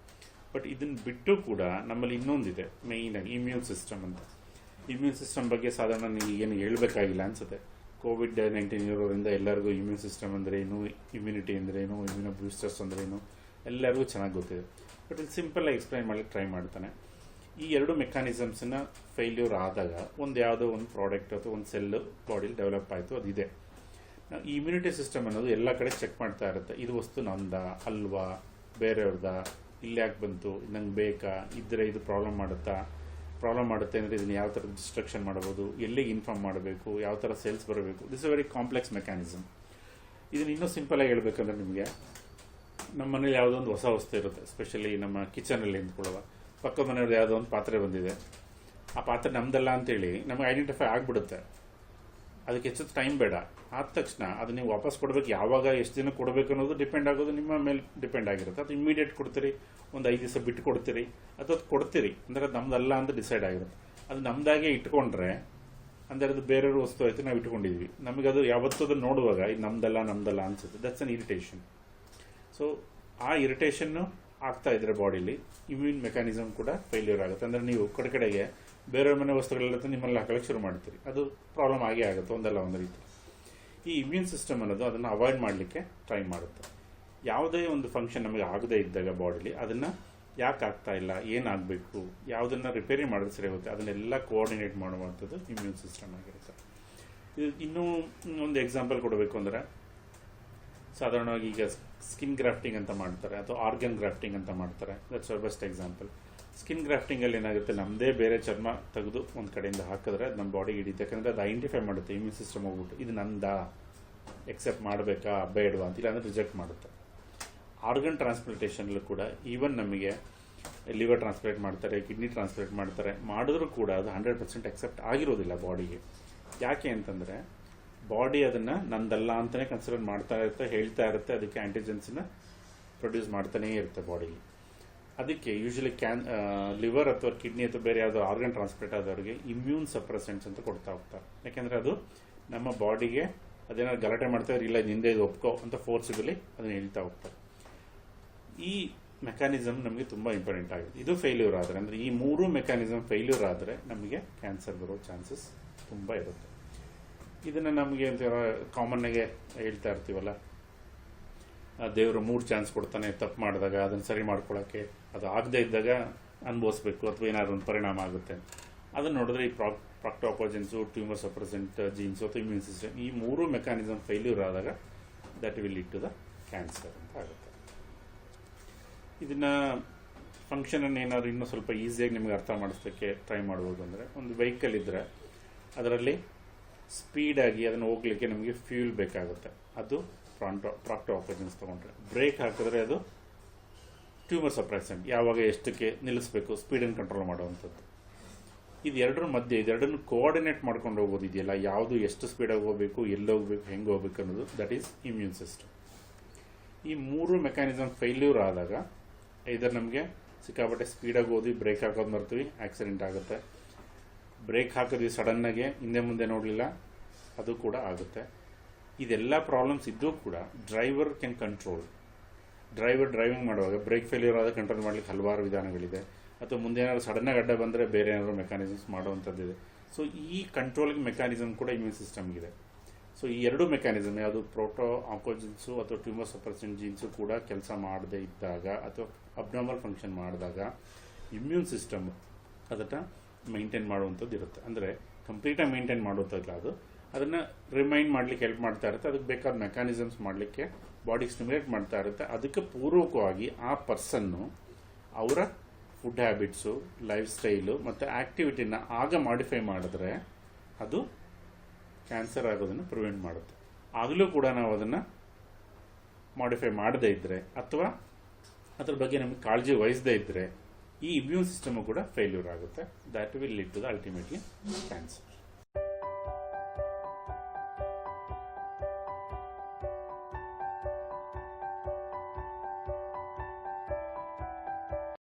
ಬಟ್ ಇದನ್ನು ಬಿಟ್ಟು ಕೂಡ ನಮ್ಮಲ್ಲಿ ಇನ್ನೊಂದಿದೆ ಮೇಯ್ನಾಗಿ ಇಮ್ಯೂನ್ ಸಿಸ್ಟಮ್ ಅಂತ. ಇಮ್ಯೂನ್ ಸಿಸ್ಟಮ್ ಬಗ್ಗೆ ಸಾಧಾರಣ ನೀವು ಏನು ಹೇಳಬೇಕಾಗಿಲ್ಲ ಅನಿಸುತ್ತೆ. ಕೋವಿಡ್-19 ಇರೋದ್ರಿಂದ ಎಲ್ಲರಿಗೂ ಇಮ್ಯೂನ್ ಸಿಸ್ಟಮ್ ಅಂದರೆ ಏನು, ಇಮ್ಯುನಿಟಿ ಅಂದರೆ ಏನು, ಇಮ್ಯೂನೋ ಬೂಸ್ಟರ್ಸ್ ಅಂದರೆ ಏನು ಎಲ್ಲರಿಗೂ ಚೆನ್ನಾಗಿ ಗೊತ್ತಿದೆ. ಬಟ್ ಇಲ್ಲಿ ಸಿಂಪಲ್ಲಾಗಿ ಎಕ್ಸ್ಪ್ಲೈನ್ ಮಾಡಲಿಕ್ಕೆ ಟ್ರೈ ಮಾಡ್ತಾನೆ. ಈ ಎರಡು ಮೆಕ್ಯಾನಿಸಮ್ಸನ್ನ ಫೇಲ್ಯೂರ್ ಆದಾಗ ಯಾವುದೋ ಒಂದು ಪ್ರಾಡಕ್ಟ್ ಅಥವಾ ಒಂದು ಸೆಲ್ ಬಾಡಿಲಿ ಡೆವಲಪ್ ಆಯಿತು, ಅದಿದೆ. ಈ ಇಮ್ಯುನಿಟಿ ಸಿಸ್ಟಮ್ ಅನ್ನೋದು ಎಲ್ಲ ಕಡೆ ಚೆಕ್ ಮಾಡ್ತಾ ಇರುತ್ತೆ. ಇದು ವಸ್ತು ನಮ್ದ ಅಲ್ವಾ, ಬೇರೆಯವ್ರದ, ಇಲ್ಲಿ ಯಾಕೆ ಬಂತು, ನಂಗೆ ಬೇಕಾ, ಇದ್ದರೆ ಇದು ಪ್ರಾಬ್ಲಮ್ ಮಾಡುತ್ತೆ ಅಂದರೆ ಇದನ್ನು ಯಾವ ಥರ ಡಿಸ್ಟ್ರಕ್ಷನ್ ಮಾಡ್ಬೋದು, ಎಲ್ಲಿಗೆ ಇನ್ಫಾರ್ಮ್ ಮಾಡಬೇಕು, ಯಾವ ಥರ ಸೆಲ್ಸ್ ಬರಬೇಕು. This A very complex mechanism. ಇದನ್ನು ಇನ್ನೂ ಸಿಂಪಲಾಗಿ ಹೇಳ್ಬೇಕಂದ್ರೆ ನಿಮಗೆ ನಮ್ಮ ಮನೇಲಿ ಯಾವುದೋ ಒಂದು ಹೊಸ ವಸ್ತು ಇರುತ್ತೆ, ಎಸ್ಪೆಷಲಿ ನಮ್ಮ ಕಿಚನಲ್ಲಿ ನಿಂತ್ಕೊಳ್ಳುವ ಪಕ್ಕದ ಮನೆಯವ್ರದ್ದು ಯಾವುದೋ ಒಂದು ಪಾತ್ರೆ ಬಂದಿದೆ, ಆ ಪಾತ್ರೆ ನಮ್ದಲ್ಲ ಅಂತೇಳಿ ನಮಗೆ ಐಡೆಂಟಿಫೈ ಆಗಿಬಿಡುತ್ತೆ. ಅದಕ್ಕೆ ಹೆಚ್ಚು ಟೈಮ್ ಬೇಡ. ಆದ ತಕ್ಷಣ ಅದು ನೀವು ವಾಪಸ್ ಕೊಡಬೇಕು, ಯಾವಾಗ ಎಷ್ಟು ದಿನ ಕೊಡಬೇಕು ಅನ್ನೋದು ಡಿಪೆಂಡ್ ಆಗೋದು ನಿಮ್ಮ ಮೇಲೆ ಡಿಪೆಂಡ್ ಆಗಿರುತ್ತೆ. ಅದು ಇಮಿಡಿಯೇಟ್ ಕೊಡ್ತೀರಿ, ಒಂದು 5 ದಿವಸ ಬಿಟ್ಟು ಕೊಡ್ತೀರಿ, ಅಥವಾ ಕೊಡ್ತೀರಿ ಅಂದರೆ ಅದು ನಮ್ದಲ್ಲ ಅಂತ ಡಿಸೈಡ್ ಆಗಿರುತ್ತೆ. ಅದು ನಮ್ದಾಗೆ ಇಟ್ಕೊಂಡ್ರೆ ಅಂದರೆ ಅದು ಬೇರೆಯವ್ರ ವಸ್ತು ಆಯಿತು, ನಾವು ಇಟ್ಕೊಂಡಿದ್ವಿ, ನಮಗೆ ಅದು ಯಾವತ್ತೂ ಅದನ್ನು ನೋಡುವಾಗ ಇದು ನಮ್ದಲ್ಲ ಅನಿಸುತ್ತೆ. That's an irritation. ಸೊ ಆ ಇರಿಟೇಷನ್ನು ಆಗ್ತಾ ಇದ್ರೆ ಬಾಡಿಲಿ ಇಮ್ಯೂನ್ ಮೆಕ್ಯಾನಿಸಮ್ ಕೂಡ ಫೇಲ್ಯೂರ್ ಆಗುತ್ತೆ. ಅಂದರೆ ನೀವು ಕಡೆಗೆ ಬೇರೆಯವ್ರ ಮನೆ ವಸ್ತುಗಳೆಲ್ಲ ನಿಮ್ಮಲ್ಲಿ ಹಾಕಲಿಕ್ಕೆ ಶುರು ಮಾಡ್ತೀರಿ, ಅದು ಪ್ರಾಬ್ಲಮ್ ಆಗೇ ಆಗುತ್ತೆ ಒಂದಲ್ಲ ಒಂದು ರೀತಿ. ಈ ಇಮ್ಯೂನ್ ಸಿಸ್ಟಮ್ ಅನ್ನೋದು ಅದನ್ನು ಅವಾಯ್ಡ್ ಮಾಡಲಿಕ್ಕೆ ಟ್ರೈ ಮಾಡುತ್ತೆ. ಯಾವುದೇ ಒಂದು ಫಂಕ್ಷನ್ ನಮಗೆ ಆಗದೇ ಇದ್ದಾಗ ಬಾಡಿಲಿ ಅದನ್ನು ಯಾಕೆ ಆಗ್ತಾ ಇಲ್ಲ, ಏನಾಗಬೇಕು, ಯಾವುದನ್ನು ರಿಪೇರಿ ಮಾಡಿದ್ರೆ ಸರಿ ಹೋಗುತ್ತೆ, ಅದನ್ನೆಲ್ಲ ಕೋಆರ್ಡಿನೇಟ್ ಮಾಡುವಂಥದ್ದು ಇಮ್ಯೂನ್ ಸಿಸ್ಟಮ್ ಆಗಿರುತ್ತೆ. ಇದು ಇನ್ನೂ ಒಂದು ಎಕ್ಸಾಂಪಲ್ ಕೊಡಬೇಕು ಅಂದರೆ, ಸಾಧಾರಣವಾಗಿ ಈಗ ಸ್ಕಿನ್ ಗ್ರಾಫ್ಟಿಂಗ್ ಅಂತ ಮಾಡ್ತಾರೆ ಅಥವಾ ಆರ್ಗನ್ ಗ್ರಾಫ್ಟಿಂಗ್ ಅಂತ ಮಾಡ್ತಾರೆ. That's best example. ಸ್ಕಿನ್ ಗ್ರಾಫ್ಟಿಂಗಲ್ಲಿ ಏನಾಗುತ್ತೆ, ನಮ್ಮದೇ ಬೇರೆ ಚರ್ಮ ತೆಗೆದು ಒಂದು ಕಡೆಯಿಂದ ಹಾಕಿದ್ರೆ ಅದು ನಮ್ಮ ಬಾಡಿಗೆ ಹಿಡಿಯುತ್ತೆ. ಯಾಕಂದರೆ ಅದು ಐಡೆಂಟಿಫೈ ಮಾಡುತ್ತೆ ಇಮ್ಯೂನ್ ಸಿಸ್ಟಮ್ ಹೋಗ್ಬಿಟ್ಟು ಇದು ನಂದಾ, ಎಕ್ಸೆಪ್ಟ್ ಮಾಡಬೇಕಾ ಬೇಡವಾ ಅಂತಿಲ್ಲ ಅಂದರೆ ರಿಜೆಕ್ಟ್ ಮಾಡುತ್ತೆ. ಆರ್ಗನ್ ಟ್ರಾನ್ಸ್ಪ್ಲಾಂಟೇಷನ್ಲು ಕೂಡ ಈವನ್ ನಮಗೆ ಲಿವರ್ ಟ್ರಾನ್ಸ್ಪ್ಲೇಟ್ ಮಾಡ್ತಾರೆ, ಕಿಡ್ನಿ ಟ್ರಾನ್ಸ್ಪ್ಲೇಟ್ ಮಾಡ್ತಾರೆ, ಮಾಡಿದ್ರೂ ಕೂಡ ಅದು 100% ಎಕ್ಸೆಪ್ಟ್ ಆಗಿರೋದಿಲ್ಲ ಬಾಡಿಗೆ. ಯಾಕೆ ಅಂತಂದರೆ ಬಾಡಿ ಅದನ್ನು ನಂದಲ್ಲ ಅಂತಲೇ ಕನ್ಸಿಡರ್ ಮಾಡ್ತಾ ಇರುತ್ತೆ, ಹೇಳ್ತಾ ಇರುತ್ತೆ, ಅದಕ್ಕೆ ಆ್ಯಂಟಿಜೆನ್ಸನ್ನ ಪ್ರೊಡ್ಯೂಸ್ ಮಾಡ್ತಾನೇ ಇರುತ್ತೆ ಬಾಡಿಗೆ. ಅದಕ್ಕೆ ಯೂಶಲಿ ಲಿವರ್ ಅಥವಾ ಕಿಡ್ನಿ ಅಥವಾ ಬೇರೆ ಯಾವುದೋ ಆರ್ಗನ್ ಟ್ರಾನ್ಸ್ಪ್ಲೇಟ್ ಆದವ್ರಿಗೆ ಇಮ್ಯೂನ್ ಸಪ್ರೆಸೆಂಟ್ಸ್ ಅಂತ ಕೊಡ್ತಾ ಹೋಗ್ತಾರೆ. ಯಾಕೆಂದರೆ ಅದು ನಮ್ಮ ಬಾಡಿಗೆ ಅದೇನಾದ್ರು ಗಲಾಟೆ ಮಾಡ್ತಾರೆ, ಇಲ್ಲ ನಿಂದೆ ಇದು ಒಪ್ಕೋ ಅಂತ ಫೋರ್ಸಿಬಲಿ ಅದನ್ನು ಹೇಳ್ತಾ ಹೋಗ್ತಾರೆ. ಈ ಮೆಕ್ಯಾನಿಸಮ್ ನಮಗೆ ತುಂಬ ಇಂಪಾರ್ಟೆಂಟ್ ಆಗಿದೆ. ಇದು ಫೇಲ್ಯೂರ್ ಆದರೆ, ಅಂದರೆ ಈ 3 ಮೆಕ್ಯಾನಿಸಮ್ ಫೇಲ್ಯೂರ್ ಆದರೆ ನಮಗೆ ಕ್ಯಾನ್ಸರ್ ಬರೋ ಚಾನ್ಸಸ್ ತುಂಬ ಇರುತ್ತೆ. ಇದನ್ನು ನಮಗೆ ಕಾಮನ್ನಾಗೆ ಹೇಳ್ತಾ ಇರ್ತೀವಲ್ಲ, ದೇವರು 3 ಚಾನ್ಸ್ ಕೊಡ್ತಾನೆ ತಪ್ಪು ಮಾಡಿದಾಗ ಅದನ್ನು ಸರಿ ಮಾಡ್ಕೊಳ್ಳೋಕ್ಕೆ, ಅದು ಆಗದೇ ಇದ್ದಾಗ ಅನುಭವಿಸ್ಬೇಕು ಅಥವಾ ಏನಾದ್ರು ಒಂದು ಪರಿಣಾಮ ಆಗುತ್ತೆ. ಅದನ್ನು ನೋಡಿದ್ರೆ ಈ ಪ್ರಾಕ್ಟೋಕಾಲಜೆನ್ಸು, ಟ್ಯೂಮರ್ ಸಪ್ರೆಸೆಂಟ್ ಜೀನ್ಸು ಅಥವಾ ಇಮ್ಯೂನ್ ಸಿಸ್ಟಮ್, ಈ 3 ಮೆಕ್ಯಾನಿಸಮ್ ಫೇಲ್ಯೂರ್ ಆದಾಗ that will lead to the cancer ಅಂತ ಆಗುತ್ತೆ. ಇದನ್ನು ಫಂಕ್ಷನನ್ನು ಏನಾದರೂ ಇನ್ನೂ ಸ್ವಲ್ಪ ಈಸಿಯಾಗಿ ನಿಮಗೆ ಅರ್ಥ ಮಾಡಿಸ್ಲಿಕ್ಕೆ ಟ್ರೈ ಮಾಡ್ಬೋದು. ಅಂದರೆ ಒಂದು ವೆಹಿಕಲ್ ಇದ್ದರೆ ಅದರಲ್ಲಿ ಸ್ಪೀಡಾಗಿ ಅದನ್ನು ಹೋಗಲಿಕ್ಕೆ ನಮಗೆ ಫ್ಯೂಲ್ ಬೇಕಾಗುತ್ತೆ, ಅದು ಪ್ರಾಕ್ಟೋಕಾಲಜೆನ್ಸ್ ತೊಗೊಂಡ್ರೆ. ಬ್ರೇಕ್ ಹಾಕಿದ್ರೆ ಅದು ಟ್ಯೂಮರ್ ಸಪ್ರೆಸೆಂಟ್, ಯಾವಾಗ ಎಷ್ಟಕ್ಕೆ ನಿಲ್ಲಿಸಬೇಕು, ಸ್ಪೀಡನ್ನು ಕಂಟ್ರೋಲ್ ಮಾಡುವಂಥದ್ದು. ಇದೆರಡರ ಮಧ್ಯೆ ಇದೆರಡನ್ನು ಕೋಆರ್ಡಿನೇಟ್ ಮಾಡ್ಕೊಂಡು ಹೋಗೋದು ಇದೆಯಲ್ಲ, ಯಾವುದು ಎಷ್ಟು ಸ್ಪೀಡಾಗಿ ಹೋಗಬೇಕು, ಎಲ್ಲಿ ಹೋಗಬೇಕು, ಹೆಂಗೆ ಹೋಗ್ಬೇಕು ಅನ್ನೋದು, ದಟ್ ಈಸ್ ಇಮ್ಯೂನ್ ಸಿಸ್ಟಮ್. ಈ ಮೂರು ಮೆಕ್ಯಾನಿಸಮ್ ಫೇಲ್ಯೂರ್ ಆದಾಗ ಇದರ್ ನಮಗೆ ಸಿಕ್ಕಾಪಟ್ಟೆ ಸ್ಪೀಡಾಗಿ ಓದಿ ಬ್ರೇಕ್ ಹಾಕೋದು ಬರ್ತೀವಿ, ಆಕ್ಸಿಡೆಂಟ್ ಆಗುತ್ತೆ. ಬ್ರೇಕ್ ಹಾಕಿದ್ವಿ ಸಡನ್ನಾಗೆ, ಹಿಂದೆ ಮುಂದೆ ನೋಡಲಿಲ್ಲ, ಅದು ಕೂಡ ಆಗುತ್ತೆ. ಇದೆಲ್ಲ ಪ್ರಾಬ್ಲಮ್ಸ್ ಇದ್ದೂ ಕೂಡ ಡ್ರೈವರ್ ಕ್ಯಾನ್ ಕಂಟ್ರೋಲ್. ಡ್ರೈವಿಂಗ್ ಮಾಡುವಾಗ ಬ್ರೇಕ್ ಫೇಲ್ಯೂರ್ ಆದ ಕಂಟ್ರೋಲ್ ಮಾಡಲಿಕ್ಕೆ ಹಲವಾರು ವಿಧಾನಗಳಿದೆ, ಅಥವಾ ಮುಂದೆ ಏನಾದ್ರು ಸಡನ್ನಾಗಿ ಅಡ್ಡ ಬಂದರೆ ಬೇರೆ ಏನಾದ್ರು ಮೆಕ್ಯಾನಿಸಮ್ಸ್ ಮಾಡುವಂಥದ್ದಿದೆ. ಸೊ ಈ ಕಂಟ್ರೋಲಿಂಗ್ ಮೆಕ್ಯಾನಿಸಮ್ ಕೂಡ ಇಮ್ಯೂನ್ ಸಿಸ್ಟಮ್ಗಿದೆ. ಸೊ ಈ ಎರಡು ಮೆಕ್ಯಾನಿಸಮ್, ಯಾವುದು ಪ್ರೋಟೋ ಆಂಕೋಜಿನ್ಸು ಅಥವಾ ಟ್ಯೂಮರ್ ಸಪ್ರೆಸೆಂಟ್ ಜೀನ್ಸು ಕೂಡ ಕೆಲಸ ಮಾಡದೇ ಇದ್ದಾಗ ಅಥವಾ ಅಬ್ನಾರ್ಮಲ್ ಫಂಕ್ಷನ್ ಮಾಡಿದಾಗ ಇಮ್ಯೂನ್ ಸಿಸ್ಟಮ್ ಅದನ್ನು ಮೈಂಟೈನ್ ಮಾಡುವಂಥದ್ದು ಇರುತ್ತೆ. ಅಂದರೆ ಕಂಪ್ಲೀಟಾಗಿ ಮೈಂಟೈನ್ ಮಾಡುವಂಥದ್ದು ಅದು, ಅದನ್ನು ರಿಮೈಂಡ್ ಮಾಡಲಿಕ್ಕೆ ಹೆಲ್ಪ್ ಮಾಡ್ತಾ ಇರುತ್ತೆ. ಅದಕ್ಕೆ ಬೇಕಾದ ಮೆಕ್ಯಾನಿಸಮ್ಸ್ ಮಾಡಲಿಕ್ಕೆ ಬಾಡಿ ಸ್ಟಿಮ್ಯುಲೇಟ್ ಮಾಡ್ತಾ ಇರುತ್ತೆ. ಅದಕ್ಕೆ ಪೂರ್ವಕವಾಗಿ ಆ ಪರ್ಸನ್ನು ಅವರ ಫುಡ್ ಹ್ಯಾಬಿಟ್ಸು, ಲೈಫ್ ಸ್ಟೈಲು ಮತ್ತು ಆ್ಯಕ್ಟಿವಿಟಿನ ಆಗ ಮಾಡಿಫೈ ಮಾಡಿದ್ರೆ ಅದು ಕ್ಯಾನ್ಸರ್ ಆಗೋದನ್ನು ಪ್ರಿವೆಂಟ್ ಮಾಡುತ್ತೆ. ಆಗಲೂ ಕೂಡ ನಾವು ಅದನ್ನು ಮಾಡಿಫೈ ಮಾಡದೇ ಇದ್ದರೆ ಅಥವಾ ಅದ್ರ ಬಗ್ಗೆ ನಮಗೆ ಕಾಳಜಿ ವಹಿಸದೇ ಇದ್ದರೆ ಈ ಇಮ್ಯೂನ್ ಸಿಸ್ಟಮು ಕೂಡ ಫೇಲ್ಯೂರ್ ಆಗುತ್ತೆ. That will lead to the ultimately cancer.